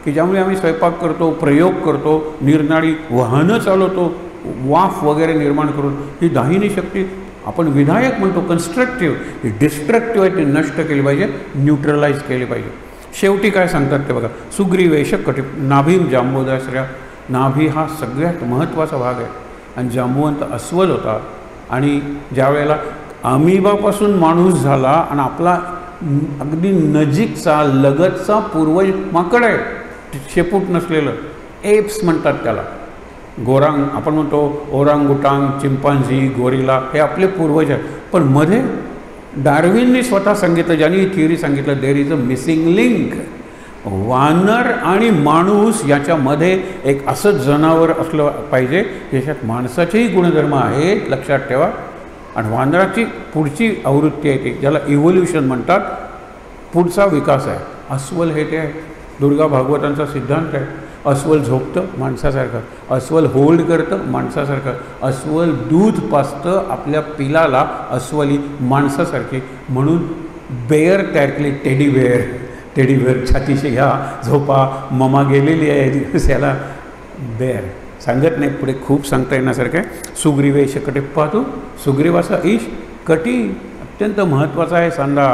की ज्यामुळे आम्ही स्वयंपाक करतो, प्रयोग करतो, निरनाळी वाहनं चालवतो, वाफ वगैरे निर्माण करून. ही दाहिनी शक्ती आपण विधायक म्हणतो, कन्स्ट्रक्टिव्ह. ही डिस्ट्रक्टिव्ह आहे, ती नष्ट केली पाहिजे, न्यूट्रलाइज केली पाहिजे. शेवटी काय सांगतात ते बघा. सुग्रीवेश कटिप नाभीम जांबोदाश्रया. नाभी हा सगळ्यात महत्त्वाचा भाग आहे. आणि जांबुवंत अस्वल होता. आणि ज्या वेळेला अमिबापासून माणूस झाला आणि आपला अगदी नजीकचा लगतचा पूर्वज माकड आहे, शेपूट नसलेलं, एप्स म्हणतात त्याला. गोरांग आपण म्हणतो, ओरांगुटांग, चिंपांझी, गोरिला हे आपले पूर्वज आहेत. पण मध्ये डार्विनने स्वतः सांगितलं, ज्यांनी ही थिअरी सांगितलं, there is a missing link. वानर आणि माणूस याच्यामध्ये एक असं जनावर असलं पाहिजे ज्याच्यात माणसाचेही गुणधर्म आहेत, लक्षात ठेवा. आणि वानराची पुढची आवृत्ती आहे ती, ज्याला इव्होल्युशन म्हणतात, पुढचा विकास आहे. अस्वल हे ते आहे. दुर्गा भागवतांचा सिद्धांत आहे. अस्वल झोपतं माणसासारखं, अस्वल होल्ड करतं माणसासारखं, अस्वल दूध पाजतं आपल्या पिलाला, अस्वली माणसासारखी. म्हणून बेअर तयार केली, टेडी बेअर. टेडी बेअर छातीशी घ्या, झोपा, ममा गेलेली आहे दिवस, याला बेअर. सांगत नाही, पुढे खूप सांगता येण्यासारखं आहे. सुग्रीवेश कटे पाहतो. सुग्रीवाचा ईश कटी अत्यंत महत्त्वाचा आहे सांदा.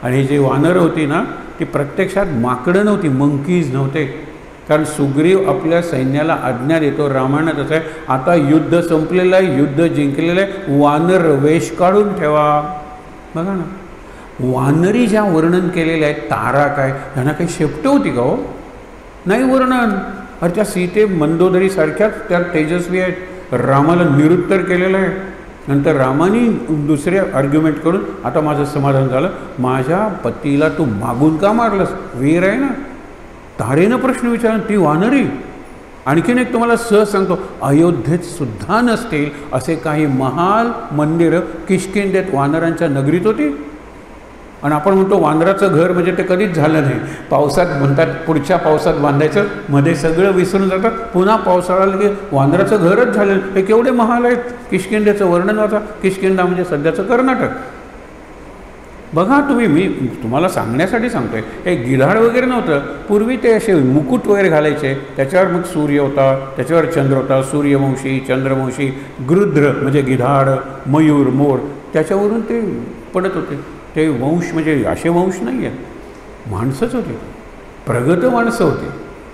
आणि जी वानरं होती ना, ती प्रत्यक्षात माकडं नव्हती, मंकीज नव्हते. कारण सुग्रीव आपल्या सैन्याला आज्ञा देतो, रामायणात असं आहे, आता युद्ध संपलेलं आहे, युद्ध जिंकलेलं आहे, वानर वेश काढून ठेवा. बघा ना, वानरी ज्या वर्णन केलेले आहेत, तारा काय, त्यांना काही शेपटं होती का हो? नाही वर्णन. अरे त्या सीते मंदोदरीसारख्याच त्या तेजस्वी आहेत. रामाला निरुत्तर केलेलं आहे. नंतर रामाने दुसरे आर्ग्युमेंट करून आता माझं समाधान झालं, माझ्या पतीला तू मागून का मारलंस? वीर आहे ना. तारेनं प्रश्न विचारला, ती वानरी. आणखीन एक तुम्हाला सहज सांगतो, अयोध्येत सुद्धा नसतील असे काही महाल मंदिरं किष्किंधेत वानरांच्या नगरीत होती. आणि आपण म्हणतो वानराचं घर म्हणजे ते कधीच झालं नाही. पावसात म्हणतात पुढच्या पावसात बांधायचं, मध्ये सगळं विसरून जातात, पुन्हा पावसाळा की वानराचं घरच झालं. हे केवढे महाल आहेत. किष्किंधेचं वर्णन वाचा. किष्किंधा म्हणजे सध्याचं कर्नाटक. बघा तुम्ही, मी तुम्हाला सांगण्यासाठी सांगतोय, हे गिधाड वगैरे नव्हतं. पूर्वी ते असे मुकुट वगैरे घालायचे, त्याच्यावर मग सूर्य होता, त्याच्यावर चंद्र होता, सूर्यवंशी, चंद्रवंशी, गृध्र म्हणजे गिधाड, मयूर, मोर, त्याच्यावरून ते पडत होते. ते वंश म्हणजे असे वंश नाही आहेत, माणसंच होते, प्रगत माणसं होती.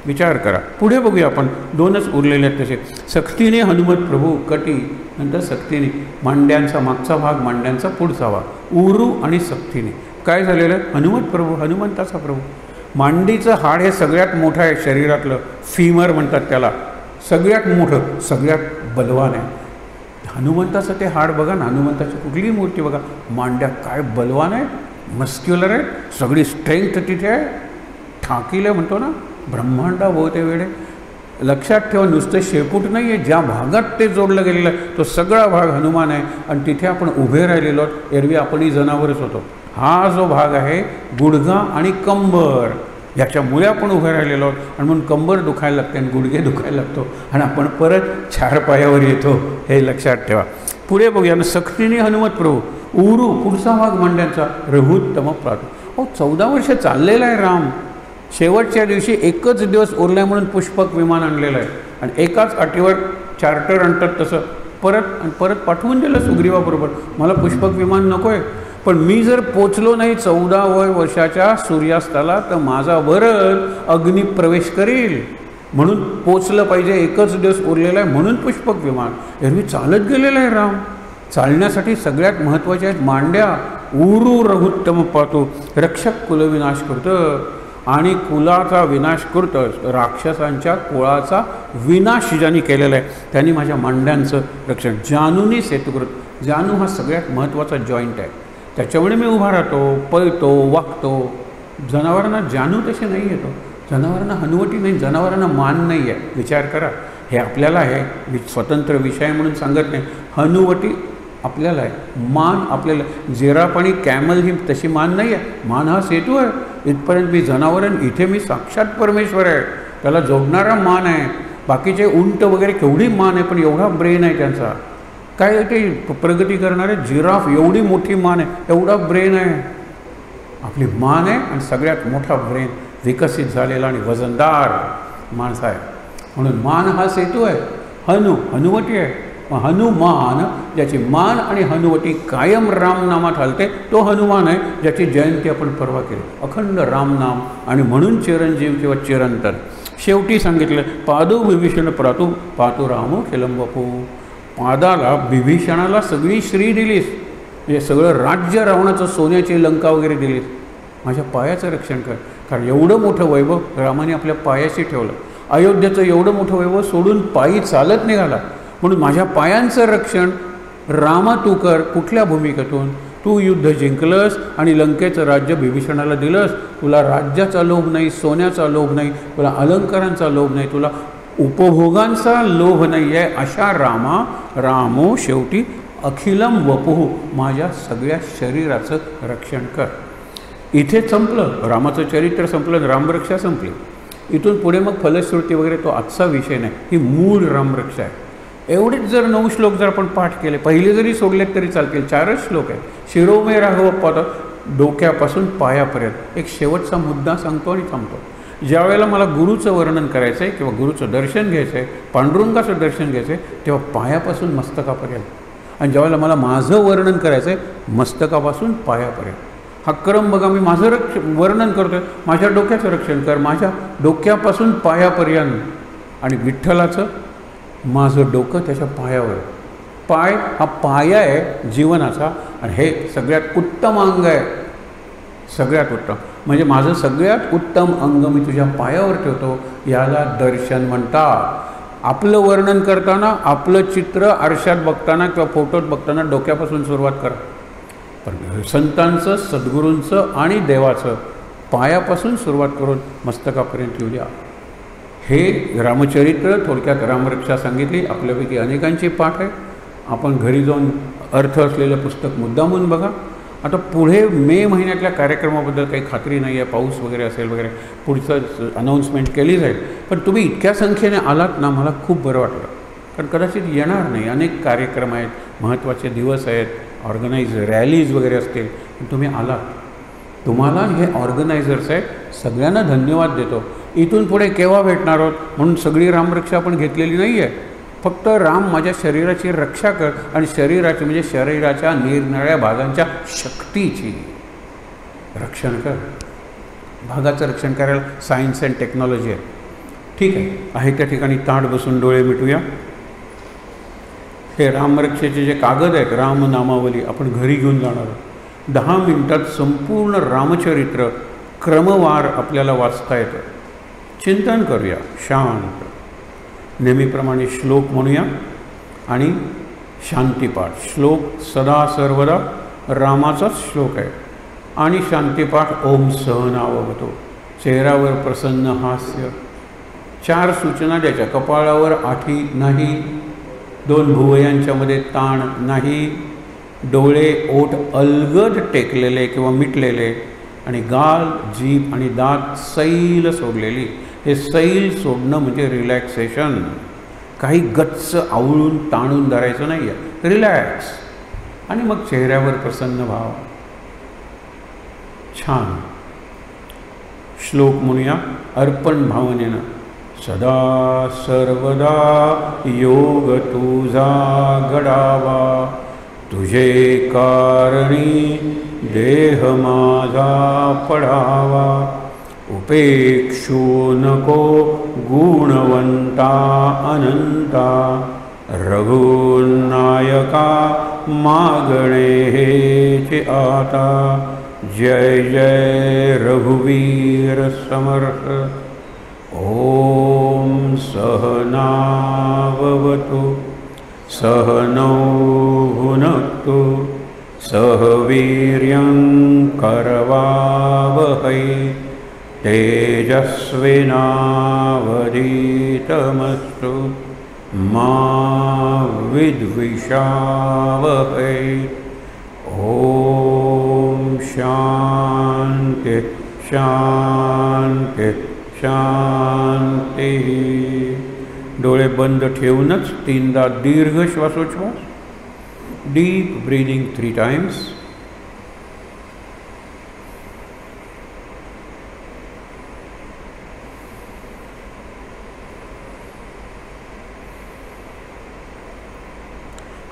विचार करा. पुढे बघूया आपण, 2च उरलेले आहेत तसे. सक्तीने हनुमत प्रभू कटी, नंतर सक्तीने, मांड्यांचा मागचा भाग, मांड्यांचा पुढचा भाग, उरू आणि सक्तीने. काय झालेलं? हनुमत प्रभू, हनुमंताचा प्रभू. मांडीचं हाड हे सगळ्यात मोठं आहे शरीरातलं, फीमर म्हणतात त्याला, सगळ्यात मोठं, सगळ्यात बलवान आहे. हनुमंताचं ते हाड बघा ना, हनुमंताची कुठलीही मूर्ती बघा, मांड्या काय बलवान आहे, मस्क्युलर आहे, सगळी स्ट्रेंथ तिथे आहे, ठाकीले म्हणतो ना, ब्रह्मांडा बोलते वेळे. लक्षात ठेवा, नुसतं शेपूट नाही आहे, ज्या भागात ते जोडलं गेलेलं आहे तो सगळा भाग हनुमान आहे. आणि तिथे आपण उभे राहिलेलो, एरवी आपणही जनावरच होतो. हा जो भाग आहे गुडघा आणि कंबर, याच्यामुळे आपण उभे राहिलेलो आहोत, आणि म्हणून कंबर दुखायला लागते आणि गुडघे दुखायला लागतो आणि आपण परत 4 पायावर येतो, हे लक्षात ठेवा. पुढे बघूया ना, सक्तीने हनुमत प्रभू, उरू पुढचा भाग मांड्यांचा, रघुत्तम प्रातू. अहो 14 वर्ष चाललेला आहे राम, शेवटच्या दिवशी एकच दिवस उरलाय म्हणून पुष्पक विमान आणलेलं आहे, आणि एकाच अटीवर चार्टर आणतात तसं परत पाठवून दिलं सुग्रीवाबरोबर. मला पुष्पक विमान नको आहे, पण मी जर पोचलो नाही 14व्या वर्षाच्या सूर्यास्ताला तर माझा वरद अग्नी प्रवेश करील, म्हणून पोचलं पाहिजे, एकच दिवस उरलेला आहे म्हणून पुष्पक विमान. एरवी चालत गेलेला आहे राम. चालण्यासाठी सगळ्यात महत्त्वाच्या आहेत मांड्या. उरू रघुत्तम पातू, रक्षक कुलविनाश करतं, आणि कुलाचा विनाश करतं, राक्षसांच्या कुळाचा विनाश ज्यांनी केलेला आहे त्यांनी माझ्या मांड्यांचं रक्षण. जानूनी सेतुकृत, जानू हा सगळ्यात महत्त्वाचा जॉईंट आहे, त्याच्यामुळे मी उभा राहतो, पळतो, वागतो. जनावरांना जानू तसे नाही येतो, जनावरांना हनुवटी नाही, जनावरांना मान नाही आहे. विचार करा, हे आपल्याला आहे, स्वतंत्र विषय म्हणून सांगत नाही. हनुवटी आपल्याला आहे, मान आपल्याला. जिराफ आणि कॅमल ही तशी मान नाही आहे, मान हा सेतू आहे. इथपर्यंत मी जनावर आहे, इथे मी साक्षात परमेश्वर आहे, त्याला जोडणारा मान आहे. बाकीचे उंट वगैरे केवढी मान आहे, पण एवढा ब्रेन आहे त्यांचा. काय ते प्रगती करणारे जिराफ एवढी मोठी मान आहे, एवढा ब्रेन आहे. आपली मान आहे आणि सगळ्यात मोठा ब्रेन विकसित झालेला आणि वजनदार माणसा आहे, म्हणून मान हा सेतू आहे. हनुवटी आहे. हनुमान, ज्याची मान आणि हनुवटी कायम रामनामात हलते, तो हनुमान आहे, ज्याची जयंती आपण परवा केली. अखंड रामनाम, आणि म्हणून चिरंजीव किंवा चिरंतन. शेवटी सांगितलं, पादू विभीषण प्रातू पातू रामो खिलंबपू. पादाला, विभीषणाला सगळी श्री दिलीस, म्हणजे सगळं राज्य रावणाचं, सोन्याची लंका वगैरे दिलीस. माझ्या पायाचं रक्षण कर, कारण एवढं मोठं वैभव रामाने आपल्या पायाशी ठेवलं. अयोध्येचं एवढं मोठं वैभव सोडून पायी चालत निघाला, म्हणून माझ्या पायांचं रक्षण रामा तू कर. कुठल्या भूमिकेतून? तू युद्ध जिंकलंस आणि लंकेचं राज्य विभीषणाला दिलंस. तुला राज्याचा लोभ नाही, सोन्याचा लोभ नाही, तुला अलंकारांचा लोभ नाही, तुला उपभोगांचा लोभ नाही आहे. अशा रामो शेवटी अखिलम वपुः, माझ्या सगळ्या शरीराचं रक्षण कर. इथे संपलं रामाचं चरित्र, संपलं, रामरक्षा संपली. इथून पुढे मग फलश्रुती वगैरे तो आजचा विषय नाही, ही मूळ रामरक्षा आहे. एवढेच जर 9 श्लोक जर आपण पाठ केले, पहिले जरी सोडलेत तरी चालतील. 4च श्लोक आहेत. शिरोमय राघव पाद, डोक्यापासून पायापर्यंत. एक शेवटचा मुद्दा सांगतो आणि थांबतो. ज्या वेळेला मला गुरुचं वर्णन करायचं आहे किंवा गुरुचं दर्शन घ्यायचं आहे, पांडुरंगाचं दर्शन घ्यायचं आहे, तेव्हा पायापासून मस्तकापर्यंत. आणि ज्यावेळेला मला माझं वर्णन करायचं आहे, मस्तकापासून पायापर्यंत. हा क्रम बघा, मी माझं वर्णन करतो आहे, माझ्या डोक्याचं रक्षण कर, माझ्या डोक्यापासून पायापर्यंत. आणि विठ्ठलाचं, माझं डोकं त्याच्या पायावर. पाय हा पाया आहे जीवनाचा, आणि हे सगळ्यात उत्तम अंग आहे. सगळ्यात उत्तम म्हणजे माझं सगळ्यात उत्तम अंग मी तुझ्या पायावर ठेवतो, याला दर्शन म्हणतात. आपलं वर्णन करताना, आपलं चित्र आरशात बघताना किंवा फोटोत बघताना डोक्यापासून सुरुवात करा, पण संतांचं, सद्गुरूंचं आणि देवाचं पायापासून सुरुवात करून मस्तकापर्यंत येऊ द्या. हे रामचरित्र थोडक्यात रामरक्षा सांगितली. आपल्यापैकी अनेकांची पाठ आहे. आपण घरी जाऊन अर्थ असलेलं पुस्तक मुद्दामून बघा. आता पुढे मे महिन्यातल्या कार्यक्रमाबद्दल काही खात्री नाही आहे, पाऊस वगैरे असेल वगैरे, पुढचं अनाऊन्समेंट केली जाईल. पण तुम्ही इतक्या संख्येने आलात ना, मला खूप बरं वाटलं. कारण कदाचित येणार नाही, अनेक कार्यक्रम आहेत, महत्त्वाचे दिवस आहेत, ऑर्गनाईज रॅलीज वगैरे असतील, तुम्ही आलात. तुम्हाला हे ऑर्गनायझर्स आहेत, सगळ्यांना धन्यवाद देतो. इथून पुढे केव्हा भेटणार आहोत म्हणून सगळी रामरक्षा आपण घेतलेली नाही आहे. फक्त राम माझ्या शरीराची रक्षा कर, आणि शरीराची म्हणजे शरीराच्या निरनिराळ्या भागांच्या शक्तीची रक्षण कर. भागाचं रक्षण करायला सायन्स अँड टेक्नॉलॉजी आहे. ठीक आहे त्या ठिकाणी ताट बसून डोळे मिटूया. हे रामरक्षेचे जे कागद आहेत, रामनामावली, आपण घरी घेऊन जाणार आहोत. 10 मिनिटात संपूर्ण रामचरित्र क्रमवार आपल्याला वाचता येतं. चिंतन करूया शांत. नेहमीप्रमाणे श्लोक म्हणूया आणि शांतिपाठ. श्लोक सदा सर्वदा रामाचाच श्लोक आहे, आणि शांतिपाठ ओम सहनाववतो. चेहऱ्यावर प्रसन्न हास्य. 4 सूचना द्यायच्या. कपाळावर आठी नाही, 2 भुवयांच्यामध्ये ताण नाही, डोळे ओठ अलगद टेकलेले किंवा मिटलेले, आणि गाल जीभ आणि दात सैल सोडलेली. हे सैल सोडणं म्हणजे रिलॅक्सेशन. काही गच्च आवळून ताणून धरायचं नाही आहे, रिलॅक्स. आणि मग चेहऱ्यावर प्रसन्न भाव. छान. श्लोक म्हणूया अर्पण भावनेनं. सदा सर्वदा योग तुझा घडावा, तुझे कारणी देह माझा पडावा, उपेक्षू नको गुणवंता अनंता, रघुनायका मागणे हेचे आता, जय जय रघुवीर समर्थ. ओम सहनाववतु सहनौ भुनक्तु सह वीर्यं करवावहै, तेजस्विनावधीतमस्तु मा विद्विषावहै. ओम शांति शांति शांती. डोळे बंद ठेवूनच 3दा दीर्घ श्वासोच्छ्वास. Deep breathing 3 times.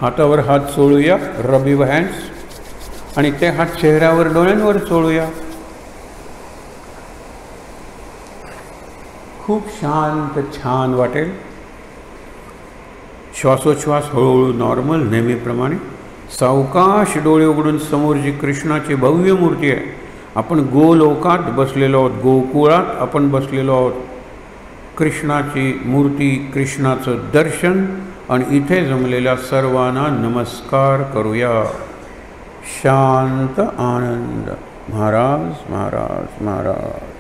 हातावर हात चोळूया, रब युअर हँड्स, आणि ते हात चेहऱ्यावर डोळ्यांवर चोळूया. खूप शांत छान वाटेल. श्वासोच्छ्वास हळूहळू नॉर्मल नेहमीप्रमाणे. सावकाश डोळे उघडून समोर जी कृष्णाची भव्य मूर्ती आहे, आपण गोलोकात बसलेलो आहोत, गोकुळात आपण बसलेलो आहोत. कृष्णाची मूर्ती, कृष्णाचं दर्शन, आणि इथे जमलेल्या सर्वांना नमस्कार करूया. शांत आनंद. महाराज महाराज महाराज.